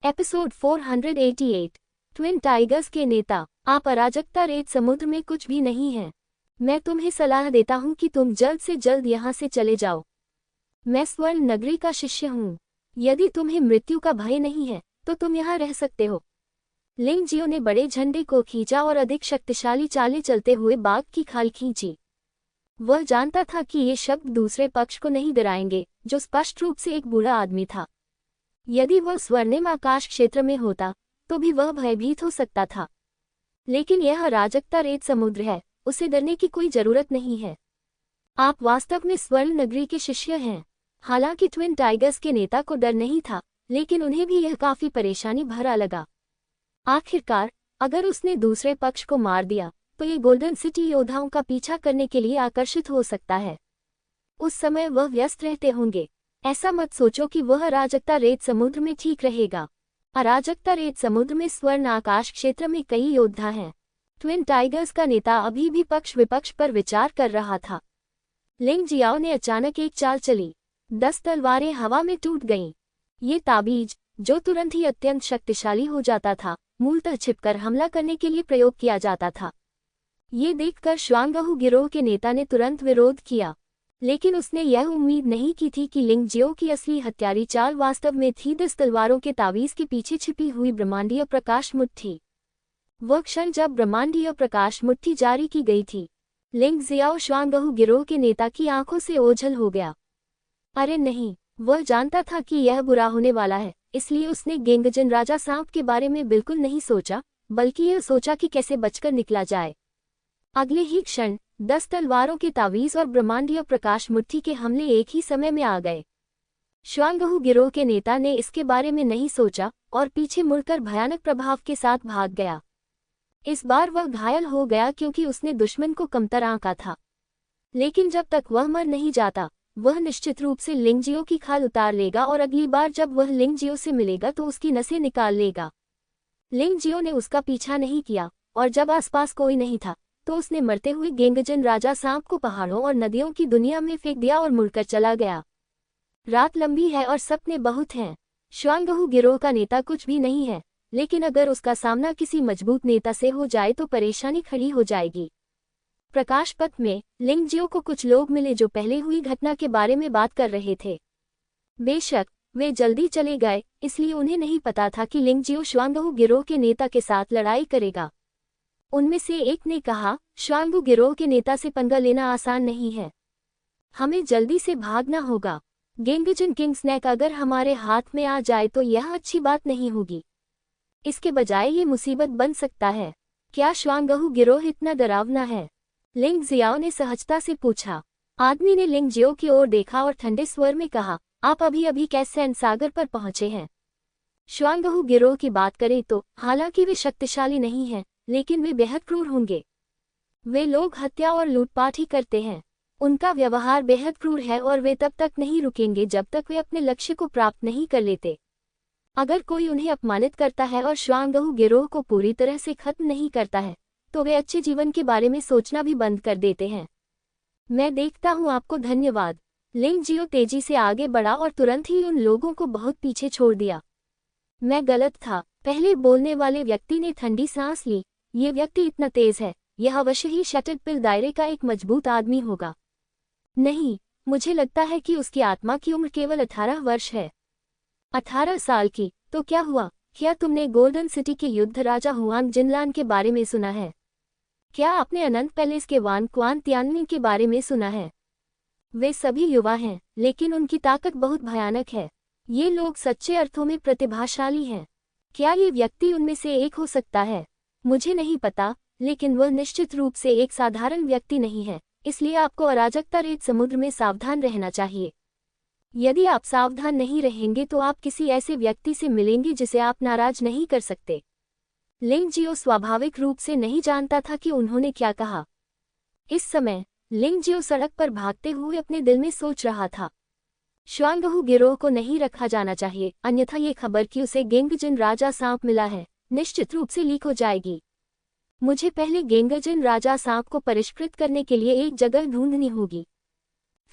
Episode 488। Twin tigers के नेता। आप अराजकता रेत समुद्र में कुछ भी नहीं है। मैं तुम्हें सलाह देता हूँ कि तुम जल्द से जल्द यहाँ से चले जाओ। मैं स्वर्ण नगरी का शिष्य हूँ। यदि तुम्हें मृत्यु का भय नहीं है तो तुम यहाँ रह सकते हो। लिंग जियो ने बड़े झंडे को खींचा और अधिक शक्तिशाली चालें चलते हुए बाघ की खाल खींची। वह जानता था कि ये शब्द दूसरे पक्ष को नहीं डराएंगे, जो स्पष्ट रूप से एक बूढ़ा आदमी था। यदि वह स्वर्णिम आकाश क्षेत्र में होता तो भी वह भयभीत हो सकता था, लेकिन यह अराजकता रेत समुद्र है, उसे डरने की कोई जरूरत नहीं है। आप वास्तव में स्वर्ण नगरी के शिष्य हैं। हालांकि ट्विन टाइगर्स के नेता को डर नहीं था, लेकिन उन्हें भी यह काफी परेशानी भरा लगा। आखिरकार अगर उसने दूसरे पक्ष को मार दिया तो ये गोल्डन सिटी योद्धाओं का पीछा करने के लिए आकर्षित हो सकता है। उस समय वह व्यस्त रहते होंगे। ऐसा मत सोचो कि वह अराजकता रेत समुद्र में ठीक रहेगा। अराजकता रेत समुद्र में स्वर्ण आकाश क्षेत्र में कई योद्धा हैं। ट्विन टाइगर्स का नेता अभी भी पक्ष विपक्ष पर विचार कर रहा था। लिंग जियाओ ने अचानक एक चाल चली। 10 तलवारें हवा में टूट गईं। ये ताबीज, जो तुरंत ही अत्यंत शक्तिशाली हो जाता था, मूलतः छिपकर हमला करने के लिए प्रयोग किया जाता था। ये देखकर श्वांगहू गिरोह के नेता ने तुरंत विरोध किया, लेकिन उसने यह उम्मीद नहीं की थी कि लिंग जियो की असली हत्यारी चाल वास्तव में थी 10 तलवारों के तावीज के पीछे छिपी हुई ब्रह्मांडीय प्रकाश मुट्ठी। वह क्षण जब ब्रह्मांडीय प्रकाश मुट्ठी जारी की गई थी, लिंग जियाओ श्वांगहू गिरोह के नेता की आंखों से ओझल हो गया। अरे नहीं, वह जानता था कि यह बुरा होने वाला है, इसलिए उसने गेंगजन राजा सांप के बारे में बिल्कुल नहीं सोचा, बल्कि यह सोचा कि कैसे बचकर निकला जाए। अगले ही क्षण 10 तलवारों के तावीज और ब्रह्मांडीय प्रकाश मुट्ठी के हमले एक ही समय में आ गए। श्वांगहू गिरोह के नेता ने इसके बारे में नहीं सोचा और पीछे मुड़कर भयानक प्रभाव के साथ भाग गया। इस बार वह घायल हो गया क्योंकि उसने दुश्मन को कमतर आंका था, लेकिन जब तक वह मर नहीं जाता, वह निश्चित रूप से लिंग जियो की खाल उतार लेगा और अगली बार जब वह लिंग जियो से मिलेगा तो उसकी नसें निकाल लेगा। लिंग जियो ने उसका पीछा नहीं किया और जब आसपास कोई नहीं था तो उसने मरते हुए गेंगजन राजा सांप को पहाड़ों और नदियों की दुनिया में फेंक दिया और मुड़कर चला गया। रात लंबी है और सपने बहुत हैं। श्वांगहू गिरोह का नेता कुछ भी नहीं है, लेकिन अगर उसका सामना किसी मजबूत नेता से हो जाए तो परेशानी खड़ी हो जाएगी। प्रकाश पथ में लिंग जियो को कुछ लोग मिले जो पहले हुई घटना के बारे में बात कर रहे थे। बेशक वे जल्दी चले गए, इसलिए उन्हें नहीं पता था कि लिंग जियो श्वांगहू गिरोह के नेता के साथ लड़ाई करेगा। उनमें से एक ने कहा, श्वांगहू गिरोह के नेता से पंगा लेना आसान नहीं है। हमें जल्दी से भागना होगा। गेंगजन किंग स्नैक अगर हमारे हाथ में आ जाए तो यह अच्छी बात नहीं होगी। इसके बजाय ये मुसीबत बन सकता है। क्या श्वांगहू गिरोह इतना डरावना है? लिंग जियाओ ने सहजता से पूछा। आदमी ने लिंग जियो की ओर देखा और ठंडे स्वर में कहा, आप अभी अभी कैसे सागर पर पहुंचे हैं? श्वांगहू गिरोह की बात करें तो हालांकि वे शक्तिशाली नहीं हैं, लेकिन वे बेहद क्रूर होंगे। वे लोग हत्या और लूटपाट ही करते हैं। उनका व्यवहार बेहद क्रूर है और वे तब तक नहीं रुकेंगे जब तक वे अपने लक्ष्य को प्राप्त नहीं कर लेते। अगर कोई उन्हें अपमानित करता है और श्वांगहू गिरोह को पूरी तरह से खत्म नहीं करता है तो वे अच्छे जीवन के बारे में सोचना भी बंद कर देते हैं। मैं देखता हूँ आपको। धन्यवाद। लिंग जियो तेजी से आगे बढ़ा और तुरंत ही उन लोगों को बहुत पीछे छोड़ दिया। मैं गलत था। पहले बोलने वाले व्यक्ति ने ठंडी सांस ली। ये व्यक्ति इतना तेज है, यह अवश्य ही शटल पिल दायरे का एक मजबूत आदमी होगा। नहीं, मुझे लगता है कि उसकी आत्मा की उम्र केवल 18 वर्ष है। 18 साल की? तो क्या हुआ? क्या तुमने गोल्डन सिटी के युद्ध राजा हुआंग जिनलान के बारे में सुना है? क्या आपने अनंत पैलेस के वान क्वान तियानलिंग के बारे में सुना है? वे सभी युवा हैं, लेकिन उनकी ताकत बहुत भयानक है। ये लोग सच्चे अर्थों में प्रतिभाशाली हैं। क्या ये व्यक्ति उनमें से एक हो सकता है? मुझे नहीं पता, लेकिन वह निश्चित रूप से एक साधारण व्यक्ति नहीं है, इसलिए आपको अराजकता रेत समुद्र में सावधान रहना चाहिए। यदि आप सावधान नहीं रहेंगे तो आप किसी ऐसे व्यक्ति से मिलेंगे जिसे आप नाराज नहीं कर सकते। लिंग जियो स्वाभाविक रूप से नहीं जानता था कि उन्होंने क्या कहा। इस समय लिंग जियो सड़क पर भागते हुए अपने दिल में सोच रहा था, श्वांगहू गिरोह को नहीं रखा जाना चाहिए, अन्यथा ये खबर कि उसे गेंगजन राजा सांप मिला है निश्चित रूप से लीक हो जाएगी। मुझे पहले गेंगजन राजा सांप को परिष्कृत करने के लिए एक जगह ढूंढनी होगी।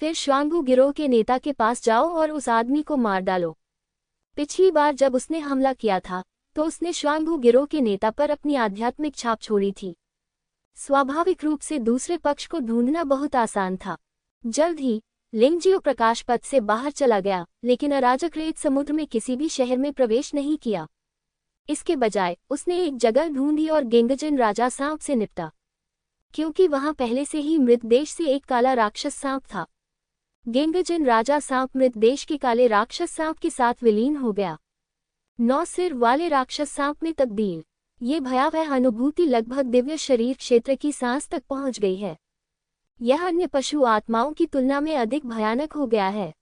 फिर श्वांगहू गिरोह के नेता के पास जाओ और उस आदमी को मार डालो। पिछली बार जब उसने हमला किया था तो उसने श्वांगू गिरोह के नेता पर अपनी आध्यात्मिक छाप छोड़ी थी। स्वाभाविक रूप से दूसरे पक्ष को ढूंढना बहुत आसान था। जल्द ही लिंगजियो प्रकाश पथ से बाहर चला गया, लेकिन अराजक रेत समुद्र में किसी भी शहर में प्रवेश नहीं किया। इसके बजाय उसने एक जगह ढूंढी और गेंगजिन राजा सांप से निपटा, क्योंकि वहां पहले से ही मृत देश से एक काला राक्षस सांप था। गेंगजिन राजा सांप मृत देश के काले राक्षस सांप के साथ विलीन हो गया। 9 सिर वाले राक्षस सांप में तब्दील। ये भयावह अनुभूति लगभग दिव्य शरीर क्षेत्र की सांस तक पहुंच गई है। यह अन्य पशु आत्माओं की तुलना में अधिक भयानक हो गया है।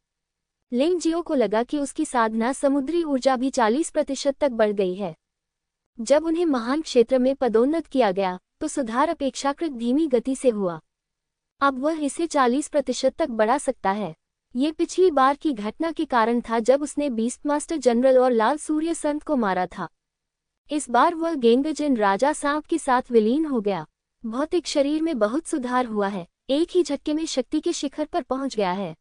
लिंगजियो को लगा कि उसकी साधना समुद्री ऊर्जा भी 40% तक बढ़ गई है। जब उन्हें महान क्षेत्र में पदोन्नत किया गया तो सुधार अपेक्षाकृत धीमी गति से हुआ। अब वह इसे 40% तक बढ़ा सकता है। ये पिछली बार की घटना के कारण था जब उसने बीस्ट मास्टर जनरल और लाल सूर्य संत को मारा था। इस बार वह गेंगजिन राजा सांप के साथ विलीन हो गया। भौतिक शरीर में बहुत सुधार हुआ है, एक ही झटके में शक्ति के शिखर पर पहुंच गया है।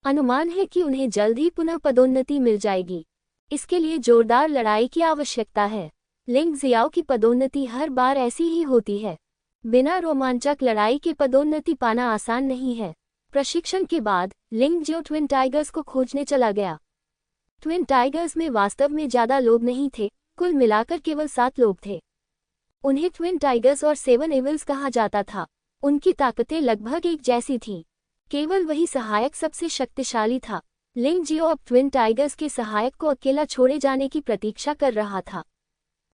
अनुमान है कि उन्हें जल्द ही पुनः पदोन्नति मिल जाएगी। इसके लिए जोरदार लड़ाई की आवश्यकता है। लिंग जियाओ की पदोन्नति हर बार ऐसी ही होती है। बिना रोमांचक लड़ाई के पदोन्नति पाना आसान नहीं है। प्रशिक्षण के बाद लिंग जियो ट्विन टाइगर्स को खोजने चला गया। ट्विन टाइगर्स में वास्तव में ज्यादा लोग नहीं थे, कुल मिलाकर केवल 7 लोग थे। उन्हें ट्विन टाइगर्स और 7 एविल्स कहा जाता था। उनकी ताकतें लगभग एक जैसी थीं। केवल वही सहायक सबसे शक्तिशाली था। लिंग जियो अब ट्विन टाइगर्स के सहायक को अकेला छोड़े जाने की प्रतीक्षा कर रहा था।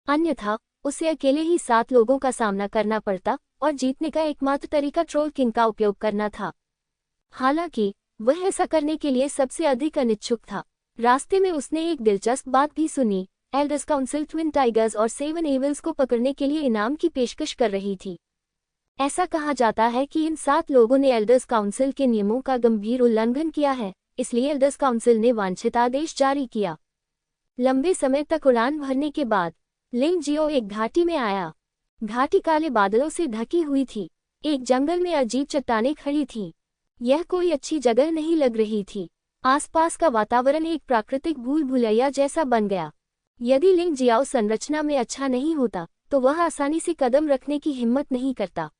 अन्यथा उसे अकेले ही 7 लोगों का सामना करना पड़ता और जीतने का एकमात्र तरीका ट्रोल किंग का उपयोग करना था। हालांकि वह ऐसा करने के लिए सबसे अधिक अनिच्छुक था। रास्ते में उसने एक दिलचस्प बात भी सुनी। एल्डर्स काउंसिल ट्विन टाइगर्स और 7 एविल्स को पकड़ने के लिए इनाम की पेशकश कर रही थी। ऐसा कहा जाता है कि इन 7 लोगों ने एल्डर्स काउंसिल के नियमों का गंभीर उल्लंघन किया है, इसलिए एल्डर्स काउंसिल ने वांछित आदेश जारी किया। लंबे समय तक उड़ान भरने के बाद लिंग जियो एक घाटी में आया। घाटी काले बादलों से ढकी हुई थी। एक जंगल में अजीब चट्टानें खड़ी थीं। यह कोई अच्छी जगह नहीं लग रही थी। आसपास का वातावरण एक प्राकृतिक भूल भुलैया जैसा बन गया। यदि लिंग जियाओ संरचना में अच्छा नहीं होता तो वह आसानी से कदम रखने की हिम्मत नहीं करता।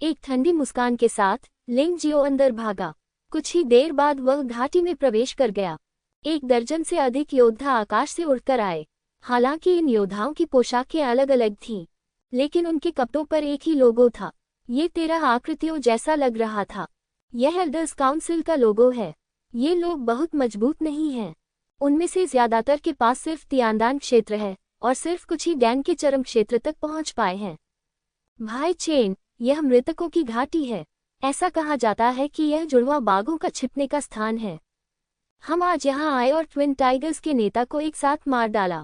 एक ठंडी मुस्कान के साथ लिंग जियो अंदर भागा। कुछ ही देर बाद वह घाटी में प्रवेश कर गया। 1 दर्जन से अधिक योद्धा आकाश से उड़कर आए। हालांकि इन योद्धाओं की पोशाकें अलग अलग थीं, लेकिन उनके कपड़ों पर एक ही लोगो था। ये 13 आकृतियों जैसा लग रहा था। यह एल्डर्स काउंसिल का लोगो है। ये लोग बहुत मजबूत नहीं हैं। उनमें से ज्यादातर के पास सिर्फ तियानदान क्षेत्र है और सिर्फ कुछ ही डैन के चरम क्षेत्र तक पहुंच पाए हैं। भाई चेन, यह मृतकों की घाटी है। ऐसा कहा जाता है कि यह जुड़वा बाघों का छिपने का स्थान है। हम आज यहाँ आए और ट्विन टाइगर्स के नेता को एक साथ मार डाला।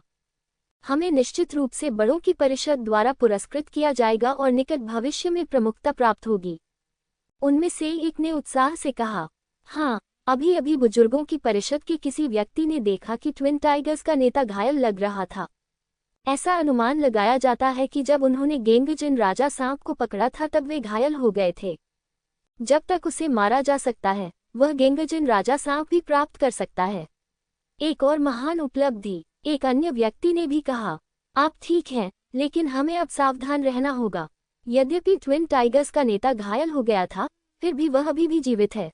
हमें निश्चित रूप से बड़ों की परिषद द्वारा पुरस्कृत किया जाएगा और निकट भविष्य में प्रमुखता प्राप्त होगी। उनमें से एक ने उत्साह से कहा। हाँ, अभी अभी बुजुर्गों की परिषद के किसी व्यक्ति ने देखा कि ट्विन टाइगर्स का नेता घायल लग रहा था। ऐसा अनुमान लगाया जाता है कि जब उन्होंने गेंगजिन राजा सांप को पकड़ा था तब वे घायल हो गए थे। जब तक उसे मारा जा सकता है, वह गेंगजिन राजा सांप भी प्राप्त कर सकता है। एक और महान उपलब्धि, एक अन्य व्यक्ति ने भी कहा। आप ठीक हैं, लेकिन हमें अब सावधान रहना होगा। यद्यपि ट्विन टाइगर्स का नेता घायल हो गया था, फिर भी वह अभी भी जीवित है।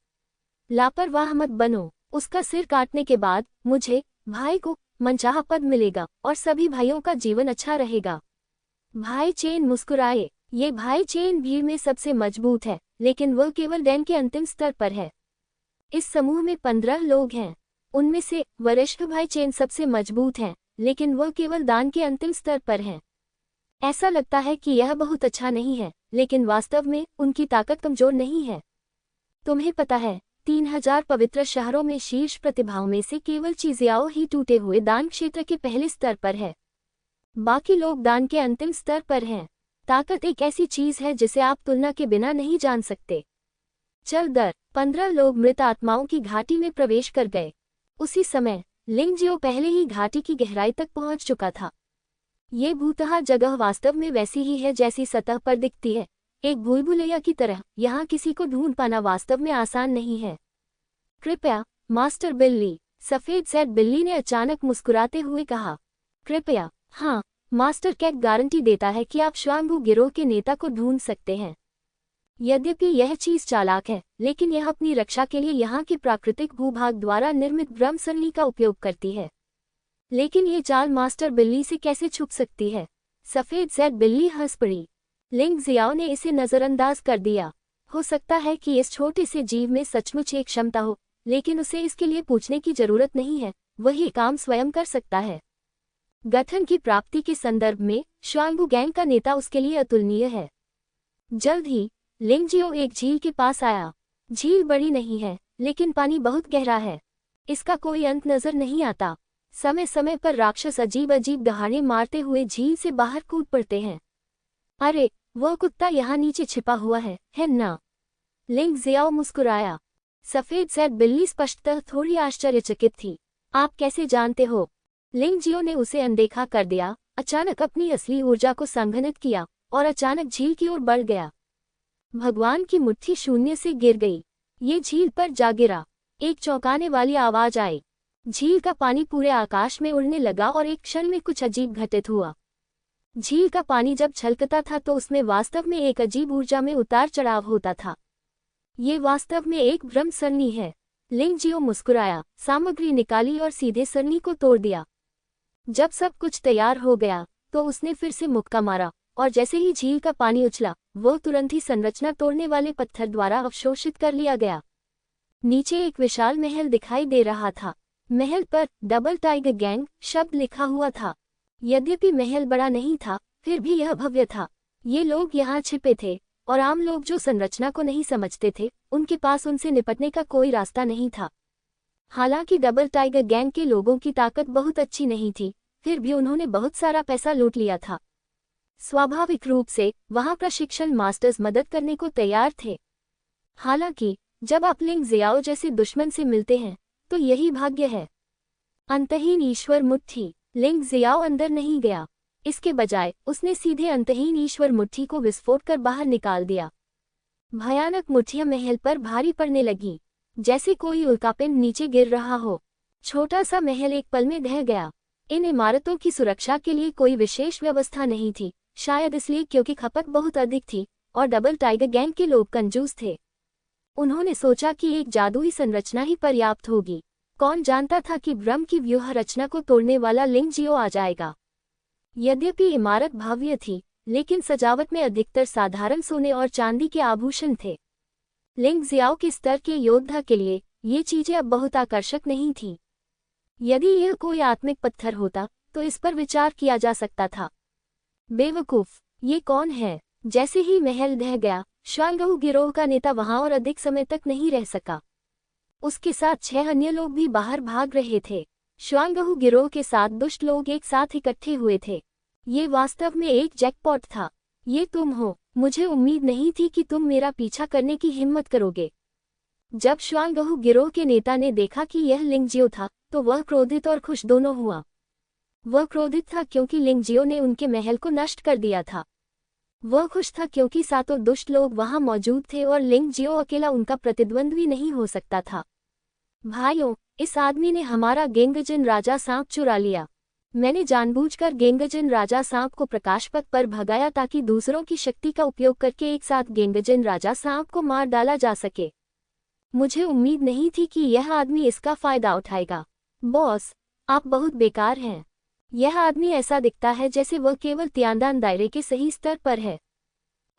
लापरवाह मत बनो। उसका सिर काटने के बाद मुझे, भाई को, मनचाहा पद मिलेगा और सभी भाइयों का जीवन अच्छा रहेगा। भाई चेन मुस्कुराए। ये भाई चेन भीड़ में सबसे मजबूत है, लेकिन वह केवल डैन के अंतिम स्तर पर है। इस समूह में 15 लोग हैं। उनमें से वरिष्ठ भाई चेन सबसे मजबूत हैं, लेकिन वह केवल दान के अंतिम स्तर पर हैं। ऐसा लगता है कि यह बहुत अच्छा नहीं है, लेकिन वास्तव में उनकी ताकत कमजोर नहीं है। तुम्हें पता है, 3000 पवित्र शहरों में शीर्ष प्रतिभाओं में से केवल चिजियाओ ही टूटे हुए दान क्षेत्र के पहले स्तर पर है। बाकी लोग दान के अंतिम स्तर पर हैं। ताकत एक ऐसी चीज है जिसे आप तुलना के बिना नहीं जान सकते। चल दर 15 लोग मृत आत्माओं की घाटी में प्रवेश कर गए। उसी समय लिंगजियो पहले ही घाटी की गहराई तक पहुंच चुका था। ये भूतहा जगह वास्तव में वैसी ही है जैसी सतह पर दिखती है, एक भूल भुलैया की तरह। यहाँ किसी को ढूंढ पाना वास्तव में आसान नहीं है। कृपया मास्टर बिल्ली, सफेद सैड बिल्ली ने अचानक मुस्कुराते हुए कहा। कृपया। हाँ, मास्टर कैट गारंटी देता है कि आप श्वांगू गिरोह के नेता को ढूंढ सकते हैं। यद्यपि यह चीज चालाक है, लेकिन यह अपनी रक्षा के लिए यहाँ के प्राकृतिक भूभाग द्वारा निर्मित ब्रह्मसरणी का उपयोग करती है। लेकिन ये चाल मास्टर बिल्ली से कैसे छुप सकती है? सफेद सैड बिल्ली हंस पड़ी। लिंग जियाओ ने इसे नजरअंदाज कर दिया। हो सकता है कि इस छोटे से जीव में सचमुच एक क्षमता हो, लेकिन उसे इसके लिए पूछने की जरूरत नहीं है, वही काम स्वयं कर सकता है। गठन की प्राप्ति के संदर्भ में श्वांगू गैंग का नेता उसके लिए अतुलनीय है। जल्द ही लिंग जियो एक झील के पास आया। झील बड़ी नहीं है, लेकिन पानी बहुत गहरा है। इसका कोई अंत नजर नहीं आता। समय समय पर राक्षस अजीब अजीब दहाड़े मारते हुए झील से बाहर कूद पड़ते हैं। अरे, वह कुत्ता यहाँ नीचे छिपा हुआ है ना? लिंग जियाओ मुस्कुराया। सफेद सैड बिल्ली स्पष्टतः थोड़ी आश्चर्यचकित थी। आप कैसे जानते हो? लिंग जियो ने उसे अनदेखा कर दिया, अचानक अपनी असली ऊर्जा को संघनित किया और अचानक झील की ओर बढ़ गया। भगवान की मुट्ठी शून्य से गिर गई। ये झील पर जा गिरा। एक चौंकाने वाली आवाज आई। झील का पानी पूरे आकाश में उड़ने लगा और एक क्षण में कुछ अजीब घटित हुआ। झील का पानी जब छलकता था तो उसमें वास्तव में एक अजीब ऊर्जा में उतार चढ़ाव होता था। ये वास्तव में एक ब्रह्म सरणी है। लिंग जियो मुस्कुराया, सामग्री निकाली और सीधे सरणी को तोड़ दिया। जब सब कुछ तैयार हो गया तो उसने फिर से मुक्का मारा और जैसे ही झील का पानी उछला, वो तुरंत ही संरचना तोड़ने वाले पत्थर द्वारा अवशोषित कर लिया गया। नीचे एक विशाल महल दिखाई दे रहा था। महल पर डबल टाइगर गैंग शब्द लिखा हुआ था। यद्यपि महल बड़ा नहीं था, फिर भी यह भव्य था। ये लोग यहाँ छिपे थे और आम लोग जो संरचना को नहीं समझते थे, उनके पास उनसे निपटने का कोई रास्ता नहीं था। हालांकि डबल टाइगर गैंग के लोगों की ताकत बहुत अच्छी नहीं थी, फिर भी उन्होंने बहुत सारा पैसा लूट लिया था। स्वाभाविक रूप से वहां प्रशिक्षण मास्टर्स मदद करने को तैयार थे। हालांकि जब आप लिंग जियाओ जैसे दुश्मन से मिलते हैं तो यही भाग्य है। अंतहीन ईश्वर मुट्ठी। लिंग जियाओ अंदर नहीं गया, इसके बजाय उसने सीधे अंतहीन ईश्वर मुट्ठी को विस्फोट कर बाहर निकाल दिया। भयानक मुट्ठियां महल पर भारी पड़ने लगी, जैसे कोई उल्कापिंड नीचे गिर रहा हो। छोटा सा महल एक पल में ढह गया। इन इमारतों की सुरक्षा के लिए कोई विशेष व्यवस्था नहीं थी, शायद इसलिए क्योंकि खपत बहुत अधिक थी और डबल टाइगर गैंग के लोग कंजूस थे। उन्होंने सोचा कि एक जादुई संरचना ही पर्याप्त होगी। कौन जानता था कि ब्रह्म की व्यूह रचना को तोड़ने वाला लिंग जियो आ जाएगा। यद्यपि इमारत भव्य थी, लेकिन सजावट में अधिकतर साधारण सोने और चांदी के आभूषण थे। लिंग जियाओ के स्तर के योद्धा के लिए ये चीजें अब बहुत आकर्षक नहीं थीं। यदि यह कोई आत्मिक पत्थर होता तो इस पर विचार किया जा सकता था। बेवकूफ, ये कौन है? जैसे ही महल ढह गया, श्वांगहू गिरोह का नेता वहां और अधिक समय तक नहीं रह सका। उसके साथ 6 अन्य लोग भी बाहर भाग रहे थे। श्वांगहू गिरोह के 7 दुष्ट लोग एक साथ इकट्ठे हुए थे। ये वास्तव में एक जैकपॉट था। ये तुम हो? मुझे उम्मीद नहीं थी कि तुम मेरा पीछा करने की हिम्मत करोगे। जब श्वांगहू गिरोह के नेता ने देखा कि यह लिंग जियो था तो वह क्रोधित और खुश दोनों हुआ। वह क्रोधित था क्योंकि लिंग जियो ने उनके महल को नष्ट कर दिया था। वह खुश था क्योंकि 7 दुष्ट लोग वहां मौजूद थे और लिंग जियो अकेला उनका प्रतिद्वंद्वी नहीं हो सकता था। भाइयों, इस आदमी ने हमारा गेंगजन राजा सांप चुरा लिया। मैंने जानबूझकर गेंगजन राजा सांप को प्रकाशपथ पर भगाया ताकि दूसरों की शक्ति का उपयोग करके एक साथ गेंगजन राजा सांप को मार डाला जा सके। मुझे उम्मीद नहीं थी कि यह आदमी इसका फायदा उठाएगा। बॉस, आप बहुत बेकार हैं। यह आदमी ऐसा दिखता है जैसे वह केवल तियांदान दायरे के सही स्तर पर है।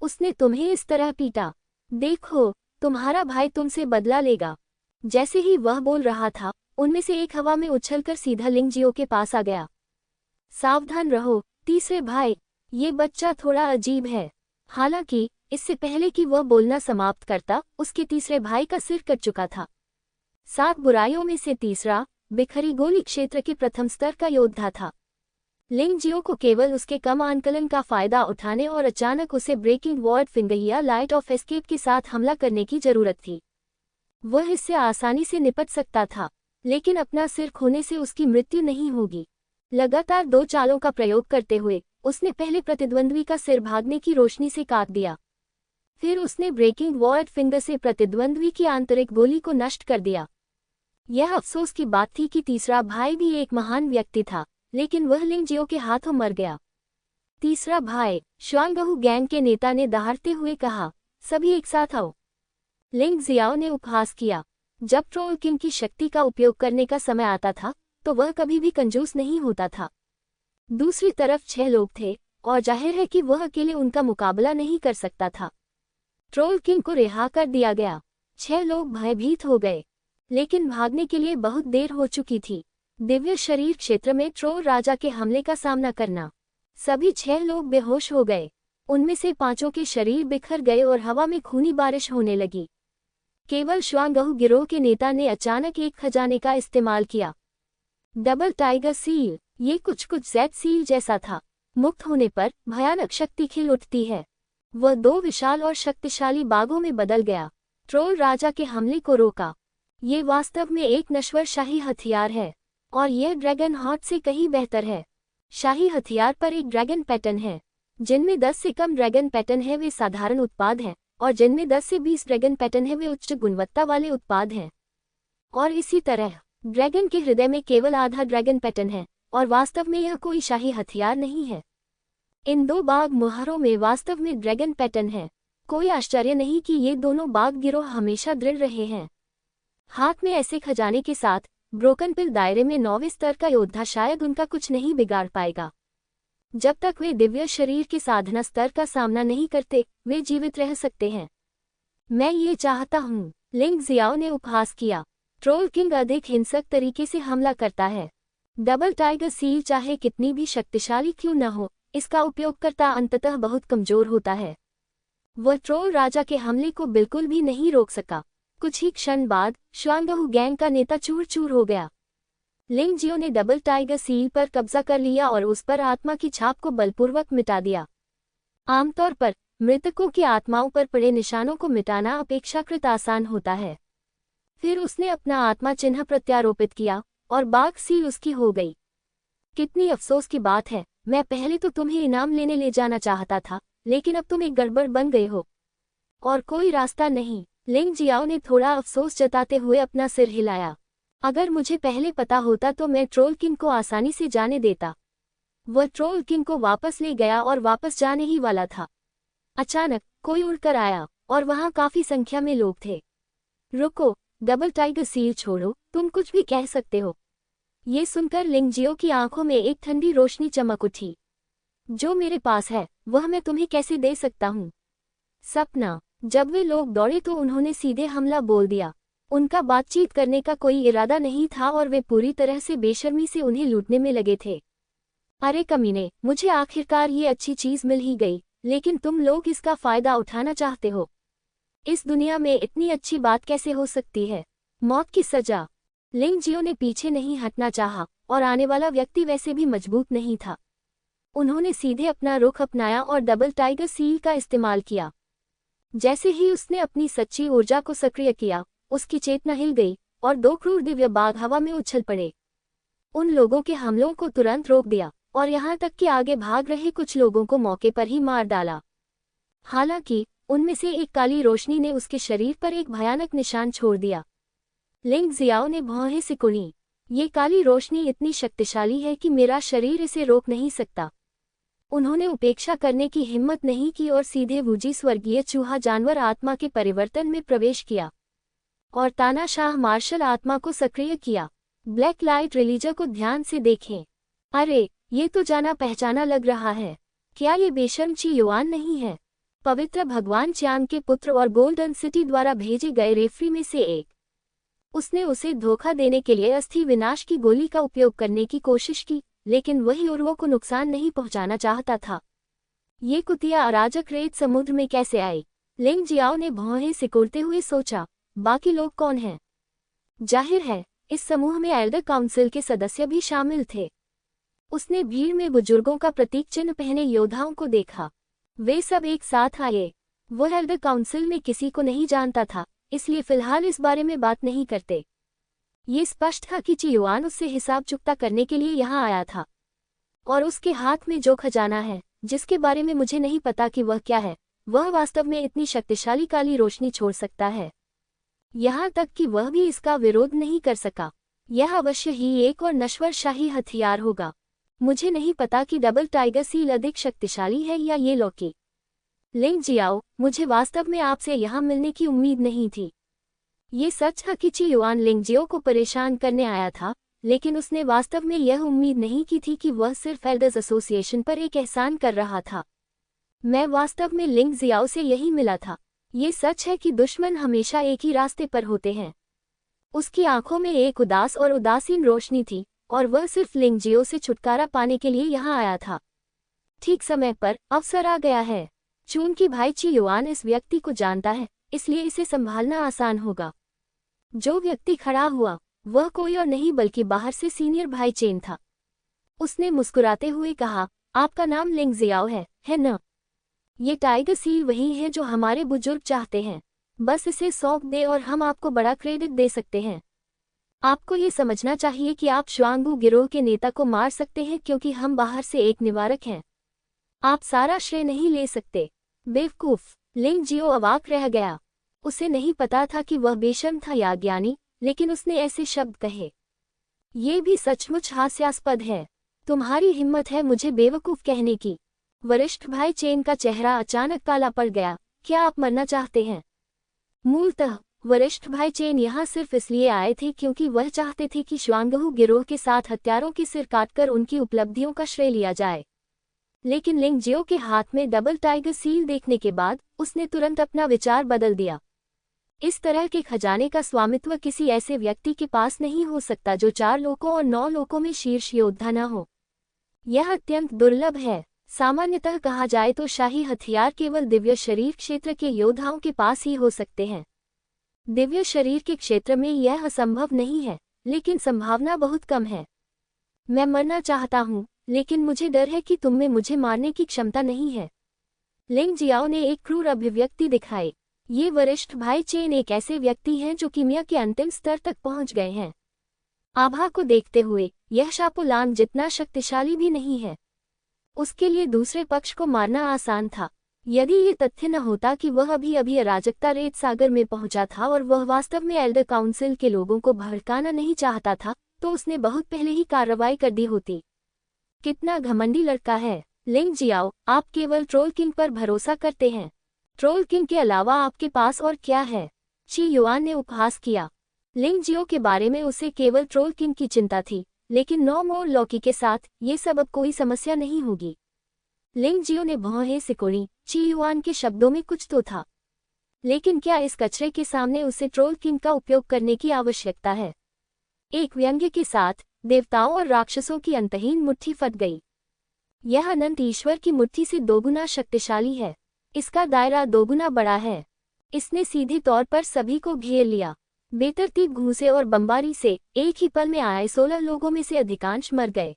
उसने तुम्हें इस तरह पीटा। देखो, तुम्हारा भाई तुमसे बदला लेगा। जैसे ही वह बोल रहा था, उनमें से एक हवा में उछलकर सीधा लिंग जियो के पास आ गया। सावधान रहो, तीसरे भाई, ये बच्चा थोड़ा अजीब है। हालांकि इससे पहले कि वह बोलना समाप्त करता, उसके तीसरे भाई का सिर कट चुका था। 7 बुराइयों में से तीसरा बिखरी गोली क्षेत्र के प्रथम स्तर का योद्धा था। लिंग जियो को केवल उसके कम आंकलन का फायदा उठाने और अचानक उसे ब्रेकिंग वर्ड फिंगर या लाइट ऑफ एस्केप के साथ हमला करने की जरूरत थी। वह इससे आसानी से निपट सकता था, लेकिन अपना सिर खोने से उसकी मृत्यु नहीं होगी। लगातार 2 चालों का प्रयोग करते हुए उसने पहले प्रतिद्वंद्वी का सिर भागने की रोशनी से काट दिया। फिर उसने ब्रेकिंग वर्ड फिंगर से प्रतिद्वंद्वी की आंतरिक गोली को नष्ट कर दिया। यह अफसोस की बात थी कि तीसरा भाई भी एक महान व्यक्ति था, लेकिन वह लिंग जियो के हाथों मर गया। तीसरा भाई श्वांगहू गैंग के नेता ने दहाड़ते हुए कहा, सभी एक साथ आओ। लिंग जियाओ ने उपहास किया। जब ट्रोल किंग की शक्ति का उपयोग करने का समय आता था तो वह कभी भी कंजूस नहीं होता था। दूसरी तरफ 6 लोग थे और जाहिर है कि वह अकेले उनका मुकाबला नहीं कर सकता था। ट्रोल किंग को रिहा कर दिया गया। 6 लोग भयभीत हो गए, लेकिन भागने के लिए बहुत देर हो चुकी थी। दिव्य शरीर क्षेत्र में ट्रोल राजा के हमले का सामना करना। सभी 6 लोग बेहोश हो गए। उनमें से 5 के शरीर बिखर गए और हवा में खूनी बारिश होने लगी। केवल श्वांगहू गिरोह के नेता ने अचानक एक खजाने का इस्तेमाल किया। डबल टाइगर सील, ये कुछ जेड सील जैसा था। मुक्त होने पर भयानक शक्ति खिल उठती है। वह 2 विशाल और शक्तिशाली बाघों में बदल गया। ट्रोल राजा के हमले को रोका। ये वास्तव में एक नश्वर शाही हथियार है और यह ड्रैगन हॉट से कहीं बेहतर है। शाही हथियार पर एक ड्रैगन पैटर्न है। जिनमें 10 से कम ड्रैगन पैटर्न है वे साधारण उत्पाद हैं और जिनमें 10 से 20 ड्रैगन पैटर्न है वे उच्च गुणवत्ता वाले उत्पाद हैं। और इसी तरह ड्रैगन के हृदय में केवल आधा ड्रैगन पैटर्न है और वास्तव में यह कोई शाही हथियार नहीं है। इन 2 बाघ मुहारों में वास्तव में ड्रैगन पैटर्न है। कोई आश्चर्य नहीं कि ये दोनों बाघ गिरोह हमेशा दृढ़ रहे हैं। हाथ में ऐसे खजाने के साथ ब्रोकन पिल दायरे में 9वें स्तर का योद्धा शायद उनका कुछ नहीं बिगाड़ पाएगा। जब तक वे दिव्य शरीर के साधना स्तर का सामना नहीं करते वे जीवित रह सकते हैं। मैं ये चाहता हूँ, लिंग जियाओ ने उपहास किया। ट्रोल किंग अधिक हिंसक तरीके से हमला करता है। डबल टाइगर सील चाहे कितनी भी शक्तिशाली क्यों न हो, इसका उपयोगकर्ता अंततः बहुत कमजोर होता है। वह ट्रोल राजा के हमले को बिल्कुल भी नहीं रोक सका। कुछ ही क्षण बाद श्वांगहू गैंग का नेता चूर चूर हो गया। लिंग जियो ने डबल टाइगर सील पर कब्जा कर लिया और उस पर आत्मा की छाप को बलपूर्वक मिटा दिया। आमतौर पर मृतकों की आत्माओं पर पड़े निशानों को मिटाना अपेक्षाकृत आसान होता है। फिर उसने अपना आत्मा चिन्ह प्रत्यारोपित किया और बाघ सील उसकी हो गई। कितनी अफसोस की बात है, मैं पहले तो तुम्हें इनाम लेने ले जाना चाहता था, लेकिन अब तुम एक गड़बड़ बन गए हो और कोई रास्ता नहीं। लिंग जियाओ ने थोड़ा अफसोस जताते हुए अपना सिर हिलाया। अगर मुझे पहले पता होता तो मैं ट्रोल किंग को आसानी से जाने देता। वह ट्रोल किंग को वापस ले गया और वापस जाने ही वाला था। अचानक कोई उड़कर आया और वहां काफी संख्या में लोग थे। रुको, डबल टाइगर सील छोड़ो, तुम कुछ भी कह सकते हो। ये सुनकर लिंग जियो की आंखों में एक ठंडी रोशनी चमक उठी। जो मेरे पास है वह मैं तुम्हें कैसे दे सकता हूँ। सपना। जब वे लोग दौड़े तो उन्होंने सीधे हमला बोल दिया। उनका बातचीत करने का कोई इरादा नहीं था और वे पूरी तरह से बेशर्मी से उन्हें लूटने में लगे थे। अरे कमीने, मुझे आखिरकार ये अच्छी चीज मिल ही गई, लेकिन तुम लोग इसका फायदा उठाना चाहते हो। इस दुनिया में इतनी अच्छी बात कैसे हो सकती है। मौत की सजा। लिंग जियो ने पीछे नहीं हटना चाहा और आने वाला व्यक्ति वैसे भी मजबूत नहीं था। उन्होंने सीधे अपना रुख अपनाया और डबल टाइगर सील का इस्तेमाल किया। जैसे ही उसने अपनी सच्ची ऊर्जा को सक्रिय किया, उसकी चेतना हिल गई और 2 क्रूर दिव्य बाघ हवा में उछल पड़े। उन लोगों के हमलों को तुरंत रोक दिया और यहाँ तक कि आगे भाग रहे कुछ लोगों को मौके पर ही मार डाला। हालांकि उनमें से एक काली रोशनी ने उसके शरीर पर एक भयानक निशान छोड़ दिया। लिंग जियाओ ने भौहें सिकुड़ी। ये काली रोशनी इतनी शक्तिशाली है कि मेरा शरीर इसे रोक नहीं सकता। उन्होंने उपेक्षा करने की हिम्मत नहीं की और सीधे वूजी स्वर्गीय चूहा जानवर आत्मा के परिवर्तन में प्रवेश किया और तानाशाह मार्शल आत्मा को सक्रिय किया। ब्लैक लाइट रिलीजर को ध्यान से देखें। अरे, ये तो जाना पहचाना लग रहा है। क्या ये बेशर्म ची युआन नहीं है? पवित्र भगवान च्यान के पुत्र और गोल्डन सिटी द्वारा भेजे गए रेफरी में से एक। उसने उसे धोखा देने के लिए अस्थि विनाश की गोली का उपयोग करने की कोशिश की, लेकिन वही उर्वों को नुकसान नहीं पहुंचाना चाहता था। ये कुतिया अराजक रेत समुद्र में कैसे आई? लिंग जियाओ ने भौहें सिकुड़ते हुए सोचा, बाकी लोग कौन हैं? जाहिर है इस समूह में एल्डर काउंसिल के सदस्य भी शामिल थे। उसने भीड़ में बुजुर्गों का प्रतीक चिन्ह पहने योद्धाओं को देखा। वे सब एक साथ आए। वह एल्डर काउंसिल में किसी को नहीं जानता था, इसलिए फिलहाल इस बारे में बात नहीं करते। ये स्पष्ट था कि चियुआन उससे हिसाब चुकता करने के लिए यहाँ आया था और उसके हाथ में जो खजाना है, जिसके बारे में मुझे नहीं पता कि वह क्या है, वह वास्तव में इतनी शक्तिशाली काली रोशनी छोड़ सकता है। यहाँ तक कि वह भी इसका विरोध नहीं कर सका। यह अवश्य ही एक और नश्वरशाही हथियार होगा। मुझे नहीं पता कि डबल टाइगर सील अधिक शक्तिशाली है या ये लॉकी। लिंग जियाओ, मुझे वास्तव में आपसे यहाँ मिलने की उम्मीद नहीं थी। ये सच है कि ची युआन लिंग जियो को परेशान करने आया था, लेकिन उसने वास्तव में यह उम्मीद नहीं की थी कि वह सिर्फ एल्डर्स एसोसिएशन पर एक एहसान कर रहा था। मैं वास्तव में लिंग जियाओ से यही मिला था। ये सच है कि दुश्मन हमेशा एक ही रास्ते पर होते हैं। उसकी आंखों में एक उदास और उदासीन रोशनी थी, और वह सिर्फ लिंग जियो से छुटकारा पाने के लिए यहाँ आया था। ठीक समय पर अवसर आ गया है। चूंकि भाई ची युआन इस व्यक्ति को जानता है, इसलिए इसे संभालना आसान होगा। जो व्यक्ति खड़ा हुआ वह कोई और नहीं बल्कि बाहर से सीनियर भाई चेन था। उसने मुस्कुराते हुए कहा, आपका नाम लिंग जियाओ है न? ये टाइगर सील वही है जो हमारे बुजुर्ग चाहते हैं। बस इसे सौंप दे और हम आपको बड़ा क्रेडिट दे सकते हैं। आपको ये समझना चाहिए कि आप श्वांगू गिरोह के नेता को मार सकते हैं क्योंकि हम बाहर से एक निवारक हैं। आप सारा श्रेय नहीं ले सकते। बेवकूफ! लिंग जियो अवाक रह गया। उसे नहीं पता था कि वह बेशर्म था या ज्ञानी, लेकिन उसने ऐसे शब्द कहे। ये भी सचमुच हास्यास्पद है। तुम्हारी हिम्मत है मुझे बेवकूफ कहने की। वरिष्ठ भाई चेन का चेहरा अचानक काला पड़ गया। क्या आप मरना चाहते हैं? मूलतः वरिष्ठ भाई चेन यहाँ सिर्फ इसलिए आए थे क्योंकि वह चाहते थे कि श्वांगहू गिरोह के साथ हत्यारों के सिर काटकर उनकी उपलब्धियों का श्रेय लिया जाए। लेकिन लिंग जियो के हाथ में डबल टाइगर सील देखने के बाद उसने तुरंत अपना विचार बदल दिया। इस तरह के खजाने का स्वामित्व किसी ऐसे व्यक्ति के पास नहीं हो सकता जो 4 लोकों और 9 लोकों में शीर्ष योद्धा न हो। यह अत्यंत दुर्लभ है। सामान्यतः कहा जाए तो शाही हथियार केवल दिव्य शरीर क्षेत्र के योद्धाओं के पास ही हो सकते हैं। दिव्य शरीर के क्षेत्र में यह असंभव नहीं है, लेकिन संभावना बहुत कम है। मैं मरना चाहता हूँ, लेकिन मुझे डर है कि तुम में मुझे मारने की क्षमता नहीं है। लिंग जियाओ ने एक क्रूर अभिव्यक्ति दिखाई। ये वरिष्ठ भाई चेन एक ऐसे व्यक्ति हैं जो कीमिया के अंतिम स्तर तक पहुंच गए हैं। आभा को देखते हुए यह शापोलांग जितना शक्तिशाली भी नहीं है। उसके लिए दूसरे पक्ष को मारना आसान था। यदि ये तथ्य न होता कि वह अभी अभी अराजकता रेत सागर में पहुंचा था और वह वास्तव में एल्डर काउंसिल के लोगों को भड़काना नहीं चाहता था, तो उसने बहुत पहले ही कार्रवाई कर दी होती। कितना घमंडी लड़का है! लिंग जियाओ, आप केवल ट्रोल किंग पर भरोसा करते हैं। ट्रोल किंग के अलावा आपके पास और क्या है? ची युआन ने उपहास किया। लिंग जियो के बारे में उसे केवल ट्रोल किंग की चिंता थी, लेकिन नो मोर लॉकी के साथ ये सब अब कोई समस्या नहीं होगी। लिंग जियो ने भौहें सिकोड़ी। ची युआन के शब्दों में कुछ तो था, लेकिन क्या इस कचरे के सामने उसे ट्रोल किंग का उपयोग करने की आवश्यकता है? एक व्यंग्य के साथ देवताओं और राक्षसों की अंतहीन मुट्ठी फट गई। यह अनंत ईश्वर की मुट्ठी से दोगुना शक्तिशाली है। इसका दायरा दोगुना बड़ा है। इसने सीधे तौर पर सभी को घेर लिया। बेतरतीब घूंसे और बमबारी से एक ही पल में आए 16 लोगों में से अधिकांश मर गए।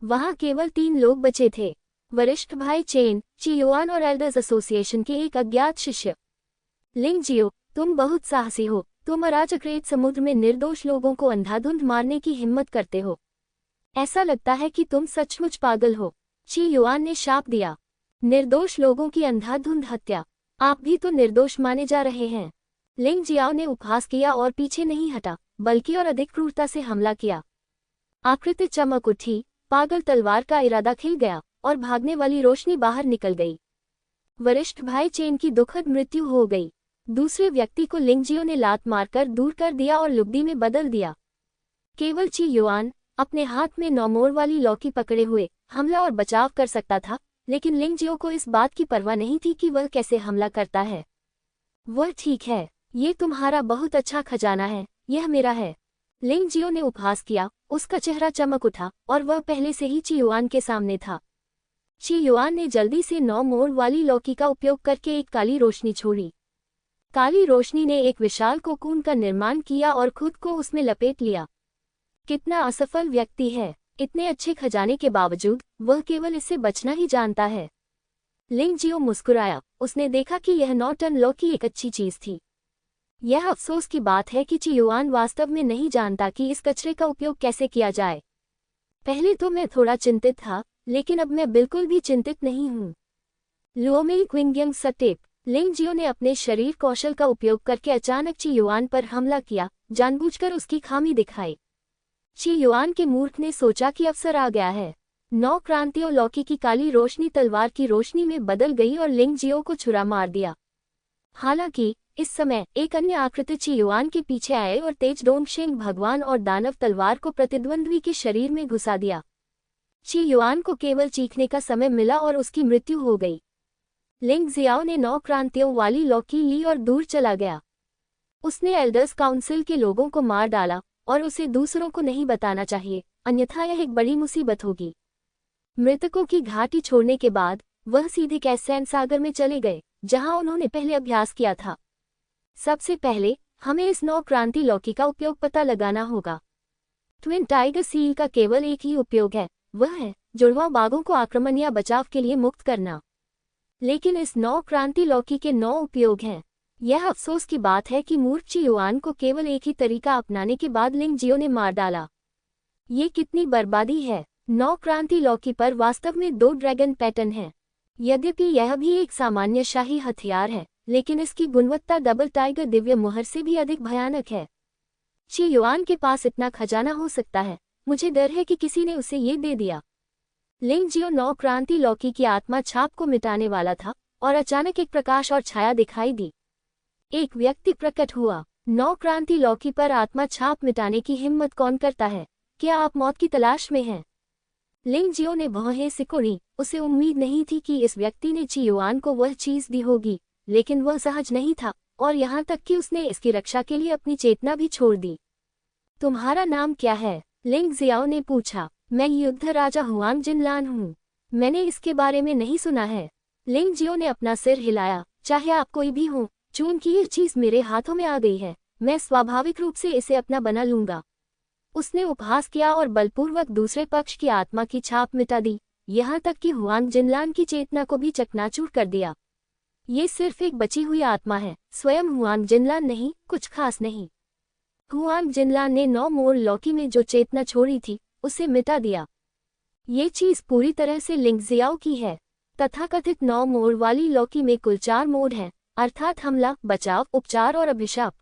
वहां केवल 3 लोग बचे थे, वरिष्ठ भाई चेन, ची युआन और एल्डर्स एसोसिएशन के एक अज्ञात शिष्य। लिंग जियो, तुम बहुत साहसी हो। तुम अराजक रेत समुद्र में निर्दोष लोगों को अंधाधुंध मारने की हिम्मत करते हो। ऐसा लगता है कि तुम सचमुच पागल हो। ची युआन ने शाप दिया। निर्दोष लोगों की अंधाधुंध हत्या? आप भी तो निर्दोष माने जा रहे हैं। लिंग जियाओ ने उपहास किया और पीछे नहीं हटा, बल्कि और अधिक क्रूरता से हमला किया। आकृति चमक उठी, पागल तलवार का इरादा खिल गया और भागने वाली रोशनी बाहर निकल गई। वरिष्ठ भाई चेन की दुखद मृत्यु हो गई। दूसरे व्यक्ति को लिंग जियो ने लात मारकर दूर कर दिया और लुगदी में बदल दिया। केवल ची युआन अपने हाथ में नौमोर वाली लौकी पकड़े हुए हमला और बचाव कर सकता था, लेकिन लिंग जियो को इस बात की परवाह नहीं थी कि वह कैसे हमला करता है। वह ठीक है, ये तुम्हारा बहुत अच्छा खजाना है, यह मेरा है। लिंग जियो ने उपहास किया। उसका चेहरा चमक उठा और वह पहले से ही ची युआन के सामने था। ची युआन ने जल्दी से 9 मोड़ वाली लौकी का उपयोग करके एक काली रोशनी छोड़ी। काली रोशनी ने एक विशाल कोकून का निर्माण किया और खुद को उसमें लपेट लिया। कितना असफल व्यक्ति है! इतने अच्छे खजाने के बावजूद वह केवल इससे बचना ही जानता है। लिंग जियो मुस्कुराया। उसने देखा कि यह 9 टन लौकी एक अच्छी चीज थी। यह अफसोस की बात है कि ची युआन वास्तव में नहीं जानता कि इस कचरे का उपयोग कैसे किया जाए। पहले तो मैं थोड़ा चिंतित था, लेकिन अब मैं बिल्कुल भी चिंतित नहीं हूँ। लुओमेई क्विंगयंग सटेप। लिंग जियो ने अपने शरीर कौशल का उपयोग करके अचानक ची युआन पर हमला किया, जानबूझकर उसकी खामी दिखाई। ची युआन के मूर्ख ने सोचा कि अवसर आ गया है। 9 क्रांतियों लौकी की काली रोशनी तलवार की रोशनी में बदल गई और लिंग जियो को छुरा मार दिया। हालांकि इस समय एक अन्य आकृति ची युआन के पीछे आए और तेज डोंगशेंग भगवान और दानव तलवार को प्रतिद्वंद्वी के शरीर में घुसा दिया। ची युआन को केवल चीखने का समय मिला और उसकी मृत्यु हो गई। लिंग जियाओ ने 9 क्रांतियों वाली लौकी ली और दूर चला गया। उसने एल्डर्स काउंसिल के लोगों को मार डाला और उसे दूसरों को नहीं बताना चाहिए, अन्यथा यह एक बड़ी मुसीबत होगी। मृतकों की घाटी छोड़ने के बाद वह सीधे कैसैन सागर में चले गए, जहां उन्होंने पहले अभ्यास किया था। सबसे पहले हमें इस 9 क्रांति लौकी का उपयोग पता लगाना होगा। ट्विन टाइगर सील का केवल एक ही उपयोग है, वह है जुड़वा बाघों को आक्रमण या बचाव के लिए मुक्त करना। लेकिन इस 9 क्रांति लौकी के 9 उपयोग हैं। यह अफसोस की बात है कि मूर्ख ची युआन को केवल एक ही तरीका अपनाने के बाद लिंग जियो ने मार डाला। ये कितनी बर्बादी है। 9 क्रांति लौकी पर वास्तव में 2 ड्रैगन पैटर्न हैं। यद्यपि यह भी एक सामान्य शाही हथियार है, लेकिन इसकी गुणवत्ता डबल टाइगर दिव्य मुहर से भी अधिक भयानक है। ची युआन के पास इतना खजाना हो सकता है, मुझे डर है कि किसी ने उसे ये दे दिया। लिंग जियो 9 क्रांति लौकी की आत्मा छाप को मिटाने वाला था और अचानक एक प्रकाश और छाया दिखाई दी। एक व्यक्ति प्रकट हुआ। 9 क्रांति लौकी पर आत्मा छाप मिटाने की हिम्मत कौन करता है? क्या आप मौत की तलाश में हैं? लिंग जियो ने भौहें सिकोड़ी। उसे उम्मीद नहीं थी कि इस व्यक्ति ने ची युआन को वह चीज दी होगी, लेकिन वह सहज नहीं था और यहाँ तक कि उसने इसकी रक्षा के लिए अपनी चेतना भी छोड़ दी। तुम्हारा नाम क्या है? लिंग जियाओ ने पूछा। मैं युद्ध राजा हुआंग जिनलान हूँ। मैंने इसके बारे में नहीं सुना है। लिंग जियो ने अपना सिर हिलाया। चाहे आप कोई भी हो, चूंकि ये चीज मेरे हाथों में आ गई है, मैं स्वाभाविक रूप से इसे अपना बना लूंगा। उसने उपहास किया और बलपूर्वक दूसरे पक्ष की आत्मा की छाप मिटा दी, यहाँ तक कि हुआंग जिनलान की चेतना को भी चकनाचूर कर दिया। ये सिर्फ एक बची हुई आत्मा है, स्वयं हुआंग जिनलान नहीं, कुछ खास नहीं। हुआंग जिनलान ने 9 मोड़ लौकी में जो चेतना छोड़ी थी उसे मिटा दिया। ये चीज पूरी तरह से लिंग जियाओ की है। तथाकथित 9 मोड़ वाली लौकी में कुल 4 मोड हैं, अर्थात हमला, बचाव, उपचार और अभिशाप।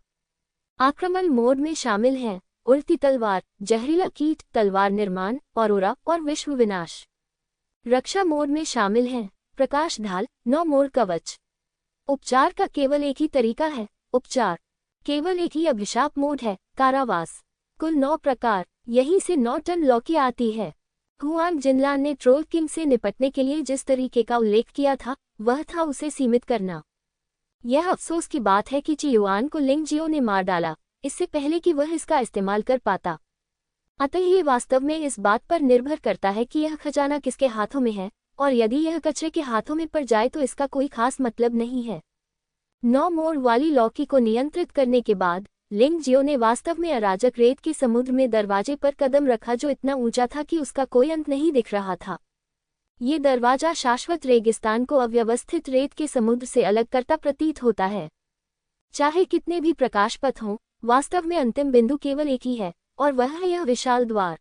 आक्रमण मोड में शामिल हैं उल्टी तलवार, जहरीला कीट, तलवार निर्माण, औरोरा और विश्व विनाश। रक्षा मोड में शामिल हैं प्रकाश ढाल, 9 मोड़ कवच। उपचार का केवल एक ही तरीका है, उपचार। केवल एक ही अभिशाप मोड है, कारावास। कुल 9 प्रकार। यहीं से 9 टन लौकी आती है। हुआंग जिनलान ने ट्रोल किंग से निपटने के लिए जिस तरीके का उल्लेख किया था, वह था उसे सीमित करना। यह अफसोस की बात है कि ची युआन को लिंग जियो ने मार डाला, इससे पहले कि वह इसका इस्तेमाल कर पाता। अतः ये वास्तव में इस बात पर निर्भर करता है कि यह खजाना किसके हाथों में है, और यदि यह कचरे के हाथों में पड़ जाए तो इसका कोई खास मतलब नहीं है। 9 मोड़ वाली लौकी को नियंत्रित करने के बाद लिंग जियो ने वास्तव में अराजक रेत के समुद्र में दरवाजे पर कदम रखा जो इतना ऊंचा था कि उसका कोई अंत नहीं दिख रहा था। ये दरवाजा शाश्वत रेगिस्तान को अव्यवस्थित रेत के समुद्र से अलग करता प्रतीत होता है। चाहे कितने भी प्रकाश पथ हों, वास्तव में अंतिम बिंदु केवल एक ही है, और वह है यह विशाल द्वार।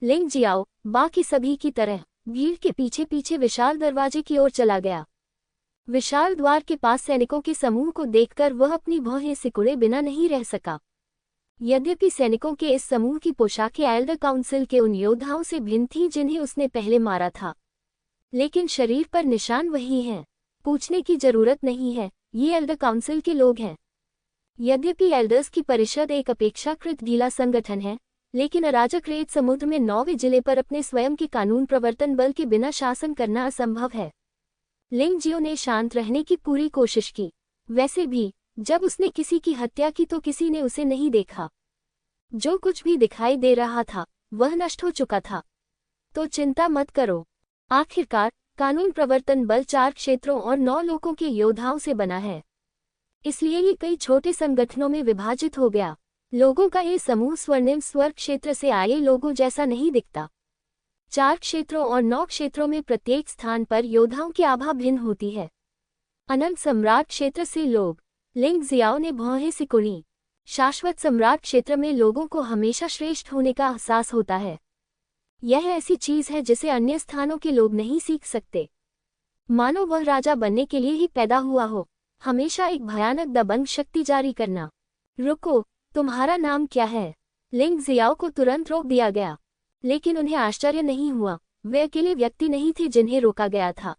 लिंग जियाओ बाकी सभी की तरह भीड़ के पीछे पीछे विशाल दरवाजे की ओर चला गया। विशाल द्वार के पास सैनिकों के समूह को देखकर वह अपनी भौहें सिकुड़े बिना नहीं रह सका। यद्यपि सैनिकों के इस समूह की पोशाकें एल्डर काउंसिल के उन योद्धाओं से भिन्न थीं जिन्हें उसने पहले मारा था, लेकिन शरीर पर निशान वही हैं। पूछने की जरूरत नहीं है, ये एल्डर काउंसिल के लोग हैं। यद्यपि एल्डर्स की परिषद एक अपेक्षाकृत ढीला संगठन है, लेकिन अराजक रेत समुद्र में 9वें जिले पर अपने स्वयं के कानून प्रवर्तन बल के बिना शासन करना असंभव है। लिंग जियो ने शांत रहने की पूरी कोशिश की। वैसे भी जब उसने किसी की हत्या की तो किसी ने उसे नहीं देखा। जो कुछ भी दिखाई दे रहा था वह नष्ट हो चुका था। तो चिंता मत करो। आखिरकार कानून प्रवर्तन बल 4 क्षेत्रों और 9 लोगों के योद्धाओं से बना है, इसलिए ये कई छोटे संगठनों में विभाजित हो गया। लोगों का ये समूह स्वर्णिम स्वर्ग क्षेत्र से आए लोगों जैसा नहीं दिखता। 4 क्षेत्रों और 9 क्षेत्रों में प्रत्येक स्थान पर योद्धाओं की आभा भिन्न होती है। अनंत सम्राट क्षेत्र से लोग। लिंग जियाओ ने भौहें सिकुड़ी। शाश्वत सम्राट क्षेत्र में लोगों को हमेशा श्रेष्ठ होने का एहसास होता है। यह ऐसी चीज है जिसे अन्य स्थानों के लोग नहीं सीख सकते। मानो वह राजा बनने के लिए ही पैदा हुआ हो। हमेशा एक भयानक दबंग शक्ति जारी करना। रुको, तुम्हारा नाम क्या है? लिंग जियाओ को तुरंत रोक दिया गया, लेकिन उन्हें आश्चर्य नहीं हुआ। वे अकेले व्यक्ति नहीं थे जिन्हें रोका गया था।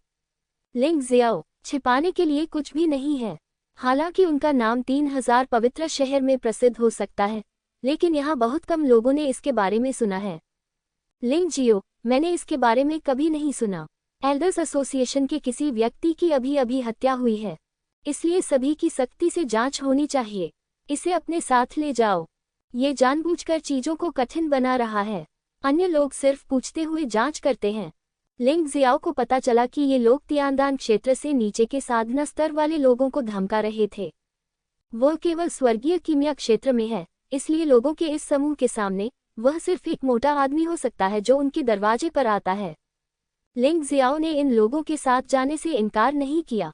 लिंग जियाओ छिपाने के लिए कुछ भी नहीं है। हालांकि उनका नाम 3000 पवित्र शहर में प्रसिद्ध हो सकता है, लेकिन यहाँ बहुत कम लोगों ने इसके बारे में सुना है। लिंग जियो, मैंने इसके बारे में कभी नहीं सुना। एल्डर्स एसोसिएशन के किसी व्यक्ति की अभी अभी हत्या हुई है, इसलिए सभी की सख्ती से जांच होनी चाहिए। इसे अपने साथ ले जाओ। ये जानबूझकर चीजों को कठिन बना रहा है। अन्य लोग सिर्फ पूछते हुए जांच करते हैं। लिंग जियाओ को पता चला कि ये लोग तियानदान क्षेत्र से नीचे के साधना स्तर वाले लोगों को धमका रहे थे। वह केवल स्वर्गीय कीमिया क्षेत्र में है, इसलिए लोगों के इस समूह के सामने वह सिर्फ एक मोटा आदमी हो सकता है जो उनके दरवाजे पर आता है। लिंग जियाओ ने इन लोगों के साथ जाने से इनकार नहीं किया।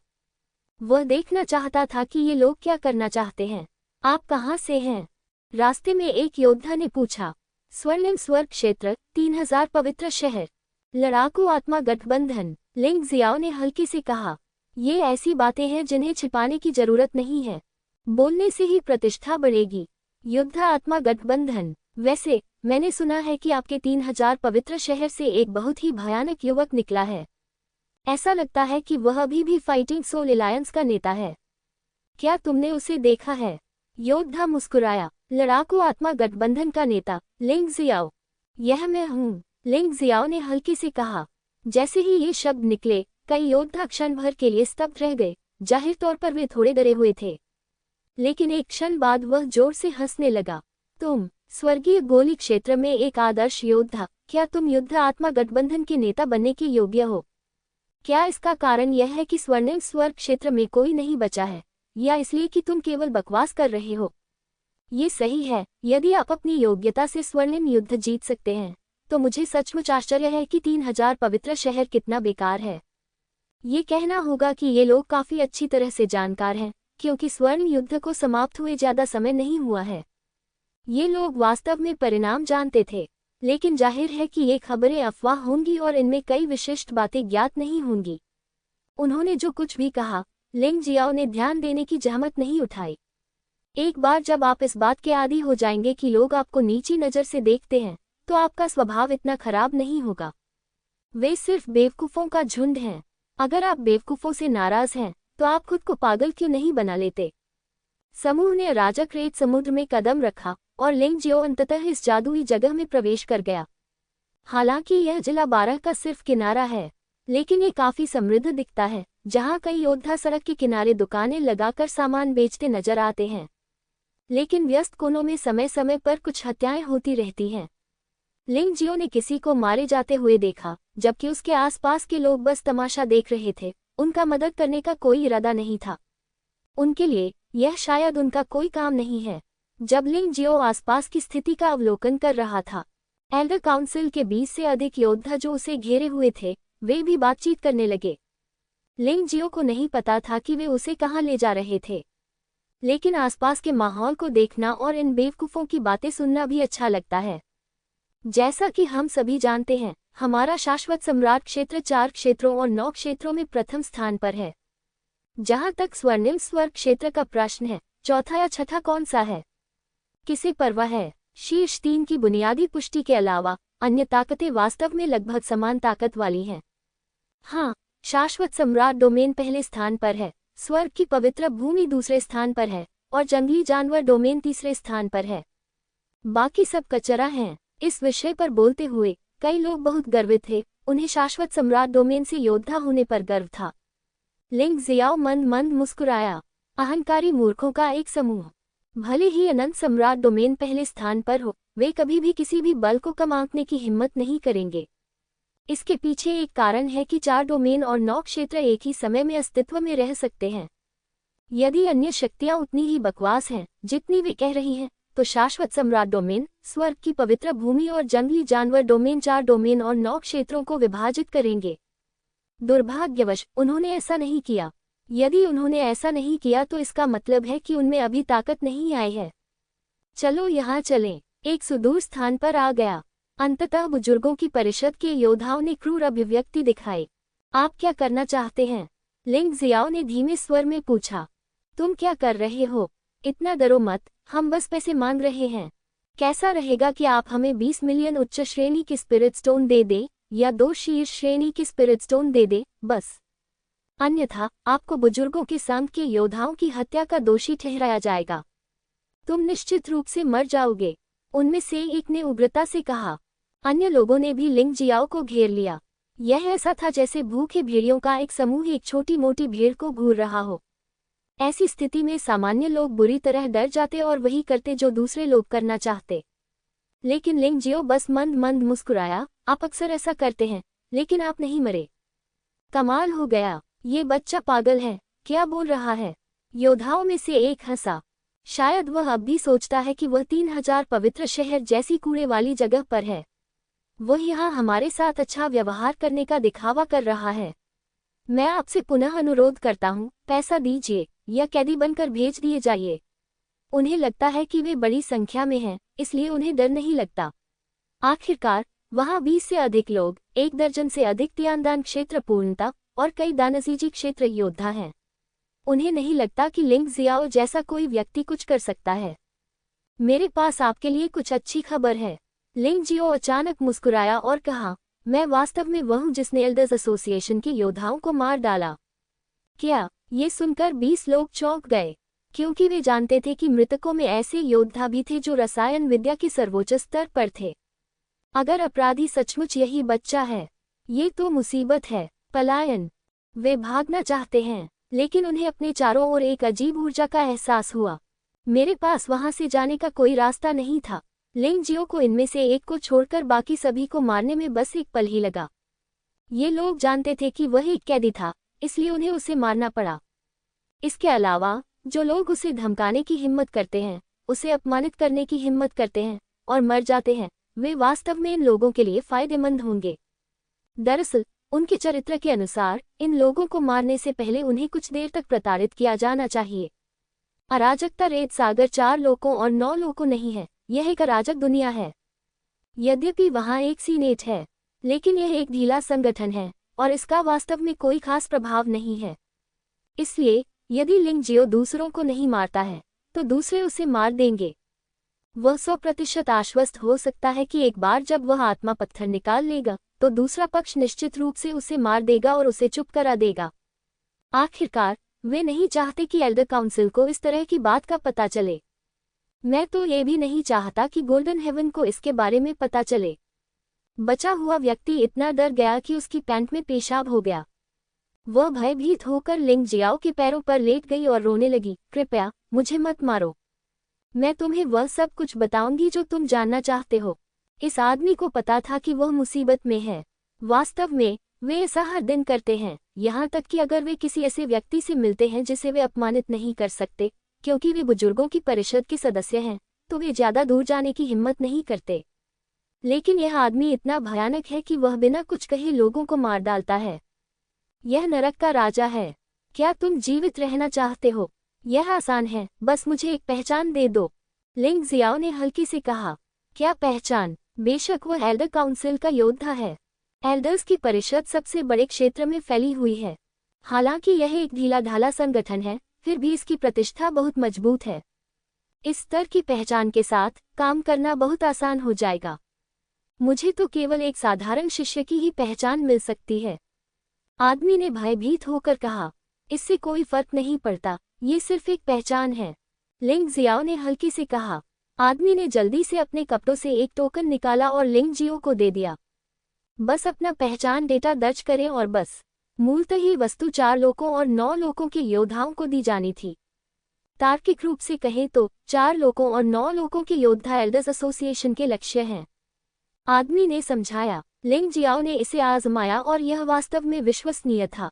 वह देखना चाहता था कि ये लोग क्या करना चाहते हैं। आप कहाँ से हैं? रास्ते में एक योद्धा ने पूछा। स्वर्णिम स्वर्ग क्षेत्र, 3000 पवित्र शहर, लड़ाकू आत्मा गठबंधन, लिंग जियाओ ने हल्के से कहा। ये ऐसी बातें हैं जिन्हें छिपाने की जरूरत नहीं है। बोलने से ही प्रतिष्ठा बढ़ेगी। युद्ध आत्मा गठबंधन, वैसे मैंने सुना है कि आपके 3000 पवित्र शहर से एक बहुत ही भयानक युवक निकला है। ऐसा लगता है कि वह अभी भी फाइटिंग सोल अलायंस का नेता है। क्या तुमने उसे देखा है? योद्धा मुस्कुराया। लड़ाकू आत्मा गठबंधन का नेता, लिंग जियाओ। यह मैं हूँ, लिंग जियाओ ने हल्के से कहा। जैसे ही ये शब्द निकले, कई योद्धा क्षण भर के लिए स्तब्ध रह गए। जाहिर तौर पर वे थोड़े डरे हुए थे, लेकिन एक क्षण बाद वह जोर से हंसने लगा। तुम स्वर्गीय गोली क्षेत्र में एक आदर्श योद्धा, क्या तुम युद्ध आत्मा गठबंधन के नेता बनने के योग्य हो? क्या इसका कारण यह है कि स्वर्णिम स्वर्ग क्षेत्र में कोई नहीं बचा है, या इसलिए कि तुम केवल बकवास कर रहे हो? ये सही है। यदि आप अपनी योग्यता से स्वर्णिम युद्ध जीत सकते हैं, तो मुझे सचमुच आश्चर्य है कि 3000 पवित्र शहर कितना बेकार है। ये कहना होगा कि ये लोग काफी अच्छी तरह से जानकार हैं, क्योंकि स्वर्ण युद्ध को समाप्त हुए ज्यादा समय नहीं हुआ है। ये लोग वास्तव में परिणाम जानते थे, लेकिन जाहिर है कि ये खबरें अफवाह होंगी और इनमें कई विशिष्ट बातें ज्ञात नहीं होंगी। उन्होंने जो कुछ भी कहा, लिंग जियाओ ने ध्यान देने की जहमत नहीं उठाई। एक बार जब आप इस बात के आदी हो जाएंगे कि लोग आपको नीची नज़र से देखते हैं, तो आपका स्वभाव इतना खराब नहीं होगा। वे सिर्फ बेवकूफ़ों का झुंड हैं। अगर आप बेवकूफ़ों से नाराज हैं, तो आप खुद को पागल क्यों नहीं बना लेते? समूह ने अराजक रेत समुद्र में कदम रखा और लिंग जियो अंततः इस जादुई जगह में प्रवेश कर गया। हालांकि यह जिला 12 का सिर्फ किनारा है, लेकिन ये काफी समृद्ध दिखता है, जहां कई योद्धा सड़क के किनारे दुकानें लगाकर सामान बेचते नजर आते हैं। लेकिन व्यस्त कोनों में समय समय पर कुछ हत्याएं होती रहती हैं। लिंग जियो ने किसी को मारे जाते हुए देखा, जबकि उसके आसपास के लोग बस तमाशा देख रहे थे। उनका मदद करने का कोई इरादा नहीं था। उनके लिए यह शायद उनका कोई काम नहीं है। जब लिंग जियो आसपास की स्थिति का अवलोकन कर रहा था, एल्डर काउंसिल के 20 से अधिक योद्धा जो उसे घेरे हुए थे, वे भी बातचीत करने लगे। लिंग जियो को नहीं पता था कि वे उसे कहाँ ले जा रहे थे, लेकिन आसपास के माहौल को देखना और इन बेवकूफ़ों की बातें सुनना भी अच्छा लगता है। जैसा कि हम सभी जानते हैं, हमारा शाश्वत सम्राट क्षेत्र 4 क्षेत्रों और 9 क्षेत्रों में प्रथम स्थान पर है। जहां तक स्वर्णिम स्वर्ग क्षेत्र का प्रश्न है, चौथा या छठा कौन सा है? किसे परवाह है? शीर्ष 3 की बुनियादी पुष्टि के अलावा अन्य ताकतें वास्तव में लगभग समान ताकत वाली हैं। हाँ, शाश्वत सम्राट डोमेन पहले स्थान पर है, स्वर्ग की पवित्र भूमि दूसरे स्थान पर है, और जंगली जानवर डोमेन तीसरे स्थान पर है। बाकी सब कचरा हैं। इस विषय पर बोलते हुए कई लोग बहुत गर्वित थे। उन्हें शाश्वत सम्राट डोमेन से योद्धा होने पर गर्व था। लिंग जियाओ मंद मंद मुस्कुराया। अहंकारी मूर्खों का एक समूह। भले ही अनंत सम्राट डोमेन पहले स्थान पर हो, वे कभी भी किसी भी बल को कम आंकने की हिम्मत नहीं करेंगे। इसके पीछे एक कारण है कि 4 डोमेन और 9 क्षेत्र एक ही समय में अस्तित्व में रह सकते हैं। यदि अन्य शक्तियां उतनी ही बकवास हैं जितनी वे कह रही हैं, तो शाश्वत सम्राट डोमेन, स्वर्ग की पवित्र भूमि और जंगली जानवर डोमेन 4 डोमेन और 9 क्षेत्रों को विभाजित करेंगे। दुर्भाग्यवश उन्होंने ऐसा नहीं किया। यदि उन्होंने ऐसा नहीं किया तो इसका मतलब है कि उनमें अभी ताकत नहीं आई है। चलो यहाँ चलें। एक सुदूर स्थान पर आ गया। अंततः बुजुर्गों की परिषद के योद्धाओं ने क्रूर अभिव्यक्ति दिखाई। आप क्या करना चाहते हैं? लिंग जियाओ ने धीमे स्वर में पूछा। तुम क्या कर रहे हो? इतना डरो मत, हम बस पैसे मांग रहे हैं। कैसा रहेगा कि आप हमें 20 मिलियन उच्च श्रेणी की स्पिरिट स्टोन दे दे या 2 शीर्ष श्रेणी की स्पिरिट स्टोन दे दे, बस। अन्यथा आपको बुजुर्गों के संघ के योद्धाओं की हत्या का दोषी ठहराया जाएगा। तुम निश्चित रूप से मर जाओगे, उनमें से एक ने उग्रता से कहा। अन्य लोगों ने भी लिंग जियाओ को घेर लिया। यह ऐसा था जैसे भूखे भेड़ियों का एक समूह एक छोटी मोटी भेड़ को घूर रहा हो। ऐसी स्थिति में सामान्य लोग बुरी तरह डर जाते और वही करते जो दूसरे लोग करना चाहते। लेकिन लिंग जियो बस मंद मंद मुस्कुराया, आप अक्सर ऐसा करते हैं, लेकिन आप नहीं मरे। कमाल हो गया, ये बच्चा पागल है, क्या बोल रहा है? योद्धाओं में से एक हंसा। शायद वह अब भी सोचता है कि वह 3000 पवित्र शहर जैसी कूड़े वाली जगह पर है। वह यहाँ हमारे साथ अच्छा व्यवहार करने का दिखावा कर रहा है। मैं आपसे पुनः अनुरोध करता हूँ, पैसा दीजिए या कैदी बनकर भेज दिए जाइए। उन्हें लगता है कि वे बड़ी संख्या में हैं, इसलिए उन्हें डर नहीं लगता। आखिरकार वहाँ 20 से अधिक लोग, 1 दर्जन से अधिक तियानदान क्षेत्र पूर्णता और कई दानजीजी क्षेत्र योद्धा हैं। उन्हें नहीं लगता कि लिंग जियाओ जैसा कोई व्यक्ति कुछ कर सकता है। मेरे पास आपके लिए कुछ अच्छी खबर है। लिंग जियो अचानक मुस्कुराया और कहा, मैं वास्तव में वह हूँ जिसने एल्डर्स एसोसिएशन के योद्धाओं को मार डाला। क्या? ये सुनकर 20 लोग चौंक गए, क्योंकि वे जानते थे कि मृतकों में ऐसे योद्धा भी थे जो रसायन विद्या के सर्वोच्च स्तर पर थे। अगर अपराधी सचमुच यही बच्चा है, ये तो मुसीबत है। पलायन। वे भागना चाहते हैं, लेकिन उन्हें अपने चारों ओर एक अजीब ऊर्जा का एहसास हुआ। मेरे पास वहां से जाने का कोई रास्ता नहीं था। लिंग जियो को इनमें से एक को छोड़कर बाकी सभी को मारने में बस एक पल ही लगा। ये लोग जानते थे कि वह एक कैदी था, इसलिए उन्हें उसे मारना पड़ा। इसके अलावा जो लोग उसे धमकाने की हिम्मत करते हैं, उसे अपमानित करने की हिम्मत करते हैं और मर जाते हैं, वे वास्तव में इन लोगों के लिए फायदेमंद होंगे। दरअसल उनके चरित्र के अनुसार इन लोगों को मारने से पहले उन्हें कुछ देर तक प्रताड़ित किया जाना चाहिए। अराजकता रेत सागर 4 लोगों और 9 लोगों नहीं है, यह एक अराजक दुनिया है। यद्यपि वहाँ एक सीनेट है, लेकिन यह एक ढीला संगठन है और इसका वास्तव में कोई खास प्रभाव नहीं है। इसलिए यदि लिंग जियो दूसरों को नहीं मारता है, तो दूसरे उसे मार देंगे। वह 100% आश्वस्त हो सकता है कि एक बार जब वह आत्मा पत्थर निकाल लेगा, तो दूसरा पक्ष निश्चित रूप से उसे मार देगा और उसे चुप करा देगा। आखिरकार वे नहीं चाहते कि एल्डर काउंसिल को इस तरह की बात का पता चले। मैं तो ये भी नहीं चाहता कि गोल्डन हेवन को इसके बारे में पता चले। बचा हुआ व्यक्ति इतना डर गया कि उसकी पैंट में पेशाब हो गया। वह भयभीत होकर लिंग जियाओ के पैरों पर लेट गई और रोने लगी, कृपया मुझे मत मारो। मैं तुम्हें वह सब कुछ बताऊंगी जो तुम जानना चाहते हो। इस आदमी को पता था कि वह मुसीबत में है। वास्तव में वे ऐसा हर दिन करते हैं, यहाँ तक कि अगर वे किसी ऐसे व्यक्ति से मिलते हैं जिसे वे अपमानित नहीं कर सकते, क्योंकि वे बुजुर्गों की परिषद के सदस्य हैं, तो वे ज्यादा दूर जाने की हिम्मत नहीं करते। लेकिन यह आदमी इतना भयानक है कि वह बिना कुछ कहे लोगों को मार डालता है। यह नरक का राजा है। क्या तुम जीवित रहना चाहते हो? यह आसान है, बस मुझे एक पहचान दे दो। लिंग जियाओ ने हल्की से कहा। क्या पहचान? बेशक वह एल्डर काउंसिल का योद्धा है। एल्डर्स की परिषद सबसे बड़े क्षेत्र में फैली हुई है। हालांकि यह एक ढीला ढाला संगठन है, फिर भी इसकी प्रतिष्ठा बहुत मजबूत है। इस स्तर की पहचान के साथ काम करना बहुत आसान हो जाएगा। मुझे तो केवल एक साधारण शिष्य की ही पहचान मिल सकती है। आदमी ने भयभीत होकर कहा, इससे कोई फर्क नहीं पड़ता, ये सिर्फ एक पहचान है। लिंग जियाओ ने हल्की से कहा। आदमी ने जल्दी से अपने कपड़ों से एक टोकन निकाला और लिंग जियो को दे दिया। बस अपना पहचान डेटा दर्ज करें और बस। मूलतः ये वस्तु 4 लोगों और 9 लोगों के योद्धाओं को दी जानी थी। तार्किक रूप से कहें तो 4 लोगों और 9 लोगों के योद्धा एल्डर्स एसोसिएशन के लक्ष्य हैं। आदमी ने समझाया। लिंग जियाओ ने इसे आजमाया और यह वास्तव में विश्वसनीय था।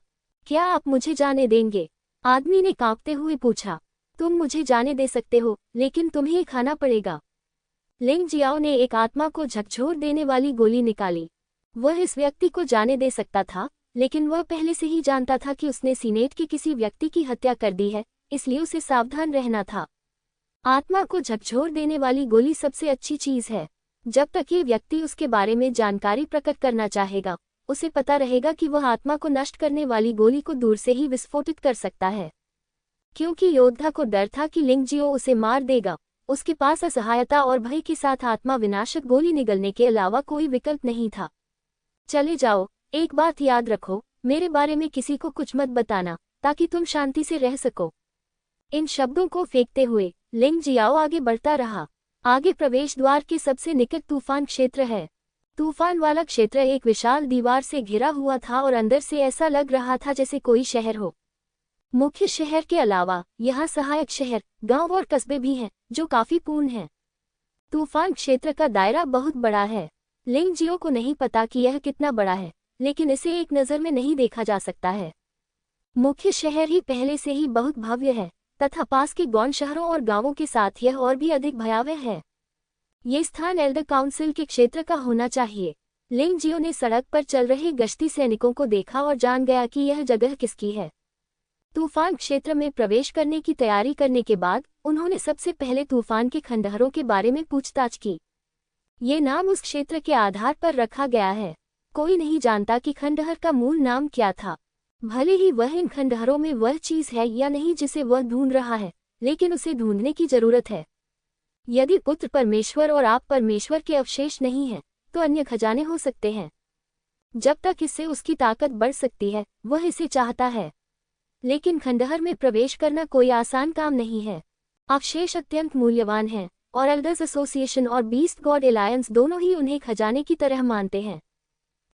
क्या आप मुझे जाने देंगे? आदमी ने कांपते हुए पूछा। तुम मुझे जाने दे सकते हो, लेकिन तुम्हें खाना पड़ेगा। लिंग जियाओ ने एक आत्मा को झकझोर देने वाली गोली निकाली। वह इस व्यक्ति को जाने दे सकता था, लेकिन वह पहले से ही जानता था कि उसने सीनेट के किसी व्यक्ति की हत्या कर दी है, इसलिए उसे सावधान रहना था। आत्मा को झकझोर देने वाली गोली सबसे अच्छी चीज है। जब तक ये व्यक्ति उसके बारे में जानकारी प्रकट करना चाहेगा, उसे पता रहेगा कि वह आत्मा को नष्ट करने वाली गोली को दूर से ही विस्फोटित कर सकता है। क्योंकि योद्धा को डर था कि लिंग जियो उसे मार देगा। उसके पास असहायता और भय के साथ आत्मा विनाशक गोली निगलने के अलावा कोई विकल्प नहीं था। चले जाओ, एक बात याद रखो, मेरे बारे में किसी को कुछ मत बताना, ताकि तुम शांति से रह सको। इन शब्दों को फेंकते हुए लिंग जियाओ आगे बढ़ता रहा। आगे प्रवेश द्वार के सबसे निकट तूफान क्षेत्र है। तूफान वाला क्षेत्र एक विशाल दीवार से घिरा हुआ था और अंदर से ऐसा लग रहा था जैसे कोई शहर हो। मुख्य शहर के अलावा यहाँ सहायक शहर, गांव और कस्बे भी हैं, जो काफी पूर्ण हैं। तूफान क्षेत्र का दायरा बहुत बड़ा है। लिंग जियो को नहीं पता कि यह कितना बड़ा है, लेकिन इसे एक नज़र में नहीं देखा जा सकता है। मुख्य शहर ही पहले से ही बहुत भव्य है, तथा पास के गौण शहरों और गांवों के साथ यह और भी अधिक भयावह है। ये स्थान एल्डर काउंसिल के क्षेत्र का होना चाहिए। लिंग जियो ने सड़क पर चल रहे गश्ती सैनिकों को देखा और जान गया कि यह जगह किसकी है। तूफान क्षेत्र में प्रवेश करने की तैयारी करने के बाद उन्होंने सबसे पहले तूफान के खंडहरों के बारे में पूछताछ की। ये नाम उस क्षेत्र के आधार पर रखा गया है। कोई नहीं जानता कि खंडहर का मूल नाम क्या था। भले ही वह इन खंडहरों में वह चीज है या नहीं जिसे वह ढूंढ रहा है, लेकिन उसे ढूंढने की जरूरत है। यदि पुत्र परमेश्वर और आप परमेश्वर के अवशेष नहीं हैं, तो अन्य खजाने हो सकते हैं। जब तक इससे उसकी ताकत बढ़ सकती है, वह इसे चाहता है। लेकिन खंडहर में प्रवेश करना कोई आसान काम नहीं है। अवशेष अत्यंत मूल्यवान हैं, और एल्डर्स एसोसिएशन और बीस्ट गॉड एलायंस दोनों ही उन्हें खजाने की तरह मानते हैं।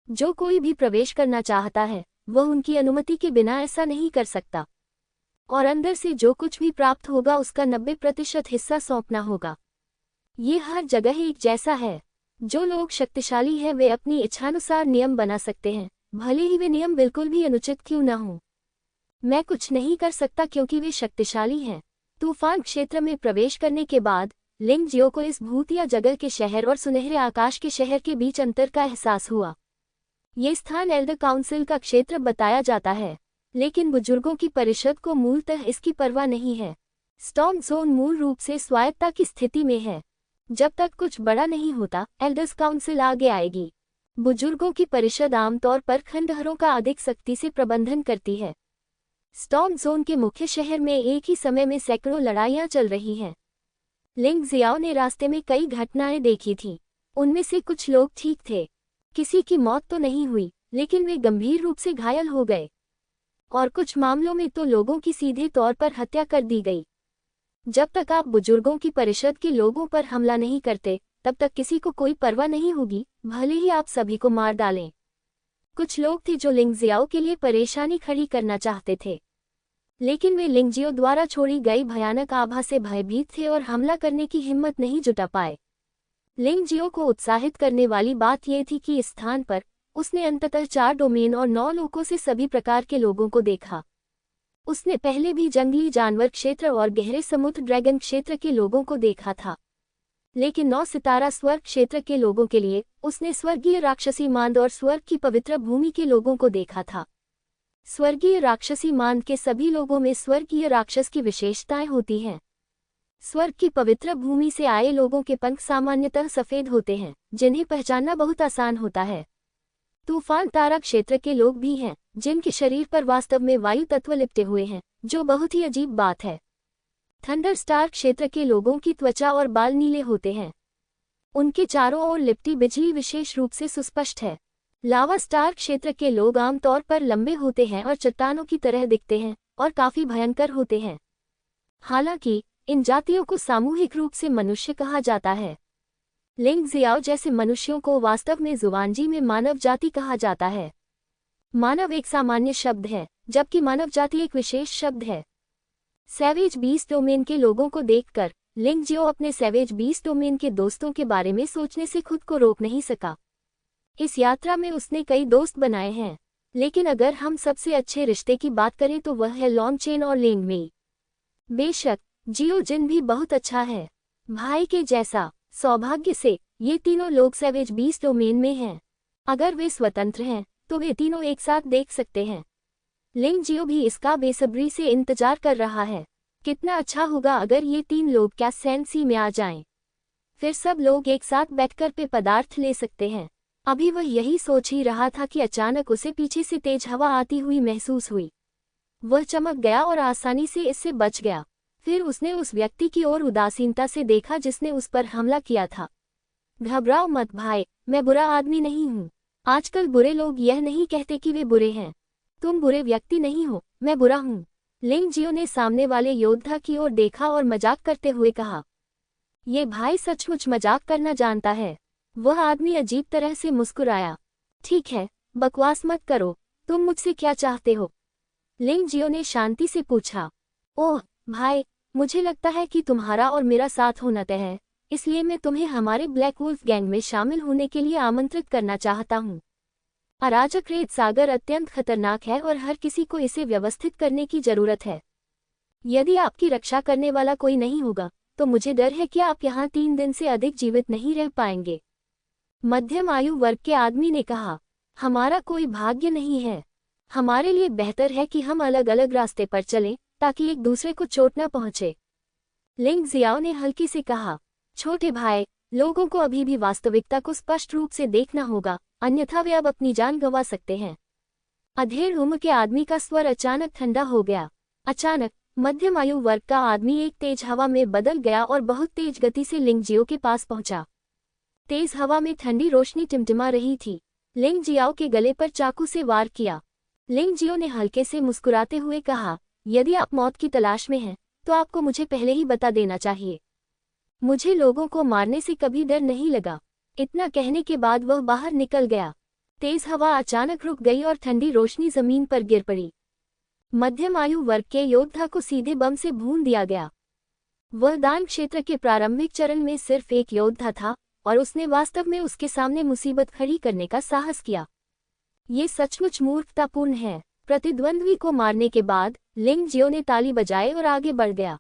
जो कोई भी प्रवेश करना चाहता है, वह उनकी अनुमति के बिना ऐसा नहीं कर सकता। और अंदर से जो कुछ भी प्राप्त होगा उसका 90% हिस्सा सौंपना होगा। ये हर जगह एक जैसा है। जो लोग शक्तिशाली हैं वे अपनी इच्छानुसार नियम बना सकते हैं, भले ही वे नियम बिल्कुल भी अनुचित क्यों न हों। मैं कुछ नहीं कर सकता क्योंकि वे शक्तिशाली हैं। तूफान क्षेत्र में प्रवेश करने के बाद लिंग जियो को इस भूतिया जगह के शहर और सुनहरे आकाश के शहर के बीच अंतर का एहसास हुआ। ये स्थान एल्डर काउंसिल का क्षेत्र बताया जाता है, लेकिन बुजुर्गों की परिषद को मूलतः इसकी परवाह नहीं है। स्टॉर्म जोन मूल रूप से स्वायत्तता की स्थिति में है। जब तक कुछ बड़ा नहीं होता, एल्डर्स काउंसिल आगे आएगी। बुजुर्गों की परिषद आमतौर पर खंडहरों का अधिक सख्ती से प्रबंधन करती है। स्टॉर्म जोन के मुख्य शहर में एक ही समय में सैकड़ों लड़ाइयां चल रही हैं। लिंग जियाओ ने रास्ते में कई घटनाएं देखी थीं। उनमें से कुछ लोग ठीक थे। किसी की मौत तो नहीं हुई, लेकिन वे गंभीर रूप से घायल हो गए। और कुछ मामलों में तो लोगों की सीधे तौर पर हत्या कर दी गई। जब तक आप बुजुर्गों की परिषद के लोगों पर हमला नहीं करते, तब तक किसी को कोई परवाह नहीं होगी, भले ही आप सभी को मार डालें। कुछ लोग थे जो लिंग जियाओ के लिए परेशानी खड़ी करना चाहते थे, लेकिन वे लिंग जियो द्वारा छोड़ी गई भयानक आभा से भयभीत थे और हमला करने की हिम्मत नहीं जुटा पाए। लिंग जियो को उत्साहित करने वाली बात यह थी कि इस स्थान पर उसने अंततः 4 डोमेन और 9 लोकों से सभी प्रकार के लोगों को देखा। उसने पहले भी जंगली जानवर क्षेत्र और गहरे समुद्र ड्रैगन क्षेत्र के लोगों को देखा था, लेकिन 9 सितारा स्वर्ग क्षेत्र के लोगों के लिए उसने स्वर्गीय राक्षसी मांद और स्वर्ग की पवित्र भूमि के लोगों को देखा था। स्वर्गीय राक्षसी मांद के सभी लोगों में स्वर्गीय राक्षस की विशेषताएं होती हैं। स्वर्ग की पवित्र भूमि से आए लोगों के पंख सामान्यतः सफेद होते हैं, जिन्हें पहचानना बहुत आसान होता है। तूफान तारा क्षेत्र के लोग भी हैं, जिनके शरीर पर वास्तव में वायु तत्व लिपटे हुए हैं, जो बहुत ही अजीब बात है। थंडर स्टार क्षेत्र के लोगों की त्वचा और बाल नीले होते हैं। उनके चारों ओर लिपटी बिजली विशेष रूप से सुस्पष्ट है। लावा स्टार क्षेत्र के लोग आमतौर पर लंबे होते हैं और चट्टानों की तरह दिखते हैं और काफी भयंकर होते हैं। हालांकि इन जातियों को सामूहिक रूप से मनुष्य कहा जाता है। लिंग जियाओ जैसे मनुष्यों को वास्तव में जुवानजी में मानव जाति कहा जाता है। मानव एक सामान्य शब्द है, जबकि मानव जाति एक विशेष शब्द है। सैवेज बीस्ट डोमेन के लोगों को देखकर लिंग जियो अपने सैवेज बीस्ट डोमेन के दोस्तों के बारे में सोचने से खुद को रोक नहीं सका। इस यात्रा में उसने कई दोस्त बनाए हैं, लेकिन अगर हम सबसे अच्छे रिश्ते की बात करें तो वह है लॉन्ग चेन और लिंग मेई। बेशक जियो जिन भी बहुत अच्छा है, भाई के जैसा। सौभाग्य से ये तीनों लोग सैवेज बीस्ट डोमेन में हैं। अगर वे स्वतंत्र हैं तो वे तीनों एक साथ देख सकते हैं। लिंग जियो भी इसका बेसब्री से इंतजार कर रहा है। कितना अच्छा होगा अगर ये 3 लोग कैस्सेन सी में आ जाएं। फिर सब लोग एक साथ बैठकर पेय पदार्थ ले सकते हैं। अभी वह यही सोच ही रहा था कि अचानक उसे पीछे से तेज हवा आती हुई महसूस हुई। वह चमक गया और आसानी से इससे बच गया। फिर उसने उस व्यक्ति की ओर उदासीनता से देखा जिसने उस पर हमला किया था। घबराओ मत भाई, मैं बुरा आदमी नहीं हूँ। आजकल बुरे लोग यह नहीं कहते कि वे बुरे हैं। तुम बुरे व्यक्ति नहीं हो, मैं बुरा हूँ। लिंग जियो ने सामने वाले योद्धा की ओर देखा और मजाक करते हुए कहा, ये भाई सचमुच मजाक करना जानता है। वह आदमी अजीब तरह से मुस्कुराया। ठीक है, बकवास मत करो, तुम मुझसे क्या चाहते हो? लिंग जियो ने शांति से पूछा। ओह भाई, मुझे लगता है कि तुम्हारा और मेरा साथ होना तय है, इसलिए मैं तुम्हें हमारे ब्लैक वुल्फ गैंग में शामिल होने के लिए आमंत्रित करना चाहता हूँ। अराजक रेत सागर अत्यंत खतरनाक है और हर किसी को इसे व्यवस्थित करने की जरूरत है। यदि आपकी रक्षा करने वाला कोई नहीं होगा तो मुझे डर है कि आप यहाँ 3 दिन से अधिक जीवित नहीं रह पाएंगे। मध्यम आयु वर्ग के आदमी ने कहा, हमारा कोई भाग्य नहीं है। हमारे लिए बेहतर है कि हम अलग अलग रास्ते पर चलें ताकि एक दूसरे को चोट न पहुंचे। लिंग जियाओ ने हल्की से कहा, छोटे भाई, लोगों को अभी भी वास्तविकता को स्पष्ट रूप से देखना होगा, अन्यथा वे अब अपनी जान गंवा सकते हैं। अधेड़ उम्र के आदमी का स्वर अचानक ठंडा हो गया। अचानक मध्यम आयु वर्ग का आदमी एक तेज हवा में बदल गया और बहुत तेज गति से लिंग जियो के पास पहुंचा। तेज हवा में ठंडी रोशनी टिमटिमा रही थी। लिंग जियाओ के गले पर चाकू से वार किया। लिंग जियो ने हल्के से मुस्कुराते हुए कहा, यदि आप मौत की तलाश में हैं तो आपको मुझे पहले ही बता देना चाहिए। मुझे लोगों को मारने से कभी डर नहीं लगा। इतना कहने के बाद वह बाहर निकल गया। तेज हवा अचानक रुक गई और ठंडी रोशनी जमीन पर गिर पड़ी। मध्यम आयु वर्ग के योद्धा को सीधे बम से भून दिया गया। वह दान क्षेत्र के प्रारंभिक चरण में सिर्फ एक योद्धा था और उसने वास्तव में उसके सामने मुसीबत खड़ी करने का साहस किया। ये सचमुच मूर्खतापूर्ण है। प्रतिद्वंद्वी को मारने के बाद लिंग जियो ने ताली बजाई और आगे बढ़ गया।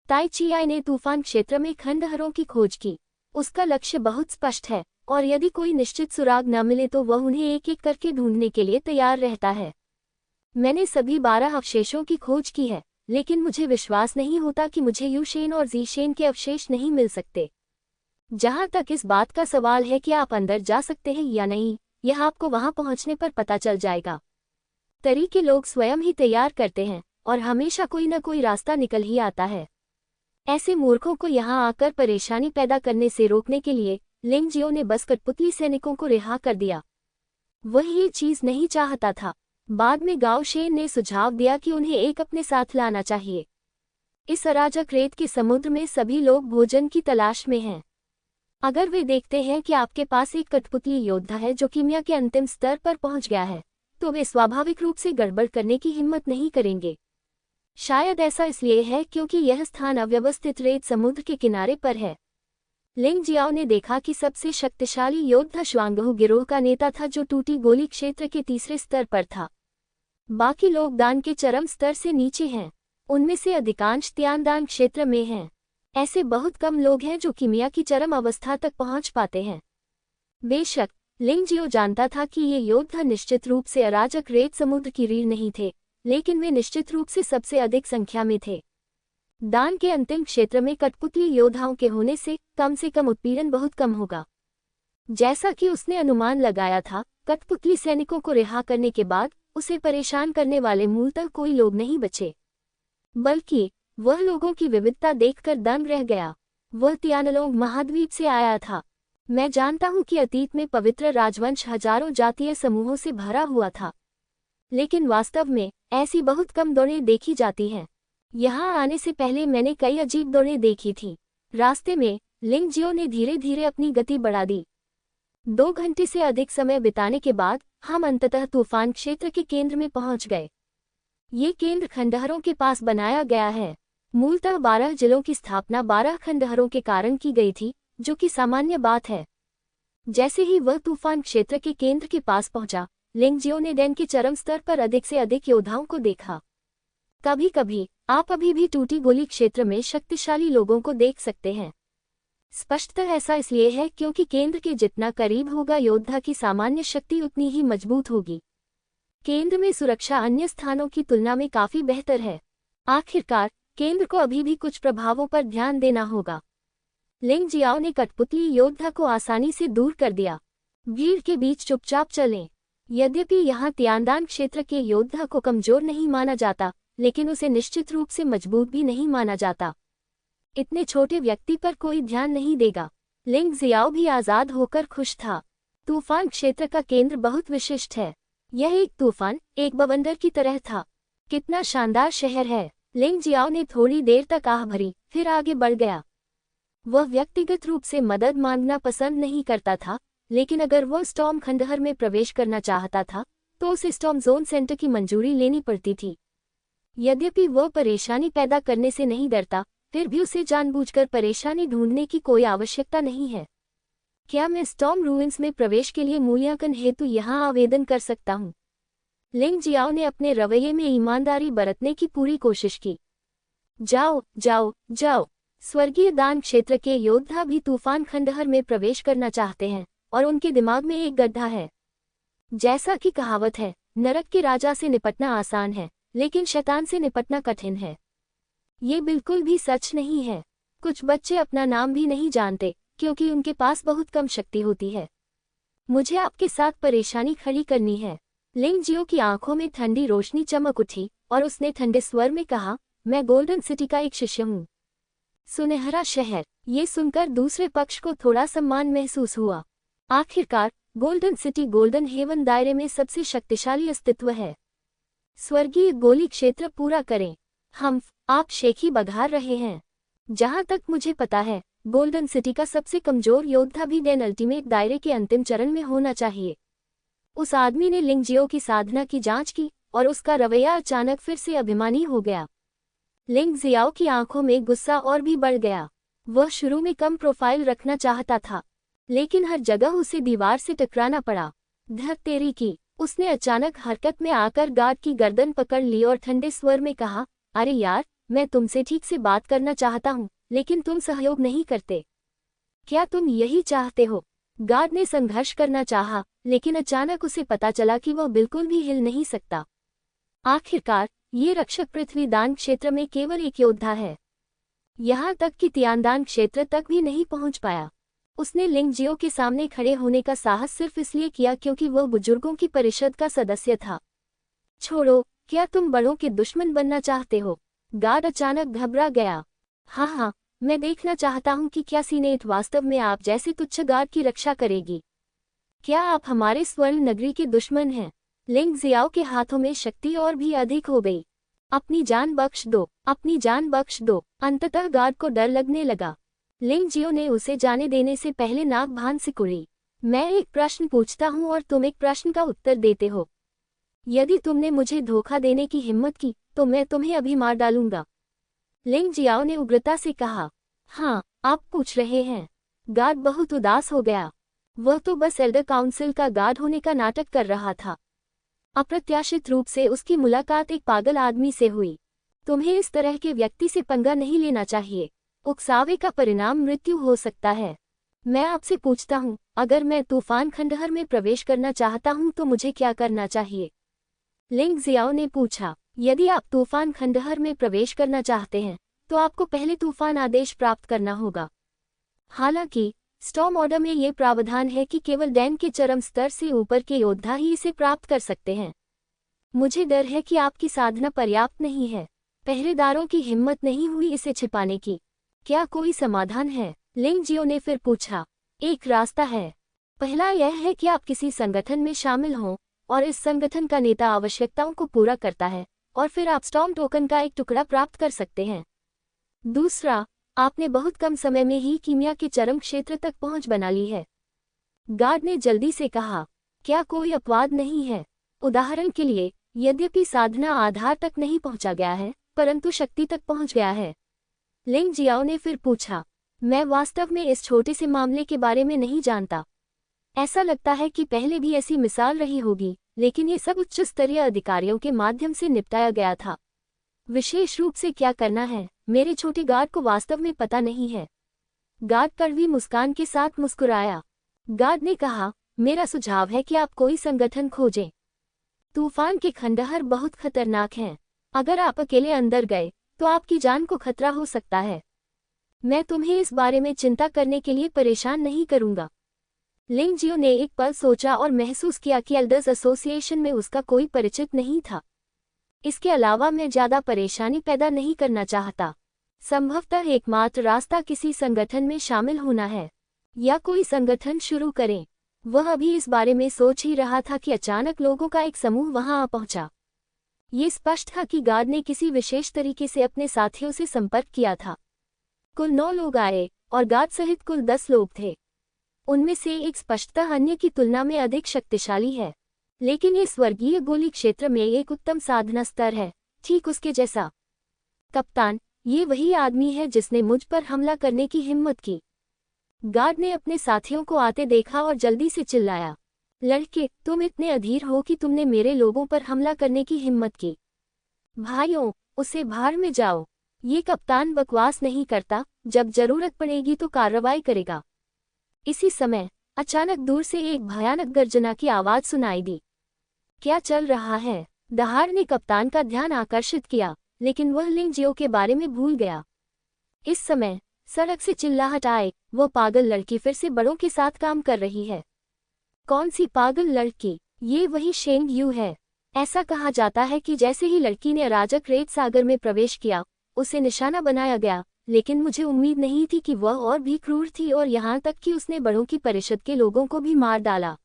ताई चियाई ने तूफान क्षेत्र में खंडहरों की खोज की। उसका लक्ष्य बहुत स्पष्ट है और यदि कोई निश्चित सुराग न मिले तो वह उन्हें एक एक करके ढूंढने के लिए तैयार रहता है। मैंने सभी 12 अवशेषों की खोज की है, लेकिन मुझे विश्वास नहीं होता कि मुझे यूशेन और जीशेन के अवशेष नहीं मिल सकते। जहां तक इस बात का सवाल है कि आप अंदर जा सकते हैं या नहीं, यह आपको वहां पहुंचने पर पता चल जाएगा। तरीके लोग स्वयं ही तैयार करते हैं और हमेशा कोई न कोई रास्ता निकल ही आता है। ऐसे मूर्खों को यहां आकर परेशानी पैदा करने से रोकने के लिए लिंग जियो ने बस कठपुतली सैनिकों को रिहा कर दिया। वह ये चीज नहीं चाहता था। बाद में गाओ शेन ने सुझाव दिया कि उन्हें एक अपने साथ लाना चाहिए। इस अराजक रेत के समुद्र में सभी लोग भोजन की तलाश में हैं। अगर वे देखते हैं कि आपके पास एक कठपुतली योद्धा है जो कीमिया के अंतिम स्तर पर पहुंच गया है, तो वे स्वाभाविक रूप से गड़बड़ करने की हिम्मत नहीं करेंगे। शायद ऐसा इसलिए है क्योंकि यह स्थान अव्यवस्थित रेत समुद्र के किनारे पर है। लिंग जियाओ ने देखा कि सबसे शक्तिशाली योद्धा श्वांगहू गिरोह का नेता था जो टूटी गोली क्षेत्र के तीसरे स्तर पर था। बाकी लोग दान के चरम स्तर से नीचे हैं। उनमें से अधिकांश त्यानदान क्षेत्र में हैं। ऐसे बहुत कम लोग हैं जो कीमिया की चरम अवस्था तक पहुंच पाते हैं। बेशक लिंग जियो जानता था कि ये योद्धा निश्चित रूप से अराजक रेत समुद्र की रीढ़ नहीं थे, लेकिन वे निश्चित रूप से सबसे अधिक संख्या में थे। दान के अंतिम क्षेत्र में कठपुतली योद्धाओं के होने से कम उत्पीड़न बहुत कम होगा। जैसा कि उसने अनुमान लगाया था, कठपुतली सैनिकों को रिहा करने के बाद उसे परेशान करने वाले मूलतः कोई लोग नहीं बचे, बल्कि वह लोगों की विविधता देखकर दंग रह गया। वह तियानलोंग महाद्वीप से आया था। मैं जानता हूं कि अतीत में पवित्र राजवंश हजारों जातीय समूहों से भरा हुआ था, लेकिन वास्तव में ऐसी बहुत कम दौड़ें देखी जाती हैं। यहाँ आने से पहले मैंने कई अजीब दौड़ें देखी थीं। रास्ते में लिंग जियो ने धीरे धीरे अपनी गति बढ़ा दी। 2 घंटे से अधिक समय बिताने के बाद हम अंततः तूफान क्षेत्र के केंद्र में पहुंच गए। ये केंद्र खंडहरों के पास बनाया गया है। मूलतः 12 जिलों की स्थापना 12 खंडहरों के कारण की गई थी, जो कि सामान्य बात है। जैसे ही वह तूफान क्षेत्र के केंद्र के पास पहुंचा, लिंग जियो ने डैन के चरम स्तर पर अधिक से अधिक योद्धाओं को देखा। कभी कभी आप अभी भी टूटी गोली क्षेत्र में शक्तिशाली लोगों को देख सकते हैं। स्पष्टतः ऐसा इसलिए है क्योंकि केंद्र के जितना करीब होगा योद्धा की सामान्य शक्ति उतनी ही मजबूत होगी। केंद्र में सुरक्षा अन्य स्थानों की तुलना में काफी बेहतर है। आखिरकार केंद्र को अभी भी कुछ प्रभावों पर ध्यान देना होगा। लिंग जियाओ ने कठपुतली योद्धा को आसानी से दूर कर दिया। भीड़ के बीच चुपचाप चलें। यद्यपि यहाँ तियानदान क्षेत्र के योद्धा को कमजोर नहीं माना जाता, लेकिन उसे निश्चित रूप से मजबूत भी नहीं माना जाता। इतने छोटे व्यक्ति पर कोई ध्यान नहीं देगा। लिंग जियाओ भी आजाद होकर खुश था। तूफान क्षेत्र का केंद्र बहुत विशिष्ट है। यह एक तूफान, एक बवंडर की तरह था। कितना शानदार शहर है। लिंग जियाओ ने थोड़ी देर तक आह भरी, फिर आगे बढ़ गया। वह व्यक्तिगत रूप से मदद मांगना पसंद नहीं करता था, लेकिन अगर वह स्टॉर्म खंडहर में प्रवेश करना चाहता था तो उसे स्टॉर्म जोन सेंटर की मंजूरी लेनी पड़ती थी। यद्यपि वह परेशानी पैदा करने से नहीं डरता, फिर भी उसे जानबूझकर परेशानी ढूंढने की कोई आवश्यकता नहीं है। क्या मैं स्टॉर्म रूइंस में प्रवेश के लिए मूल्यांकन हेतु यहाँ आवेदन कर सकता हूँ? लिंग जियाओ ने अपने रवैये में ईमानदारी बरतने की पूरी कोशिश की। जाओ जाओ जाओ। स्वर्गीय दान क्षेत्र के योद्धा भी तूफान खंडहर में प्रवेश करना चाहते हैं, और उनके दिमाग में एक गड्ढा है। जैसा कि कहावत है, नरक के राजा से निपटना आसान है, लेकिन शैतान से निपटना कठिन है। ये बिल्कुल भी सच नहीं है। कुछ बच्चे अपना नाम भी नहीं जानते, क्योंकि उनके पास बहुत कम शक्ति होती है। मुझे आपके साथ परेशानी खड़ी करनी है। लिंग जियो की आंखों में ठंडी रोशनी चमक उठी और उसने ठंडे स्वर में कहा, मैं गोल्डन सिटी का एक शिष्य हूँ। सुनहरा शहर। ये सुनकर दूसरे पक्ष को थोड़ा सम्मान महसूस हुआ। आखिरकार गोल्डन सिटी गोल्डन हेवन दायरे में सबसे शक्तिशाली अस्तित्व है। स्वर्गीय गोली क्षेत्र पूरा करें। आप शेखी बघार रहे हैं। जहां तक मुझे पता है, गोल्डन सिटी का सबसे कमजोर योद्धा भी डेन अल्टीमेट दायरे के अंतिम चरण में होना चाहिए। उस आदमी ने लिंग जियो की साधना की जांच की और उसका रवैया अचानक फिर से अभिमानी हो गया। लिंग जियाओ की आंखों में गुस्सा और भी बढ़ गया। वह शुरू में कम प्रोफाइल रखना चाहता था, लेकिन हर जगह उसे दीवार से टकराना पड़ा। धत तेरी की। उसने अचानक हरकत में आकर गार्ड की गर्दन पकड़ ली और ठंडे स्वर में कहा, अरे यार, मैं तुमसे ठीक से बात करना चाहता हूँ, लेकिन तुम सहयोग नहीं करते। क्या तुम यही चाहते हो? गार्ड ने संघर्ष करना चाहा, लेकिन अचानक उसे पता चला कि वह बिल्कुल भी हिल नहीं सकता। आखिरकार ये रक्षक पृथ्वी दान क्षेत्र में केवल एक योद्धा है। यहाँ तक कि तियानदान क्षेत्र तक भी नहीं पहुँच पाया। उसने लिंग जियो के सामने खड़े होने का साहस सिर्फ इसलिए किया क्योंकि वह बुजुर्गों की परिषद का सदस्य था। छोड़ो, क्या तुम बड़ों के दुश्मन बनना चाहते हो? गार्ड अचानक घबरा गया। हाँ, मैं देखना चाहता हूँ कि क्या सीनेट वास्तव में आप जैसे तुच्छ गार्ड की रक्षा करेगी। क्या आप हमारे स्वर्ण नगरी के दुश्मन हैं? लिंग जियाओ के हाथों में शक्ति और भी अधिक हो गई। अपनी जान बख्श दो, अपनी जान बख्श दो। अंततः गार्ड को डर लगने लगा। लिंग जियो ने उसे जाने देने से पहले नाक भान सिकुड़ी। मैं एक प्रश्न पूछता हूँ और तुम एक प्रश्न का उत्तर देते हो। यदि तुमने मुझे धोखा देने की हिम्मत की तो मैं तुम्हें अभी मार डालूंगा। लिंग जियाओ ने उग्रता से कहा। हाँ, आप पूछ रहे हैं। गार्ड बहुत उदास हो गया। वह तो बस एल्डर काउंसिल का गार्ड होने का नाटक कर रहा था। अप्रत्याशित रूप से उसकी मुलाकात एक पागल आदमी से हुई। तुम्हें इस तरह के व्यक्ति से पंगा नहीं लेना चाहिए। उकसावे का परिणाम मृत्यु हो सकता है। मैं आपसे पूछता हूँ, अगर मैं तूफान खंडहर में प्रवेश करना चाहता हूँ तो मुझे क्या करना चाहिए? लिंग जियाओ ने पूछा। यदि आप तूफान खंडहर में प्रवेश करना चाहते हैं तो आपको पहले तूफान आदेश प्राप्त करना होगा। हालांकि स्टॉर्म ऑर्डर में ये प्रावधान है कि केवल डैन के चरम स्तर से ऊपर के योद्धा ही इसे प्राप्त कर सकते हैं। मुझे डर है कि आपकी साधना पर्याप्त नहीं है। पहरेदारों की हिम्मत नहीं हुई इसे छिपाने की। क्या कोई समाधान है? लिंग जियो ने फिर पूछा। एक रास्ता है। पहला यह है कि आप किसी संगठन में शामिल हों और इस संगठन का नेता आवश्यकताओं को पूरा करता है और फिर आप स्टॉर्म टोकन का एक टुकड़ा प्राप्त कर सकते हैं। दूसरा, आपने बहुत कम समय में ही कीमिया के चरम क्षेत्र तक पहुंच बना ली है। गार्ड ने जल्दी से कहा। क्या कोई अपवाद नहीं है? उदाहरण के लिए, यद्यपि साधना आधार तक नहीं पहुंचा गया है, परंतु शक्ति तक पहुंच गया है। लिंग जियाओ ने फिर पूछा। मैं वास्तव में इस छोटे से मामले के बारे में नहीं जानता। ऐसा लगता है कि पहले भी ऐसी मिसाल रही होगी, लेकिन ये सब उच्च स्तरीय अधिकारियों के माध्यम से निपटाया गया था। विशेष रूप से क्या करना है, मेरे छोटे गार्ड को वास्तव में पता नहीं है। गार्ड कड़वी मुस्कान के साथ मुस्कुराया। गार्ड ने कहा, मेरा सुझाव है कि आप कोई संगठन खोजें। तूफान के खंडहर बहुत खतरनाक हैं। अगर आप अकेले अंदर गए तो आपकी जान को खतरा हो सकता है। मैं तुम्हें इस बारे में चिंता करने के लिए परेशान नहीं करूंगा। लिंग जियो ने एक पल सोचा और महसूस किया कि एल्डर्स एसोसिएशन में उसका कोई परिचित नहीं था। इसके अलावा मैं ज्यादा परेशानी पैदा नहीं करना चाहता। संभवतः एकमात्र रास्ता किसी संगठन में शामिल होना है या कोई संगठन शुरू करें। वह अभी इस बारे में सोच ही रहा था कि अचानक लोगों का एक समूह वहां आ पहुंचा। ये स्पष्ट था कि गार्ड ने किसी विशेष तरीके से अपने साथियों से संपर्क किया था। कुल 9 लोग आए और गार्ड सहित कुल 10 लोग थे। उनमें से एक स्पष्टतः अन्य की तुलना में अधिक शक्तिशाली है, लेकिन ये स्वर्गीय गोली क्षेत्र में एक उत्तम साधना स्तर है, ठीक उसके जैसा। कप्तान, ये वही आदमी है जिसने मुझ पर हमला करने की हिम्मत की। गार्ड ने अपने साथियों को आते देखा और जल्दी से चिल्लाया, लड़के, तुम इतने अधीर हो कि तुमने मेरे लोगों पर हमला करने की हिम्मत की। भाइयों, उसे भाड़ में जाओ। ये कप्तान बकवास नहीं करता, जब जरूरत पड़ेगी तो कार्रवाई करेगा। इसी समय अचानक दूर से एक भयानक गर्जना की आवाज सुनाई दी। क्या चल रहा है? दहाड़ ने कप्तान का ध्यान आकर्षित किया, लेकिन वह लिंग जियो के बारे में भूल गया। इस समय सड़क से चिल्लाहट आए, वो पागल लड़की फिर से बड़ों के साथ काम कर रही है। कौन सी पागल लड़की? ये वही शेंग यू है। ऐसा कहा जाता है कि जैसे ही लड़की ने अराजक रेत सागर में प्रवेश किया, उसे निशाना बनाया गया, लेकिन मुझे उम्मीद नहीं थी कि वह और भी क्रूर थी और यहाँ तक कि उसने बड़ों की परिषद के लोगों को भी मार डाला।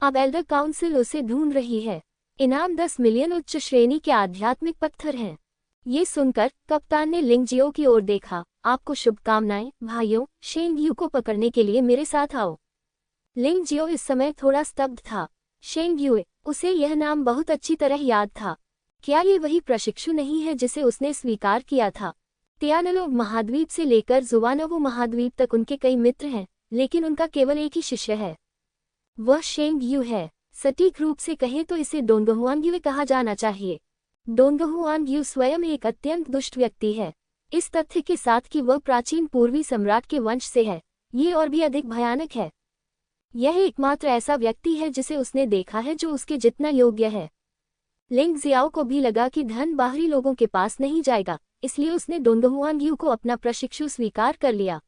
अब एल्डर काउंसिल उसे ढूंढ रही है। इनाम 10 मिलियन उच्च श्रेणी के आध्यात्मिक पत्थर हैं। ये सुनकर कप्तान ने लिंग जियो की ओर देखा। आपको शुभकामनाएं भाइयों, शेंग यू को पकड़ने के लिए मेरे साथ आओ। लिंग जियो इस समय थोड़ा स्तब्ध था। शेंग यू, उसे यह नाम बहुत अच्छी तरह याद था। क्या ये वही प्रशिक्षु नहीं है जिसे उसने स्वीकार किया था? तियानलोग महाद्वीप से लेकर जुवानवो महाद्वीप तक उनके कई मित्र हैं, लेकिन उनका केवल एक ही शिष्य है। वह शेंग यू है। सटीक रूप से कहें तो इसे डोंगहुआंग कहा जाना चाहिए। डोंगहुआंग स्वयं एक अत्यंत दुष्ट व्यक्ति है। इस तथ्य के साथ कि वह प्राचीन पूर्वी सम्राट के वंश से है, ये और भी अधिक भयानक है। यह एकमात्र ऐसा व्यक्ति है जिसे उसने देखा है जो उसके जितना योग्य है। लिंग जियाओ को भी लगा कि धन बाहरी लोगों के पास नहीं जाएगा, इसलिए उसने डोंगहुआंग को अपना प्रशिक्षु स्वीकार कर लिया।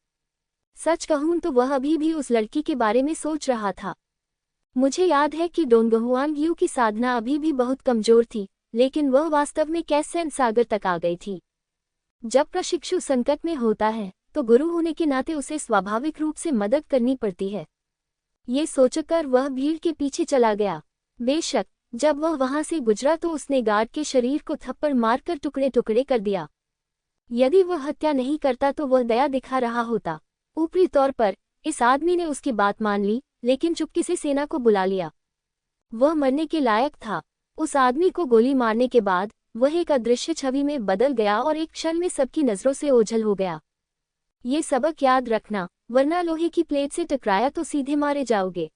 सच कहूं तो वह अभी भी उस लड़की के बारे में सोच रहा था। मुझे याद है कि डोंगहुआंग की साधना अभी भी बहुत कमजोर थी, लेकिन वह वास्तव में कैसेन सागर तक आ गई थी। जब प्रशिक्षु संकट में होता है तो गुरु होने के नाते उसे स्वाभाविक रूप से मदद करनी पड़ती है। ये सोचकर वह भीड़ के पीछे चला गया। बेशक जब वह वहां से गुजरा तो उसने गार्ड के शरीर को थप्पड़ मारकर टुकड़े टुकड़े कर दिया। यदि वह हत्या नहीं करता तो वह दया दिखा रहा होता। ऊपरी तौर पर इस आदमी ने उसकी बात मान ली, लेकिन चुपके से सेना को बुला लिया। वह मरने के लायक था। उस आदमी को गोली मारने के बाद वह एक अदृश्य छवि में बदल गया और एक क्षण में सबकी नजरों से ओझल हो गया। ये सबक याद रखना, वरना लोहे की प्लेट से टकराया तो सीधे मारे जाओगे।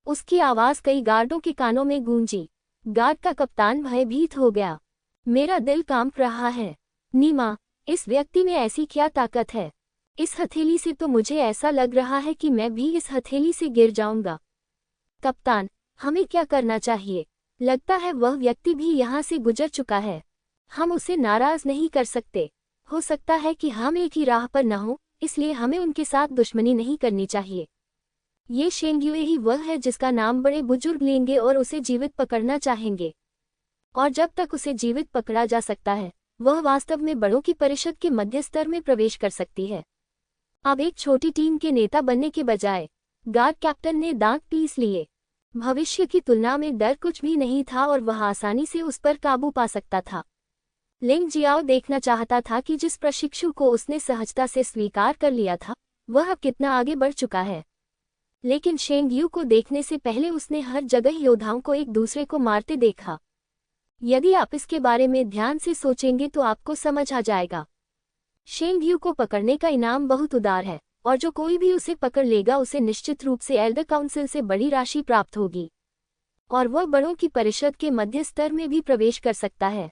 उसकी आवाज कई गार्डों के कानों में गूंजी। गार्ड का कप्तान भयभीत हो गया। मेरा दिल कांप रहा है। नीमा, इस व्यक्ति में ऐसी क्या ताकत है? इस हथेली से तो मुझे ऐसा लग रहा है कि मैं भी इस हथेली से गिर जाऊंगा। कप्तान, हमें क्या करना चाहिए? लगता है वह व्यक्ति भी यहाँ से गुजर चुका है। हम उसे नाराज नहीं कर सकते। हो सकता है कि हम एक ही राह पर न हो, इसलिए हमें उनके साथ दुश्मनी नहीं करनी चाहिए। ये शेंग्युए ही वह है जिसका नाम बड़े बुजुर्ग लेंगे और उसे जीवित पकड़ना चाहेंगे। और जब तक उसे जीवित पकड़ा जा सकता है, वह वास्तव में बड़ों की परिषद के मध्य स्तर में प्रवेश कर सकती है। अब एक छोटी टीम के नेता बनने के बजाय गार्ड कैप्टन ने दांत पीस लिए। भविष्य की तुलना में डर कुछ भी नहीं था और वह आसानी से उस पर काबू पा सकता था। लिंग जियाओ देखना चाहता था कि जिस प्रशिक्षु को उसने सहजता से स्वीकार कर लिया था, वह अब कितना आगे बढ़ चुका है। लेकिन शेंग यू को देखने से पहले उसने हर जगह योद्धाओं को एक दूसरे को मारते देखा। यदि आप इसके बारे में ध्यान से सोचेंगे तो आपको समझ आ जाएगा। शेंग यू को पकड़ने का इनाम बहुत उदार है, और जो कोई भी उसे पकड़ लेगा उसे निश्चित रूप से एल्डर काउंसिल से बड़ी राशि प्राप्त होगी, और वह बड़ों की परिषद के मध्य स्तर में भी प्रवेश कर सकता है।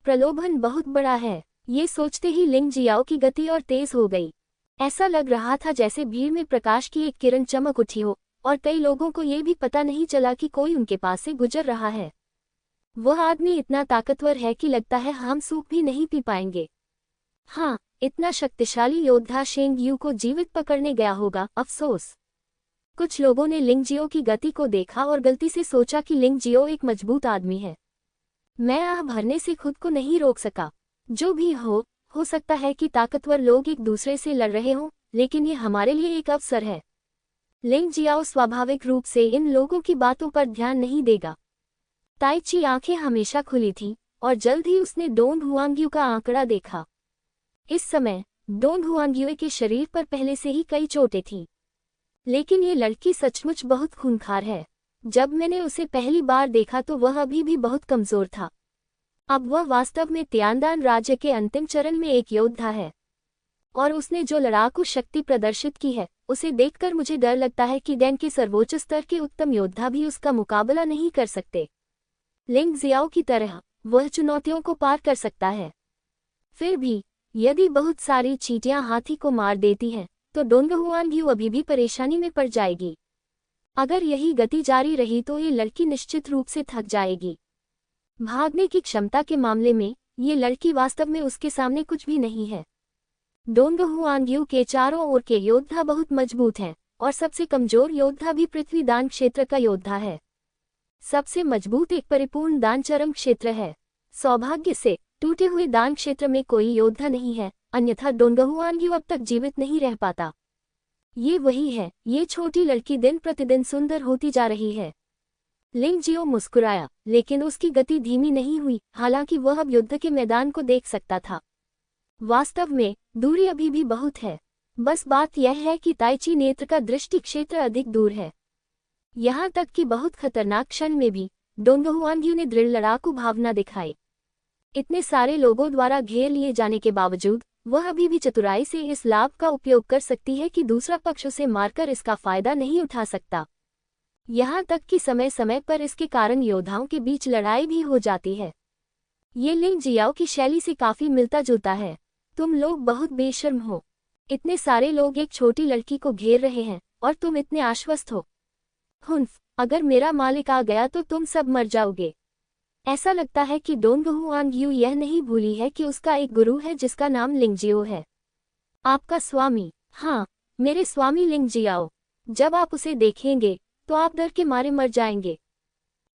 प्रलोभन बहुत बड़ा है। ये सोचते ही लिंग जियाओ की गति और तेज हो गई। ऐसा लग रहा था जैसे भीड़ में प्रकाश की एक किरण चमक उठी हो, और कई लोगों को ये भी पता नहीं चला कि कोई उनके पास से गुजर रहा है। वह आदमी इतना ताकतवर है कि लगता है हम सूप भी नहीं पी पाएंगे। हाँ, इतना शक्तिशाली योद्धा शेंग यू को जीवित पकड़ने गया होगा, अफसोस। कुछ लोगों ने लिंग जियो की गति को देखा और गलती से सोचा कि लिंग जियो एक मजबूत आदमी है। मैं आह भरने से खुद को नहीं रोक सका। जो भी हो सकता है कि ताकतवर लोग एक दूसरे से लड़ रहे हों, लेकिन ये हमारे लिए एक अवसर है। लिंग जियाओ स्वाभाविक रूप से इन लोगों की बातों पर ध्यान नहीं देगा। ताइची आंखें हमेशा खुली थीं और जल्द ही उसने डोंग हुआंग्यू का आंकड़ा देखा। इस समय डोंग हुआंग्यू के शरीर पर पहले से ही कई चोटें थीं, लेकिन ये लड़की सचमुच बहुत खूंखार है। जब मैंने उसे पहली बार देखा तो वह अभी भी बहुत कमजोर था। अब वह वास्तव में तियानदान राज्य के अंतिम चरण में एक योद्धा है, और उसने जो लड़ाकू शक्ति प्रदर्शित की है उसे देखकर मुझे डर लगता है कि डैन के सर्वोच्च स्तर के उत्तम योद्धा भी उसका मुकाबला नहीं कर सकते। लिंग जियाओ की तरह वह चुनौतियों को पार कर सकता है। फिर भी यदि बहुत सारी चींटियां हाथी को मार देती हैं तो डोंग हुआंग्यू अभी भी परेशानी में पड़ जाएगी। अगर यही गति जारी रही तो ये लड़की निश्चित रूप से थक जाएगी। भागने की क्षमता के मामले में ये लड़की वास्तव में उसके सामने कुछ भी नहीं है। डोंग हुआंग्यू के चारों ओर के योद्धा बहुत मजबूत हैं, और सबसे कमजोर योद्धा भी पृथ्वी दान क्षेत्र का योद्धा है। सबसे मजबूत एक परिपूर्ण दान चरम क्षेत्र है। सौभाग्य से टूटे हुए दान क्षेत्र में कोई योद्धा नहीं है, अन्यथा डोंग हुआंग्यू अब तक जीवित नहीं रह पाता। ये वही है, ये छोटी लड़की दिन प्रतिदिन सुंदर होती जा रही है। लिंग जियो मुस्कुराया, लेकिन उसकी गति धीमी नहीं हुई, हालांकि वह अब युद्ध के मैदान को देख सकता था। वास्तव में दूरी अभी भी बहुत है, बस बात यह है कि ताइची नेत्र का दृष्टि क्षेत्र अधिक दूर है। यहाँ तक कि बहुत खतरनाक क्षण में भी डोंग हुआंग्यू ने दृढ़ लड़ाकू भावना दिखाई। इतने सारे लोगों द्वारा घेर लिए जाने के बावजूद वह अभी भी चतुराई से इस लाभ का उपयोग कर सकती है कि दूसरा पक्ष उसे मारकर इसका फायदा नहीं उठा सकता। यहाँ तक कि समय समय पर इसके कारण योद्धाओं के बीच लड़ाई भी हो जाती है। ये लिंग जियाओ की शैली से काफी मिलता जुलता है। तुम लोग बहुत बेशर्म हो। इतने सारे लोग एक छोटी लड़की को घेर रहे हैं और तुम इतने आश्वस्त हो। हुन्फ, अगर मेरा मालिक आ गया तो तुम सब मर जाओगे। ऐसा लगता है कि डोंग हुआंग्यू यह नहीं भूली है कि उसका एक गुरु है जिसका नाम लिंग जियो है। आपका स्वामी? हाँ, मेरे स्वामी लिंग जियाओ। जब आप उसे देखेंगे तो आप डर के मारे मर जाएंगे।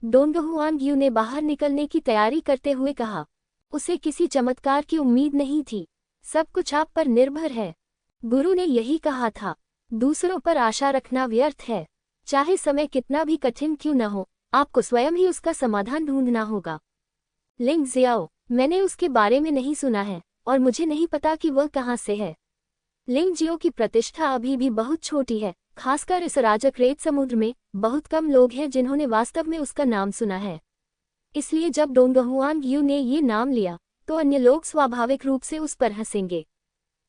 डोंग हुआंग्यू ने बाहर निकलने की तैयारी करते हुए कहा। उसे किसी चमत्कार की उम्मीद नहीं थी, सब कुछ आप पर निर्भर है। गुरु ने यही कहा था, दूसरों पर आशा रखना व्यर्थ है। चाहे समय कितना भी कठिन क्यों न हो, आपको स्वयं ही उसका समाधान ढूंढना होगा। लिंग जियाओ, मैंने उसके बारे में नहीं सुना है और मुझे नहीं पता कि वह कहाँ से है। लिंग जियो की प्रतिष्ठा अभी भी बहुत छोटी है, खासकर इस अराजक रेत समुद्र में बहुत कम लोग हैं जिन्होंने वास्तव में उसका नाम सुना है। इसलिए जब डोंग हुआंग्यू ने ये नाम लिया तो अन्य लोग स्वाभाविक रूप से उस पर हंसेंगे।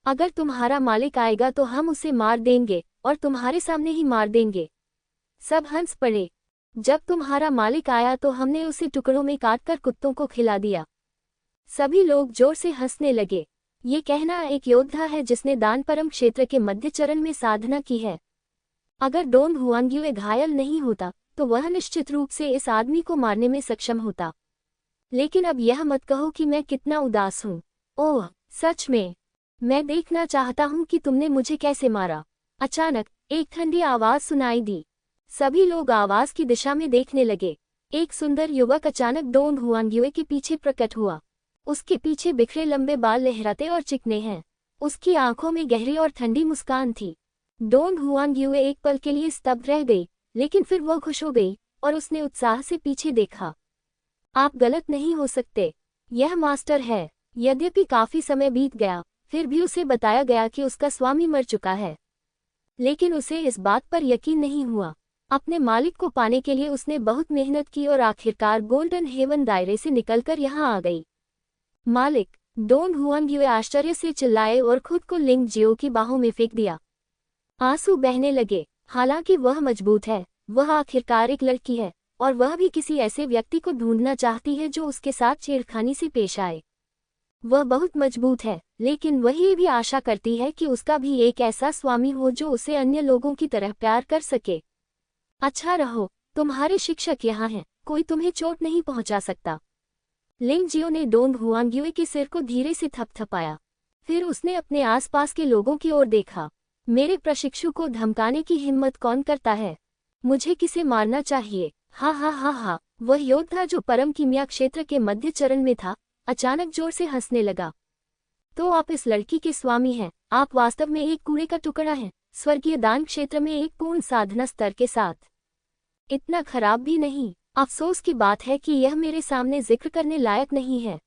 अगर तुम्हारा मालिक आएगा तो हम उसे मार देंगे और तुम्हारे सामने ही मार देंगे। सब हंस पड़े। जब तुम्हारा मालिक आया तो हमने उसे टुकड़ों में काटकर कुत्तों को खिला दिया। सभी लोग जोर से हंसने लगे। ये कहना एक योद्धा है जिसने दान परम क्षेत्र के मध्य चरण में साधना की है। अगर डोंग हुआंग्यू घायल नहीं होता तो वह निश्चित रूप से इस आदमी को मारने में सक्षम होता। लेकिन अब यह मत कहो कि मैं कितना उदास हूँ। ओह, सच में, मैं देखना चाहता हूँ कि तुमने मुझे कैसे मारा। अचानक एक ठंडी आवाज सुनाई दी। सभी लोग आवाज की दिशा में देखने लगे। एक सुंदर युवक अचानक डोंग हुआंग्यू के पीछे प्रकट हुआ। उसके पीछे बिखरे लंबे बाल लहराते और चिकने हैं। उसकी आंखों में गहरी और ठंडी मुस्कान थी। डोंग हुआंग्यू एक पल के लिए स्तब्ध रह गई, लेकिन फिर वह खुश हो गई और उसने उत्साह से पीछे देखा। आप गलत नहीं हो सकते, यह मास्टर है। यद्यपि काफी समय बीत गया, फिर भी उसे बताया गया कि उसका स्वामी मर चुका है, लेकिन उसे इस बात पर यकीन नहीं हुआ। अपने मालिक को पाने के लिए उसने बहुत मेहनत की और आखिरकार गोल्डन हेवन दायरे से निकलकर यहाँ आ गई। मालिक, डोंग हुआंग्यू आश्चर्य से चिल्लाए और खुद को लिंग जियो की बाहों में फेंक दिया। आंसू बहने लगे। हालांकि वह मजबूत है, वह आखिरकार एक लड़की है और वह भी किसी ऐसे व्यक्ति को ढूंढना चाहती है जो उसके साथ छेड़खानी से पेश आए। वह बहुत मजबूत है, लेकिन वह ये भी आशा करती है कि उसका भी एक ऐसा स्वामी हो जो उसे अन्य लोगों की तरह प्यार कर सके। अच्छा रहो, तुम्हारे शिक्षक यहाँ हैं, कोई तुम्हें चोट नहीं पहुँचा सकता। लिंग जियो ने डोंग हुआंग्यू के सिर को धीरे से थपथपाया। फिर उसने अपने आसपास के लोगों की ओर देखा। मेरे प्रशिक्षु को धमकाने की हिम्मत कौन करता है? मुझे किसे मारना चाहिए? हा हा हा हा। वह योद्धा जो परम कीमिया क्षेत्र के मध्य चरण में था, अचानक जोर से हंसने लगा। तो आप इस लड़की के स्वामी हैं? आप वास्तव में एक कूड़े का टुकड़ा हैं, स्वर्गीय दान क्षेत्र में एक पूर्ण साधना स्तर के साथ। इतना खराब भी नहीं। अफसोस की बात है कि यह मेरे सामने जिक्र करने लायक नहीं है।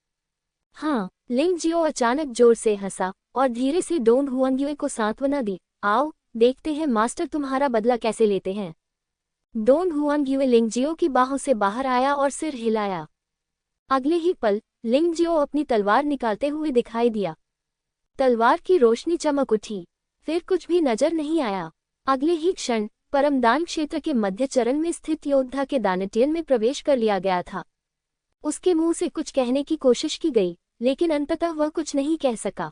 हाँ, लिंग जियो अचानक जोर से हंसा और धीरे से डोन हुआंग्युए को सांत्वना दी। आओ, देखते हैं मास्टर तुम्हारा बदला कैसे लेते हैं। डोन हुआंग्युए लिंग जियो की बाहों से बाहर आया और सिर हिलाया। अगले ही पल लिंग जियो अपनी तलवार निकालते हुए दिखाई दिया। तलवार की रोशनी चमक उठी, फिर कुछ भी नजर नहीं आया। अगले ही क्षण परमदान क्षेत्र के मध्य चरण में स्थित योद्धा के दानटियन में प्रवेश कर लिया गया था। उसके मुंह से कुछ कहने की कोशिश की गई, लेकिन अंततः वह कुछ नहीं कह सका।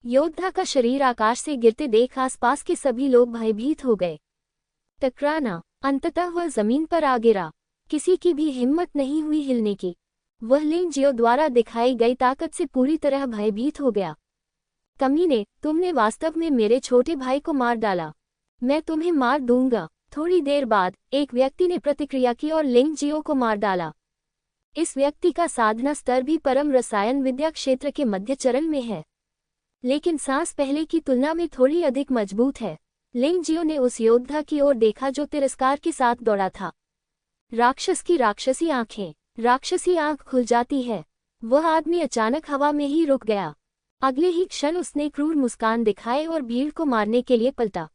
योद्धा का शरीर आकाश से गिरते देख आसपास के सभी लोग भयभीत हो गए। टकराना, अंततः वह जमीन पर आ गिरा। किसी की भी हिम्मत नहीं हुई हिलने की। वह लिंग जियो द्वारा दिखाई गई ताकत से पूरी तरह भयभीत हो गया। कमीने, तुमने वास्तव में मेरे छोटे भाई को मार डाला। मैं तुम्हें मार दूंगा। थोड़ी देर बाद एक व्यक्ति ने प्रतिक्रिया की और लिंग जियो को मार डाला। इस व्यक्ति का साधना स्तर भी परम रसायन विद्या क्षेत्र के मध्य चरण में है, लेकिन सांस पहले की तुलना में थोड़ी अधिक मजबूत है। लिंग जियो ने उस योद्धा की ओर देखा जो तिरस्कार के साथ दौड़ा था। राक्षस की राक्षसी आंखें। राक्षसी आंख खुल जाती है। वह आदमी अचानक हवा में ही रुक गया। अगले ही क्षण उसने क्रूर मुस्कान दिखाए और भीड़ को मारने के लिए पलटा।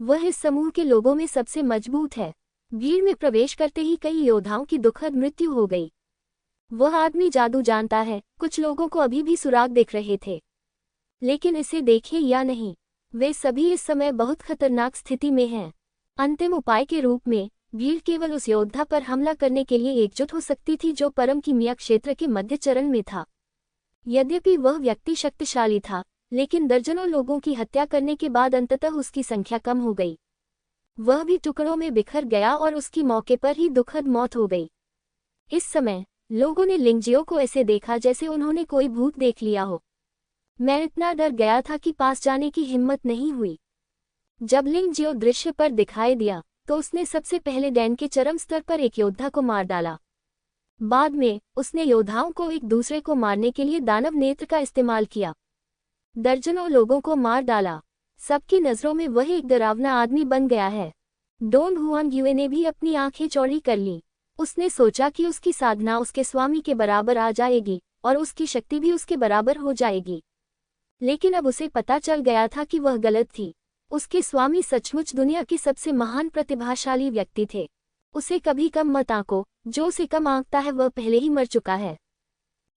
वह इस समूह के लोगों में सबसे मजबूत है। भीड़ में प्रवेश करते ही कई योद्धाओं की दुखद मृत्यु हो गई। वह आदमी जादू जानता है। कुछ लोगों को अभी भी सुराग दिख रहे थे, लेकिन इसे देखे या नहीं, वे सभी इस समय बहुत खतरनाक स्थिति में हैं। अंतिम उपाय के रूप में भीड़ केवल उस योद्धा पर हमला करने के लिए एकजुट हो सकती थी जो परम कीमिया क्षेत्र के मध्य चरण में था। यद्यपि वह व्यक्ति शक्तिशाली था, लेकिन दर्जनों लोगों की हत्या करने के बाद अंततः उसकी संख्या कम हो गई। वह भी टुकड़ों में बिखर गया और उसकी मौके पर ही दुखद मौत हो गई। इस समय लोगों ने लिंग जियो को ऐसे देखा जैसे उन्होंने कोई भूत देख लिया हो। मैं इतना डर गया था कि पास जाने की हिम्मत नहीं हुई। जब लिंग जियो दृश्य पर दिखाई दिया तो उसने सबसे पहले डैन के चरम स्तर पर एक योद्धा को मार डाला। बाद में उसने योद्धाओं को एक दूसरे को मारने के लिए दानव नेत्र का इस्तेमाल किया। दर्जनों लोगों को मार डाला। सबकी नजरों में वह एक डरावना आदमी बन गया है। डोन हुआंग्युए ने भी अपनी आंखें चौड़ी कर ली। उसने सोचा कि उसकी साधना उसके स्वामी के बराबर आ जाएगी और उसकी शक्ति भी उसके बराबर हो जाएगी। लेकिन अब उसे पता चल गया था कि वह गलत थी। उसके स्वामी सचमुच दुनिया के सबसे महान प्रतिभाशाली व्यक्ति थे। उसे कभी कम मत आंको। जो उसे कम आंकता है वह पहले ही मर चुका है।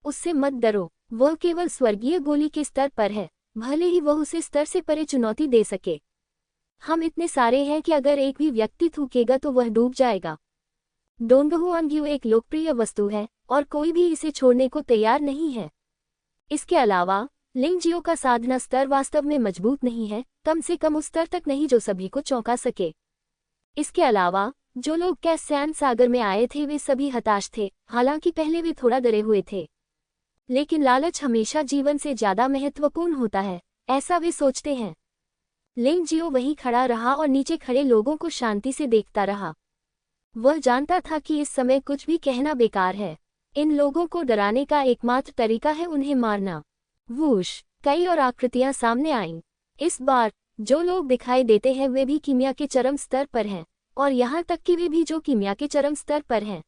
उससे मत डरो। वह केवल स्वर्गीय गोली के स्तर पर है, भले ही वह उसे स्तर से परे चुनौती दे सके। हम इतने सारे हैं कि अगर एक भी व्यक्ति थूकेगा तो वह डूब जाएगा। डोंगहुआंग्यू एक लोकप्रिय वस्तु है और कोई भी इसे छोड़ने को तैयार नहीं है। इसके अलावा लिंग जियो का साधना स्तर वास्तव में मजबूत नहीं है, कम से कम उस स्तर तक नहीं जो सभी को चौंका सके। इसके अलावा जो लोग कैसैन सागर में आए थे वे सभी हताश थे। हालांकि पहले वे थोड़ा डरे हुए थे, लेकिन लालच हमेशा जीवन से ज्यादा महत्वपूर्ण होता है, ऐसा वे सोचते हैं। लिंग जियो वहीं खड़ा रहा और नीचे खड़े लोगों को शांति से देखता रहा। वह जानता था कि इस समय कुछ भी कहना बेकार है। इन लोगों को डराने का एकमात्र तरीका है उन्हें मारना। वूश, कई और आकृतियां सामने आईं। इस बार जो लोग दिखाई देते हैं वे भी कीमिया के चरम स्तर पर हैं, और यहाँ तक कि वे भी जो कीमिया के चरम स्तर पर हैं।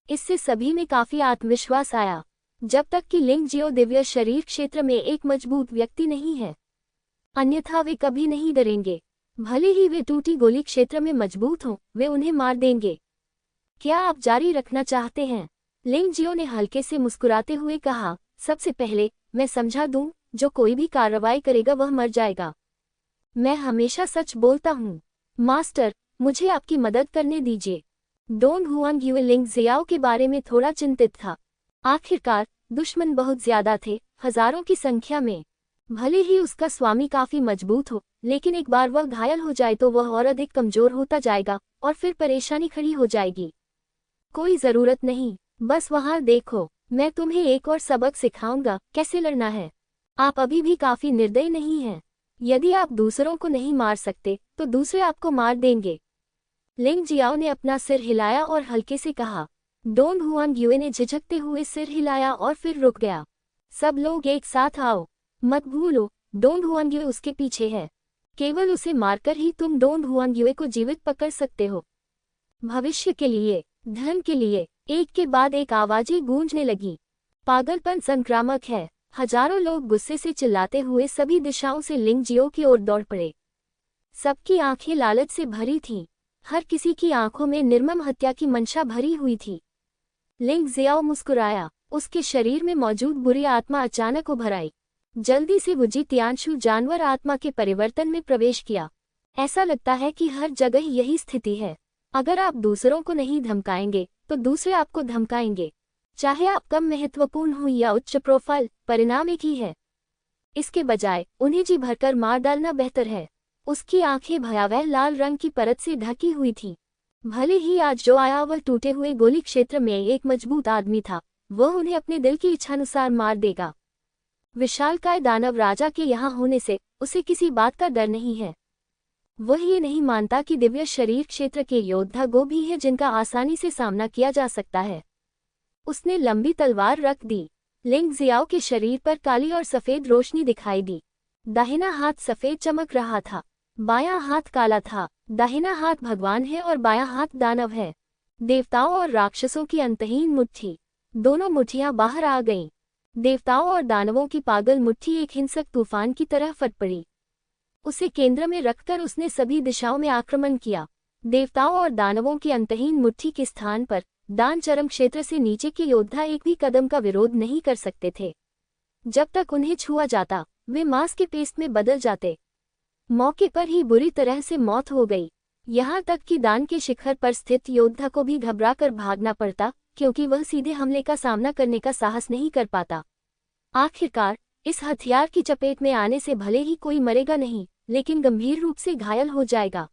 इससे सभी में काफी आत्मविश्वास आया। जब तक कि लिंग जियो दिव्य शरीर क्षेत्र में एक मजबूत व्यक्ति नहीं है, अन्यथा वे कभी नहीं डरेंगे। भले ही वे टूटी गोली क्षेत्र में मजबूत हों, वे उन्हें मार देंगे। क्या आप जारी रखना चाहते हैं? लिंग जियो ने हल्के से मुस्कुराते हुए कहा, सबसे पहले मैं समझा दूं, जो कोई भी कार्रवाई करेगा वह मर जाएगा। मैं हमेशा सच बोलता हूँ। मास्टर, मुझे आपकी मदद करने दीजिए। डोन हुआंग्युए लिंग जियाओ के बारे में थोड़ा चिंतित था। आखिरकार दुश्मन बहुत ज्यादा थे, हजारों की संख्या में। भले ही उसका स्वामी काफी मजबूत हो, लेकिन एक बार वह घायल हो जाए तो वह और अधिक कमजोर होता जाएगा और फिर परेशानी खड़ी हो जाएगी। कोई जरूरत नहीं, बस वहां देखो। मैं तुम्हें एक और सबक सिखाऊंगा, कैसे लड़ना है। आप अभी भी काफी निर्दयी नहीं हैं। यदि आप दूसरों को नहीं मार सकते तो दूसरे आपको मार देंगे। लिंग जियाओ ने अपना सिर हिलाया और हल्के से कहा। डोंग हुआंगयुए ने झिझकते हुए सिर हिलाया और फिर रुक गया। सब लोग एक साथ आओ। मत भूलो, डोंग हुआंगयुए उसके पीछे है। केवल उसे मारकर ही तुम डोंग हुआंगयुए को जीवित पकड़ सकते हो। भविष्य के लिए, धन के लिए, एक के बाद एक आवाजें गूंजने लगी। पागलपन संक्रामक है। हजारों लोग गुस्से से चिल्लाते हुए सभी दिशाओं से लिंग जियो की ओर दौड़ पड़े। सबकी आंखें लालच से भरी थीं। हर किसी की आंखों में निर्मम हत्या की मंशा भरी हुई थी। लिंग जियाओ मुस्कुराया। उसके शरीर में मौजूद बुरी आत्मा अचानक उभर आई। जल्दी से वुजी तियानशु जानवर आत्मा के परिवर्तन में प्रवेश किया। ऐसा लगता है कि हर जगह यही स्थिति है। अगर आप दूसरों को नहीं धमकाएंगे तो दूसरे आपको धमकाएंगे। चाहे आप कम महत्वपूर्ण हो या उच्च प्रोफाइल, परिणाम एक ही है। इसके बजाय उन्हें जी भरकर मार डालना बेहतर है। उसकी आंखें भयावह लाल रंग की परत से ढकी हुई थीं। भले ही आज जो आया वह टूटे हुए गोली क्षेत्र में एक मजबूत आदमी था, वह उन्हें अपने दिल की इच्छानुसार मार देगा। विशालकाय दानव राजा के यहाँ होने से उसे किसी बात का डर नहीं है। वह ये नहीं मानता कि दिव्य शरीर क्षेत्र के योद्धा गो भी है जिनका आसानी से सामना किया जा सकता है। उसने लंबी तलवार रख दी। लिंग जियाओ के शरीर पर काली और सफेद रोशनी दिखाई दी। दाहिना हाथ सफेद चमक रहा था, बायां हाथ काला था। दाहिना हाथ भगवान है और बायां हाथ दानव है। देवताओं और राक्षसों की अंतहीन मुट्ठी। दोनों मुट्ठियां बाहर आ गईं। देवताओं और दानवों की पागल मुट्ठी एक हिंसक तूफान की तरह फट पड़ी। उसे केंद्र में रखकर उसने सभी दिशाओं में आक्रमण किया। देवताओं और दानवों की अंतहीन मुट्ठी के स्थान पर दान चरम क्षेत्र से नीचे के योद्धा एक भी कदम का विरोध नहीं कर सकते थे। जब तक उन्हें छुआ जाता वे मांस के पेस्ट में बदल जाते। मौके पर ही बुरी तरह से मौत हो गई। यहाँ तक कि दान के शिखर पर स्थित योद्धा को भी घबराकर भागना पड़ता, क्योंकि वह सीधे हमले का सामना करने का साहस नहीं कर पाता। आखिरकार इस हथियार की चपेट में आने से भले ही कोई मरेगा नहीं, लेकिन गंभीर रूप से घायल हो जाएगा।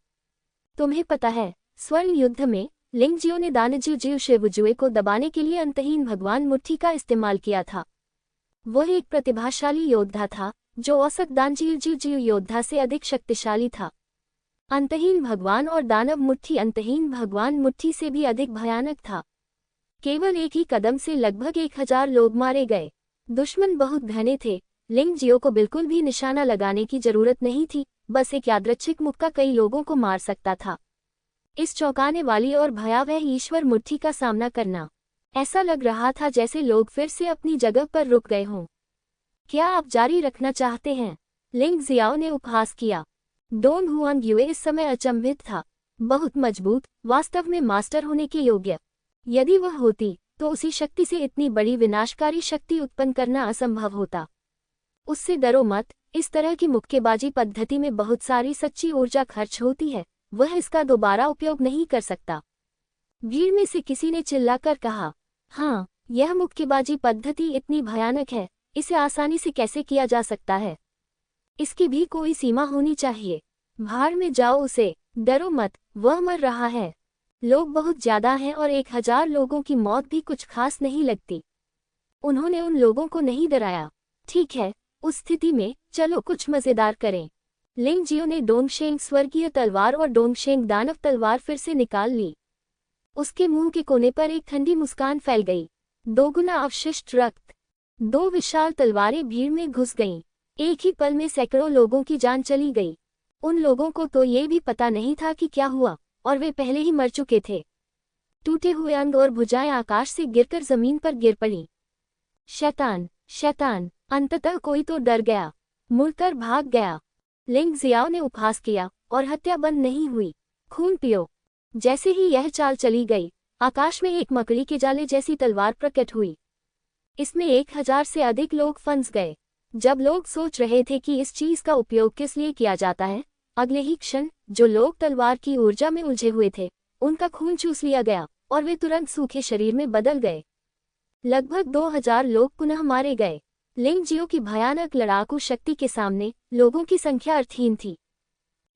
तुम्हें पता है, स्वर्ण युद्ध में लिंग जियो ने दानजियो जियो शिवजुए को दबाने के लिए अंतहीन भगवान मुट्ठी का इस्तेमाल किया था। वह एक प्रतिभाशाली योद्धा था जो औसत दानजियो जियो जियो योद्धा से अधिक शक्तिशाली था। अंतहीन भगवान और दानव मुट्ठी अंतहीन भगवान मुट्ठी से भी अधिक भयानक था। केवल एक ही कदम से लगभग 1000 लोग मारे गए। दुश्मन बहुत घने थे। लिंग जियो को बिल्कुल भी निशाना लगाने की जरूरत नहीं थी, बस एक यादृच्छिक मुक्का कई लोगों को मार सकता था। इस चौंकाने वाली और भयावह ईश्वर मुट्ठी का सामना करना, ऐसा लग रहा था जैसे लोग फिर से अपनी जगह पर रुक गए हों। क्या आप जारी रखना चाहते हैं? लिंग जियाओ ने उपहास किया। डोंग हुआंगयुए इस समय अचंभित था। बहुत मजबूत, वास्तव में मास्टर होने के योग्य। यदि वह होती तो उसी शक्ति से इतनी बड़ी विनाशकारी शक्ति उत्पन्न करना असंभव होता। उससे डरो मत। इस तरह की मुक्केबाजी पद्धति में बहुत सारी सच्ची ऊर्जा खर्च होती है, वह इसका दोबारा उपयोग नहीं कर सकता। भीड़ में से किसी ने चिल्लाकर कहा, हाँ, यह मुक्केबाजी पद्धति इतनी भयानक है, इसे आसानी से कैसे किया जा सकता है? इसकी भी कोई सीमा होनी चाहिए। भाड़ में जाओ उसे, डरो मत, वह मर रहा है। लोग बहुत ज्यादा हैं और 1000 लोगों की मौत भी कुछ खास नहीं लगती। उन्होंने उन लोगों को नहीं डराया। ठीक है, उस स्थिति में चलो कुछ मजेदार करें। लिंग जियो ने डोंगशेंग स्वर्गीय तलवार और डोंगशेंग दानव तलवार फिर से निकाल ली। उसके मुंह के कोने पर एक ठंडी मुस्कान फैल गई। दोगुना अवशिष्ट रक्त। 2 विशाल तलवारें भीड़ में घुस गईं। एक ही पल में सैकड़ों लोगों की जान चली गई। उन लोगों को तो ये भी पता नहीं था कि क्या हुआ, और वे पहले ही मर चुके थे। टूटे हुए अंग और भुजाएं आकाश से गिरकर जमीन पर गिर पड़ी। शैतान, शैतान! अंततः कोई तो डर गया, मुड़कर भाग गया। लिंग जियाओ ने उपहास किया, और हत्या बंद नहीं हुई। खून पियो। जैसे ही यह चाल चली गई, आकाश में एक मकड़ी के जाले जैसी तलवार प्रकट हुई। इसमें 1000 से अधिक लोग फंस गए। जब लोग सोच रहे थे कि इस चीज का उपयोग किस लिए किया जाता है, अगले ही क्षण जो लोग तलवार की ऊर्जा में उलझे हुए थे, उनका खून चूस लिया गया और वे तुरंत सूखे शरीर में बदल गए। लगभग 2000 लोग पुनः मारे गए। लिंग जियो की भयानक लड़ाकू शक्ति के सामने लोगों की संख्या अर्थहीन थी।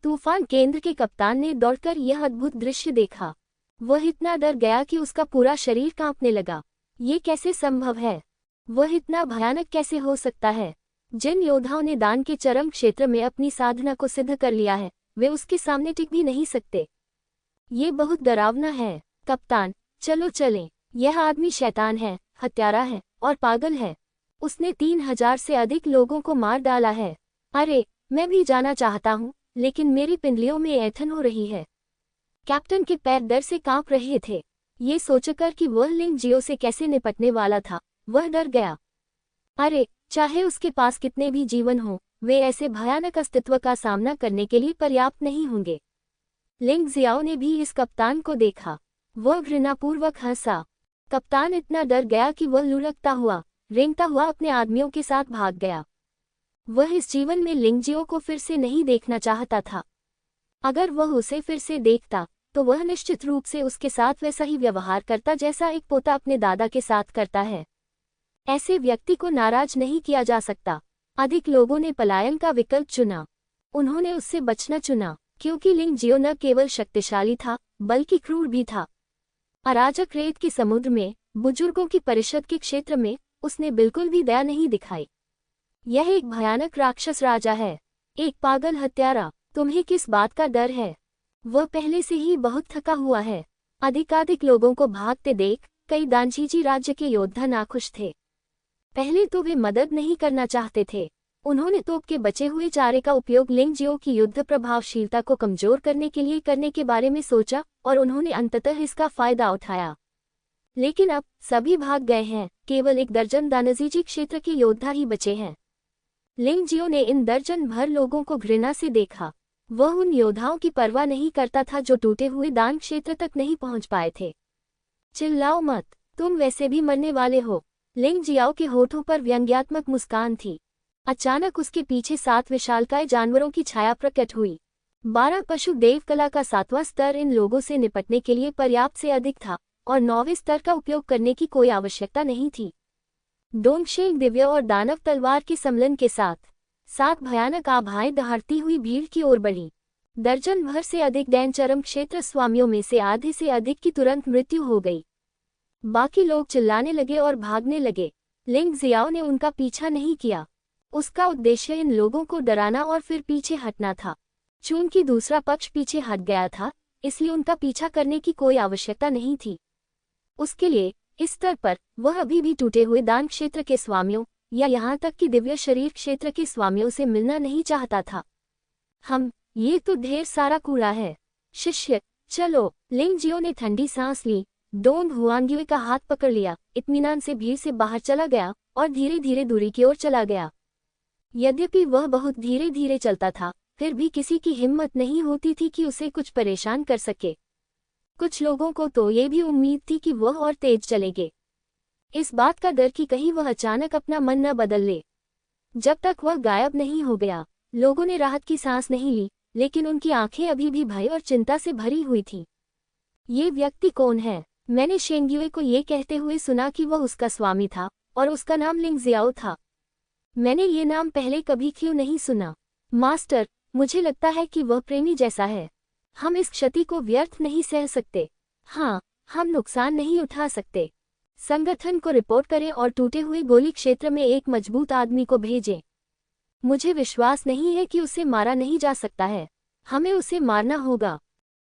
तूफान केंद्र के कप्तान ने दौड़कर यह अद्भुत दृश्य देखा। वह इतना डर गया कि उसका पूरा शरीर कांपने लगा। ये कैसे संभव है? वह इतना भयानक कैसे हो सकता है? जिन योद्धाओं ने दान के चरम क्षेत्र में अपनी साधना को सिद्ध कर लिया है, वे उसके सामने टिक भी नहीं सकते। ये बहुत डरावना है। कप्तान, चलो चलें। यह आदमी शैतान है, हत्यारा है और पागल है। उसने 3000 से अधिक लोगों को मार डाला है। अरे, मैं भी जाना चाहता हूँ, लेकिन मेरी पिंडलियों में ऐंठन हो रही है। कैप्टन के पैर डर से कांप रहे थे। ये सोचकर कि वह लिंग जियो से कैसे निपटने वाला था, वह डर गया। अरे, चाहे उसके पास कितने भी जीवन हों, वे ऐसे भयानक अस्तित्व का सामना करने के लिए पर्याप्त नहीं होंगे। लिंग जियाओ ने भी इस कप्तान को देखा। वह घृणापूर्वक हंसा। कप्तान इतना डर गया कि वह लुढ़कता हुआ, रेंगता हुआ अपने आदमियों के साथ भाग गया। वह इस जीवन में लिंगजियो को फिर से नहीं देखना चाहता था। अगर वह उसे फिर से देखता, तो वह निश्चित रूप से उसके साथ वैसा ही व्यवहार करता जैसा एक पोता अपने दादा के साथ करता है। ऐसे व्यक्ति को नाराज नहीं किया जा सकता। अधिक लोगों ने पलायन का विकल्प चुना। उन्होंने उससे बचना चुना, क्योंकि लिंगजियो न केवल शक्तिशाली था, बल्कि क्रूर भी था। अराजक रेत के समुद्र में, बुजुर्गों की परिषद के क्षेत्र में, उसने बिल्कुल भी दया नहीं दिखाई। यह एक भयानक राक्षस राजा है, एक पागल हत्यारा। तुम्हें किस बात का डर है? वह पहले से ही बहुत थका हुआ है। अधिकाधिक लोगों को भागते देख कई दानशीजी राज्य के योद्धा नाखुश थे। पहले तो वे मदद नहीं करना चाहते थे। उन्होंने तोप के बचे हुए चारे का उपयोग लिंगजियो की युद्ध प्रभावशीलता को कमजोर करने के लिए करने के बारे में सोचा, और उन्होंने अंततः इसका फायदा उठाया। लेकिन अब सभी भाग गए हैं। केवल 1 दर्जन दानजीजी क्षेत्र के योद्धा ही बचे हैं। लिंगजियो ने इन दर्जन भर लोगों को घृणा से देखा। वह उन योद्धाओं की परवाह नहीं करता था जो टूटे हुए दान क्षेत्र तक नहीं पहुंच पाए थे। चिल्लाओ मत, तुम वैसे भी मरने वाले हो। लिंगजियाओ के होठों पर व्यंग्यात्मक मुस्कान थी। अचानक उसके पीछे 7 विशालकाय जानवरों की छाया प्रकट हुई। 12 पशु देवकला का 7वां स्तर इन लोगों से निपटने के लिए पर्याप्त से अधिक था, और 9वें स्तर का उपयोग करने की कोई आवश्यकता नहीं थी। डोंगशेंग दिव्य और दानव तलवार के सम्मिलन के साथ 7 भयानक आभाएं दहाड़ती हुई भीड़ की ओर बढ़ी। दर्जन भर से अधिक डैन चरम क्षेत्र स्वामियों में से आधे से अधिक की तुरंत मृत्यु हो गई। बाकी लोग चिल्लाने लगे और भागने लगे। लिंग जियाओ ने उनका पीछा नहीं किया। उसका उद्देश्य इन लोगों को डराना और फिर पीछे हटना था। चूंकि दूसरा पक्ष पीछे हट गया था, इसलिए उनका पीछा करने की कोई आवश्यकता नहीं थी। उसके लिए इस स्तर पर वह अभी भी टूटे हुए दान क्षेत्र के स्वामियों या यहाँ तक कि दिव्य शरीर क्षेत्र के स्वामियों से मिलना नहीं चाहता था। ये तो ढेर सारा कूड़ा है। शिष्य, चलो। लिंगजियो ने ठंडी सांस ली, डोंग हुआंग्युए का हाथ पकड़ लिया, इत्मीनान से भीड़ से बाहर चला गया और धीरे धीरे दूरी की ओर चला गया। यद्यपि वह बहुत धीरे धीरे चलता था, फिर भी किसी की हिम्मत नहीं होती थी कि उसे कुछ परेशान कर सके। कुछ लोगों को तो ये भी उम्मीद थी कि वह और तेज चलेंगे। इस बात का डर कि कहीं वह अचानक अपना मन न बदल ले। जब तक वह गायब नहीं हो गया, लोगों ने राहत की सांस नहीं ली, लेकिन उनकी आंखें अभी भी भय और चिंता से भरी हुई थीं। ये व्यक्ति कौन है? मैंने शेंग्युए को ये कहते हुए सुना कि वह उसका स्वामी था और उसका नाम लिंग जियाओ था। मैंने ये नाम पहले कभी क्यों नहीं सुना? मास्टर, मुझे लगता है कि वह प्रेमी जैसा है। हम इस क्षति को व्यर्थ नहीं सह सकते। हाँ, हम नुकसान नहीं उठा सकते। संगठन को रिपोर्ट करें और टूटे हुए गोली क्षेत्र में एक मजबूत आदमी को भेजें। मुझे विश्वास नहीं है कि उसे मारा नहीं जा सकता है। हमें उसे मारना होगा।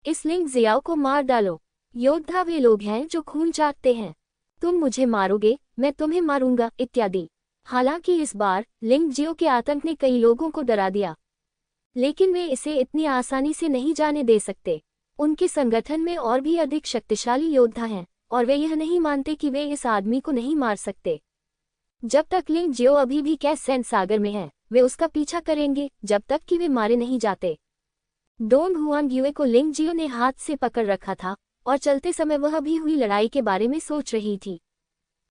इस लिंग जियाओ को मार डालो। योद्धा वे लोग हैं जो खून चाटते हैं। तुम मुझे मारोगे, मैं तुम्हें मारूंगा, इत्यादि। हालांकि इस बार लिंग जियो के आतंक ने कई लोगों को डरा दिया, लेकिन वे इसे इतनी आसानी से नहीं जाने दे सकते। उनके संगठन में और भी अधिक शक्तिशाली योद्धा हैं, और वे यह नहीं मानते कि वे इस आदमी को नहीं मार सकते। जब तक लिंग जियो अभी भी कैसेन सागर में है, वे उसका पीछा करेंगे जब तक कि वे मारे नहीं जाते। डोंग हुआंग्युए को लिंग जियो ने हाथ से पकड़ रखा था, और चलते समय वह अभी हुई लड़ाई के बारे में सोच रही थी।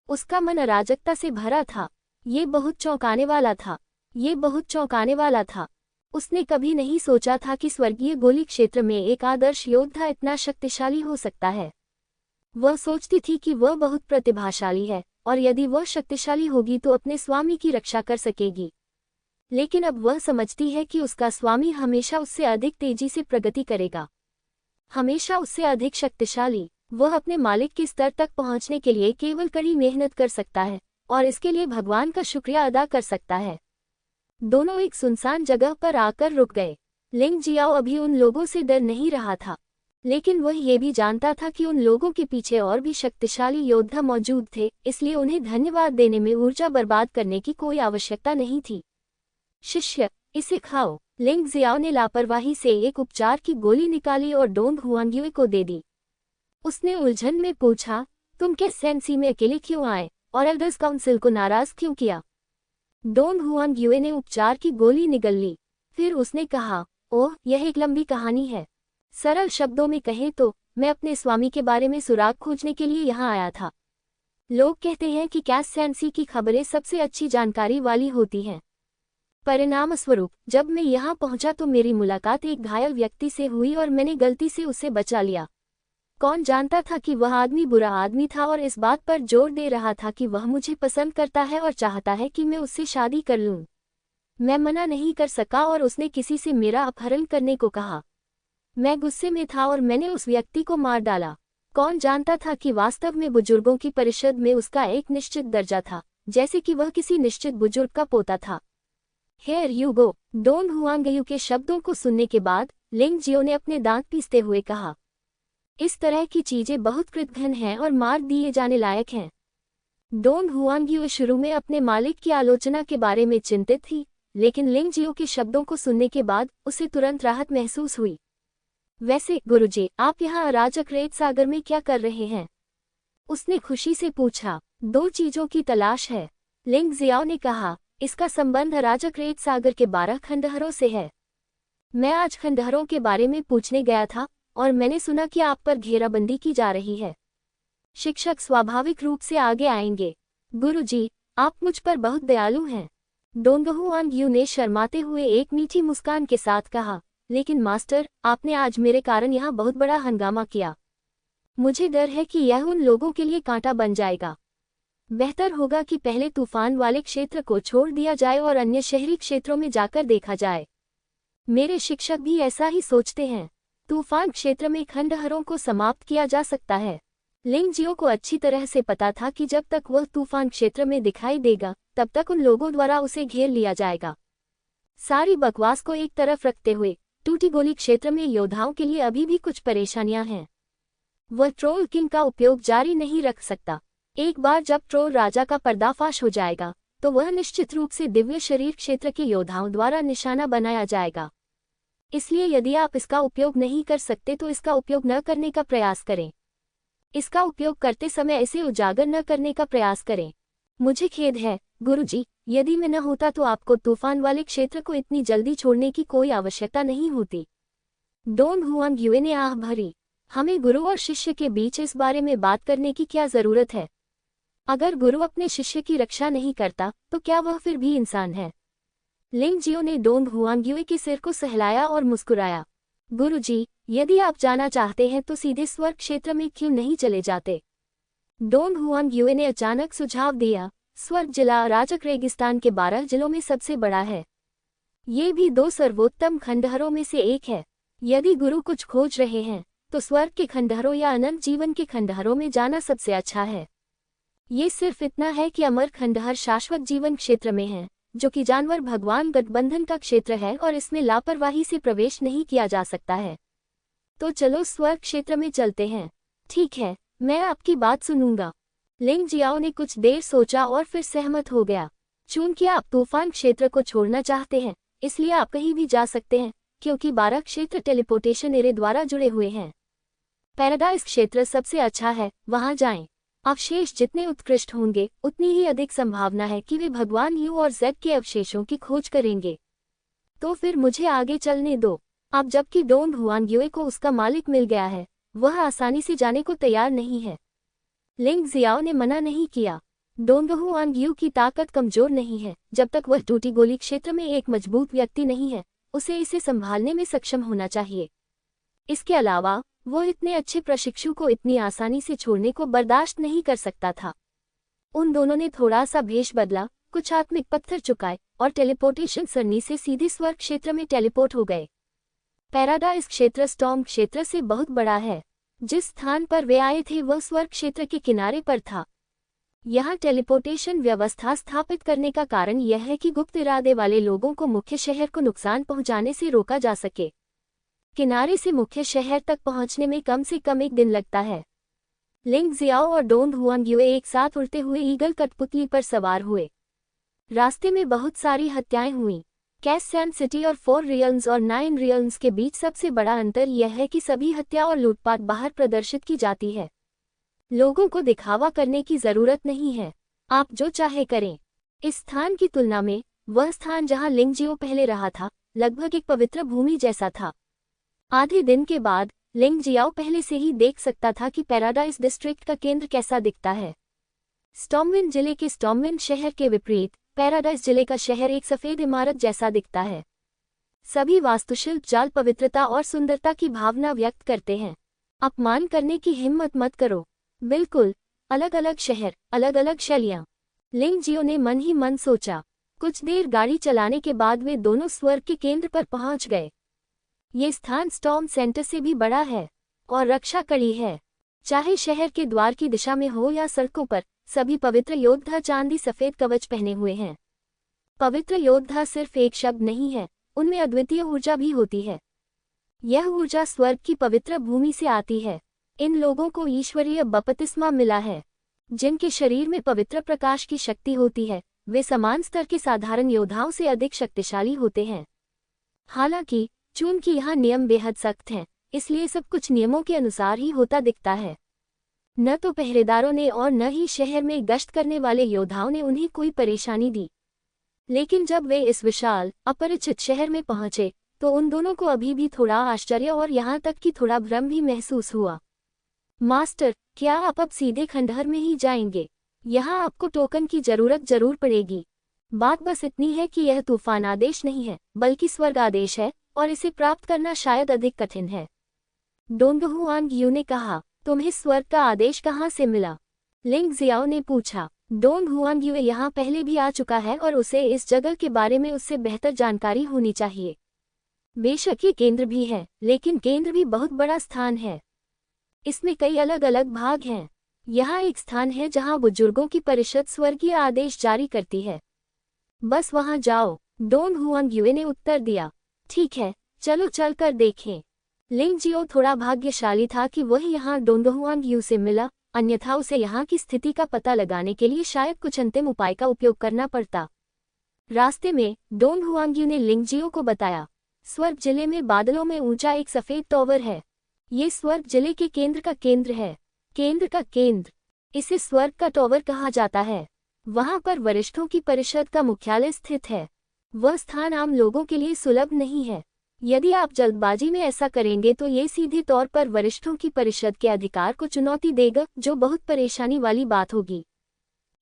उसका मन अराजकता से भरा था। ये बहुत चौंकाने वाला था। ये बहुत चौंकाने वाला था। उसने कभी नहीं सोचा था कि स्वर्गीय गोली क्षेत्र में एक आदर्श योद्धा इतना शक्तिशाली हो सकता है। वह सोचती थी कि वह बहुत प्रतिभाशाली है, और यदि वह शक्तिशाली होगी तो अपने स्वामी की रक्षा कर सकेगी। लेकिन अब वह समझती है कि उसका स्वामी हमेशा उससे अधिक तेजी से प्रगति करेगा, हमेशा उससे अधिक शक्तिशाली। वह अपने मालिक के स्तर तक पहुंचने के लिए केवल कड़ी मेहनत कर सकता है, और इसके लिए भगवान का शुक्रिया अदा कर सकता है। दोनों एक सुनसान जगह पर आकर रुक गए। लिंग जियाओ अभी उन लोगों से डर नहीं रहा था, लेकिन वह ये भी जानता था कि उन लोगों के पीछे और भी शक्तिशाली योद्धा मौजूद थे, इसलिए उन्हें धन्यवाद देने में ऊर्जा बर्बाद करने की कोई आवश्यकता नहीं थी। शिष्य, इसे खाओ। लिंग जियाओ ने लापरवाही से एक उपचार की गोली निकाली और डोंग हुआंग्युए को दे दी। उसने उलझन में पूछा, तुम क्या सेंसी में अकेले क्यों आए और एल्डर्स काउंसिल को नाराज क्यों किया? डोंग हुआंग्युए ने उपचार की गोली निगल ली। फिर उसने कहा, ओह, यह एक लंबी कहानी है। सरल शब्दों में कहें तो मैं अपने स्वामी के बारे में सुराग खोजने के लिए यहाँ आया था। लोग कहते हैं कि कैस सेंसी की खबरें सबसे अच्छी जानकारी वाली होती हैं। परिणामस्वरूप जब मैं यहाँ पहुंचा तो मेरी मुलाकात एक घायल व्यक्ति से हुई और मैंने गलती से उसे बचा लिया। कौन जानता था कि वह आदमी बुरा आदमी था और इस बात पर जोर दे रहा था कि वह मुझे पसंद करता है और चाहता है कि मैं उससे शादी कर लूं। मैं मना नहीं कर सका और उसने किसी से मेरा अपहरण करने को कहा। मैं गुस्से में था और मैंने उस व्यक्ति को मार डाला। कौन जानता था कि वास्तव में बुजुर्गों की परिषद में उसका एक निश्चित दर्जा था, जैसे कि वह किसी निश्चित बुजुर्ग का पोता था। Here you go. Dong Huangyu के शब्दों को सुनने के बाद लिंग जियो ने अपने दांत पीसते हुए कहा, इस तरह की चीजें बहुत कृतघ्न हैं और मार दिए जाने लायक हैं। डोंग हुआंग्यू शुरू में अपने मालिक की आलोचना के बारे में चिंतित थी, लेकिन लिंग जियो के शब्दों को सुनने के बाद उसे तुरंत राहत महसूस हुई। वैसे गुरुजी, आप यहाँ अराजक रेत सागर में क्या कर रहे हैं? उसने खुशी से पूछा। दो चीजों की तलाश है, लिंग जियाओ ने कहा। इसका संबंध अराजक रेत सागर के 12 खंडहरों से है। मैं आज खंडहरों के बारे में पूछने गया था और मैंने सुना कि आप पर घेराबंदी की जा रही है। शिक्षक स्वाभाविक रूप से आगे आएंगे। गुरुजी, आप मुझ पर बहुत दयालु हैं। डोंग हुआंग्यू ने शर्माते हुए एक मीठी मुस्कान के साथ कहा, लेकिन मास्टर, आपने आज मेरे कारण यहाँ बहुत बड़ा हंगामा किया। मुझे डर है कि यह उन लोगों के लिए कांटा बन जाएगा। बेहतर होगा कि पहले तूफान वाले क्षेत्र को छोड़ दिया जाए और अन्य शहरी क्षेत्रों में जाकर देखा जाए। मेरे शिक्षक भी ऐसा ही सोचते हैं। तूफान क्षेत्र में खंडहरों को समाप्त किया जा सकता है। लिंग जियो को अच्छी तरह से पता था कि जब तक वह तूफान क्षेत्र में दिखाई देगा, तब तक उन लोगों द्वारा उसे घेर लिया जाएगा। सारी बकवास को एक तरफ रखते हुए टूटी गोली क्षेत्र में योद्धाओं के लिए अभी भी कुछ परेशानियां हैं। वह ट्रोल किंग का उपयोग जारी नहीं रख सकता। एक बार जब ट्रोल राजा का पर्दाफाश हो जाएगा, तो वह निश्चित रूप से दिव्य शरीर क्षेत्र के योद्धाओं द्वारा निशाना बनाया जाएगा। इसलिए यदि आप इसका उपयोग नहीं कर सकते तो इसका उपयोग न करने का प्रयास करें। इसका उपयोग करते समय इसे उजागर न करने का प्रयास करें। मुझे खेद है गुरुजी, यदि मैं न होता तो आपको तूफान वाले क्षेत्र को इतनी जल्दी छोड़ने की कोई आवश्यकता नहीं होती। डोंग हुआंग्यू ने आह भरी। हमें गुरु और शिष्य के बीच इस बारे में बात करने की क्या जरूरत है? अगर गुरु अपने शिष्य की रक्षा नहीं करता तो क्या वह फिर भी इंसान है? लिंग जियो ने डोंग हुआंग्यू के सिर को सहलाया और मुस्कुराया। गुरुजी, यदि आप जाना चाहते हैं तो सीधे स्वर्ग क्षेत्र में क्यों नहीं चले जाते? डोंग हुआंग्यू ने अचानक सुझाव दिया। स्वर्ग जिला अराजक रेगिस्तान के 12 जिलों में सबसे बड़ा है। ये भी 2 सर्वोत्तम खंडहरों में से एक है। यदि गुरु कुछ खोज रहे हैं तो स्वर्ग के खंडहरों या अनंत जीवन के खंडहरों में जाना सबसे अच्छा है। ये सिर्फ इतना है कि अमर खंडहर शाश्वत जीवन क्षेत्र में है, जो कि जानवर भगवान गठबंधन का क्षेत्र है और इसमें लापरवाही से प्रवेश नहीं किया जा सकता है। तो चलो स्वर्ग क्षेत्र में चलते हैं। ठीक है, मैं आपकी बात सुनूंगा। लिंग जियाओ ने कुछ देर सोचा और फिर सहमत हो गया। चूंकि आप तूफान क्षेत्र को छोड़ना चाहते हैं, इसलिए आप कहीं भी जा सकते हैं, क्योंकि 12 क्षेत्र टेलीपोर्टेशन एरे द्वारा जुड़े हुए हैं। पैराडाइज क्षेत्र सबसे अच्छा है, वहां जाएं। अवशेष जितने उत्कृष्ट होंगे, उतनी ही अधिक संभावना है कि वे भगवान यू और जेड के अवशेषों की खोज करेंगे। तो फिर मुझे आगे चलने दो। अब जबकि डोंग हुआंग्यू को उसका मालिक मिल गया है, वह आसानी से जाने को तैयार नहीं है। लिंग जियाओ ने मना नहीं किया। डोंग हुआंग्यू की ताकत कमजोर नहीं है। जब तक वह टूटी गोली क्षेत्र में एक मजबूत व्यक्ति नहीं है, उसे इसे संभालने में सक्षम होना चाहिए। इसके अलावा वो इतने अच्छे प्रशिक्षु को इतनी आसानी से छोड़ने को बर्दाश्त नहीं कर सकता था। उन दोनों ने थोड़ा सा भेष बदला, कुछ आत्मिक पत्थर चुकाए और टेलीपोर्टेशन सरनी से सीधे स्वर्ग क्षेत्र में टेलीपोर्ट हो गए। पैराडाइज क्षेत्र स्टॉर्म क्षेत्र से बहुत बड़ा है। जिस स्थान पर वे आए थे वह स्वर्ग क्षेत्र के किनारे पर था। यहाँ टेलीपोर्टेशन व्यवस्था स्थापित करने का कारण यह है कि गुप्त इरादे वाले लोगों को मुख्य शहर को नुकसान पहुंचाने से रोका जा सके। किनारे से मुख्य शहर तक पहुंचने में कम से कम 1 दिन लगता है। लिंग जियाओ और डोंग हुआंगयुए एक साथ उड़ते हुए ईगल कठपुतली पर सवार हुए। रास्ते में बहुत सारी हत्याएं हुईं। कैससैन सिटी और 4 रियल्म्स और 9 रियल्म्स के बीच सबसे बड़ा अंतर यह है कि सभी हत्या और लूटपाट बाहर प्रदर्शित की जाती है। लोगों को दिखावा करने की जरूरत नहीं है, आप जो चाहे करें। इस स्थान की तुलना में वह स्थान जहां लिंगजियो पहले रहा था लगभग एक पवित्र भूमि जैसा था। आधे दिन के बाद लिंग जियाओ पहले से ही देख सकता था कि पैराडाइज डिस्ट्रिक्ट का केंद्र कैसा दिखता है। स्टॉर्मविंड जिले के स्टॉर्मविंड शहर के विपरीत पैराडाइज जिले का शहर एक सफेद इमारत जैसा दिखता है। सभी वास्तुशिल्प जाल पवित्रता और सुंदरता की भावना व्यक्त करते हैं। अपमान करने की हिम्मत मत करो। बिल्कुल, अलग अलग शहर, अलग अलग शैलियां। लिंग जियो ने मन ही मन सोचा। कुछ देर गाड़ी चलाने के बाद वे दोनों स्वर्ग के केंद्र पर पहुंच गए। ये स्थान स्टॉर्म सेंटर से भी बड़ा है और रक्षा कड़ी है। चाहे शहर के द्वार की दिशा में हो या सड़कों पर, सभी पवित्र योद्धा चांदी सफेद कवच पहने हुए हैं। पवित्र योद्धा सिर्फ एक शब्द नहीं है, उनमें अद्वितीय ऊर्जा भी होती है। यह ऊर्जा स्वर्ग की पवित्र भूमि से आती है। इन लोगों को ईश्वरीय बपतिस्मा मिला है। जिनके शरीर में पवित्र प्रकाश की शक्ति होती है, वे समान स्तर के साधारण योद्धाओं से अधिक शक्तिशाली होते हैं। हालांकि चूंकि यहाँ नियम बेहद सख्त हैं, इसलिए सब कुछ नियमों के अनुसार ही होता दिखता है। न तो पहरेदारों ने और न ही शहर में गश्त करने वाले योद्धाओं ने उन्हें कोई परेशानी दी। लेकिन जब वे इस विशाल अपरिचित शहर में पहुंचे तो उन दोनों को अभी भी थोड़ा आश्चर्य और यहाँ तक कि थोड़ा भ्रम भी महसूस हुआ। मास्टर, क्या आप अब सीधे खंडहर में ही जाएंगे? यहाँ आपको टोकन की जरूरत जरूर पड़ेगी। बात बस इतनी है कि यह तूफान आदेश नहीं है, बल्कि स्वर्ग आदेश है और इसे प्राप्त करना शायद अधिक कठिन है। डोंग हुआंगयू ने कहा, तुम्हें स्वर्ग का आदेश कहाँ से मिला? लिंग जियाओ ने पूछा। डोंग हुआंगयू यहाँ पहले भी आ चुका है और उसे इस जगह के बारे में उससे बेहतर जानकारी होनी चाहिए। बेशक ये केंद्र भी है, लेकिन केंद्र भी बहुत बड़ा स्थान है। इसमें कई अलग अलग भाग हैं। यहाँ एक स्थान है जहाँ बुजुर्गों की परिषद स्वर्गीय आदेश जारी करती है। बस वहाँ जाओ, डोंग हुआंगयू ने उत्तर दिया। ठीक है, चलो चलकर देखें। लिंग जियो थोड़ा भाग्यशाली था कि वह यहाँ डोंग हुआंगयू से मिला, अन्यथा उसे यहाँ की स्थिति का पता लगाने के लिए शायद कुछ अंतिम उपाय का उपयोग करना पड़ता। रास्ते में डोंग हुआंगयू ने लिंग जियो को बताया, स्वर्ग जिले में बादलों में ऊंचा एक सफेद टॉवर है। ये स्वर्ग जिले के केंद्र का केंद्र है। केंद्र का केंद्र, इसे स्वर्ग का टॉवर कहा जाता है। वहां पर वरिष्ठों की परिषद का मुख्यालय स्थित है। वह स्थान आम लोगों के लिए सुलभ नहीं है। यदि आप जल्दबाजी में ऐसा करेंगे तो ये सीधे तौर पर वरिष्ठों की परिषद के अधिकार को चुनौती देगा, जो बहुत परेशानी वाली बात होगी।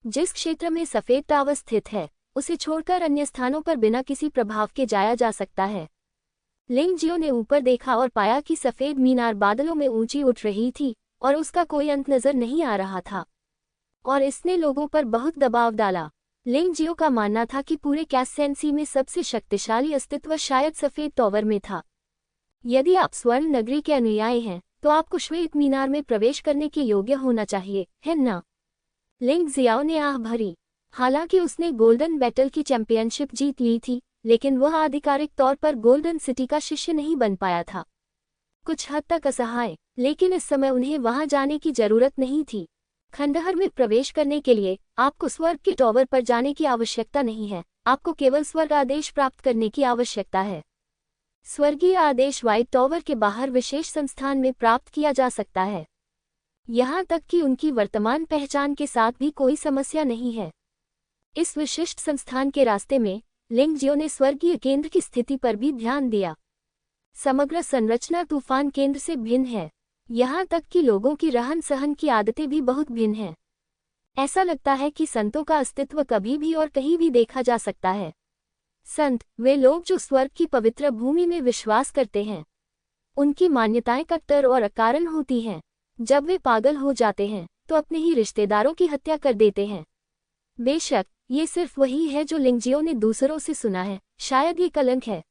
जिस क्षेत्र में सफेद टावर स्थित है, उसे छोड़कर अन्य स्थानों पर बिना किसी प्रभाव के जाया जा सकता है। लिंग जियो ने ऊपर देखा और पाया कि सफेद मीनार बादलों में ऊंची उठ रही थी और उसका कोई अंत नजर नहीं आ रहा था, और इसने लोगों पर बहुत दबाव डाला। लिंग जियो का मानना था कि पूरे कैससैन सी में सबसे शक्तिशाली अस्तित्व शायद सफेद टॉवर में था। यदि आप स्वर्ण नगरी के अनुयायी हैं तो आपको श्वेत मीनार में प्रवेश करने के योग्य होना चाहिए, है ना? लिंग जियाओ ने आह भरी। हालांकि उसने गोल्डन बैटल की चैंपियनशिप जीत ली थी, लेकिन वह आधिकारिक तौर पर गोल्डन सिटी का शिष्य नहीं बन पाया था। कुछ हद तक असहाय, लेकिन इस समय उन्हें वहां जाने की जरूरत नहीं थी। खंडहर में प्रवेश करने के लिए आपको स्वर्ग के टॉवर पर जाने की आवश्यकता नहीं है, आपको केवल स्वर्ग आदेश प्राप्त करने की आवश्यकता है। स्वर्गीय आदेश व्हाइट टॉवर के बाहर विशेष संस्थान में प्राप्त किया जा सकता है। यहाँ तक कि उनकी वर्तमान पहचान के साथ भी कोई समस्या नहीं है। इस विशिष्ट संस्थान के रास्ते में लिंग जियो ने स्वर्गीय केंद्र की स्थिति पर भी ध्यान दिया। समग्र संरचना तूफान केंद्र से भिन्न है, यहाँ तक कि लोगों की रहन सहन की आदतें भी बहुत भिन्न हैं। ऐसा लगता है कि संतों का अस्तित्व कभी भी और कहीं भी देखा जा सकता है। संत वे लोग जो स्वर्ग की पवित्र भूमि में विश्वास करते हैं। उनकी मान्यताएं कट्टर और अकारण होती हैं। जब वे पागल हो जाते हैं तो अपने ही रिश्तेदारों की हत्या कर देते हैं। बेशक ये सिर्फ वही है जो लिंग जियो ने दूसरों से सुना है, शायद ये कलंक है।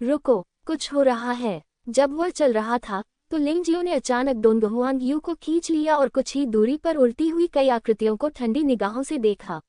रुको, कुछ हो रहा है। जब वह चल रहा था तो लिंगजियो ने अचानक डोंगहुआंग यू को खींच लिया और कुछ ही दूरी पर उड़ती हुई कई आकृतियों को ठंडी निगाहों से देखा।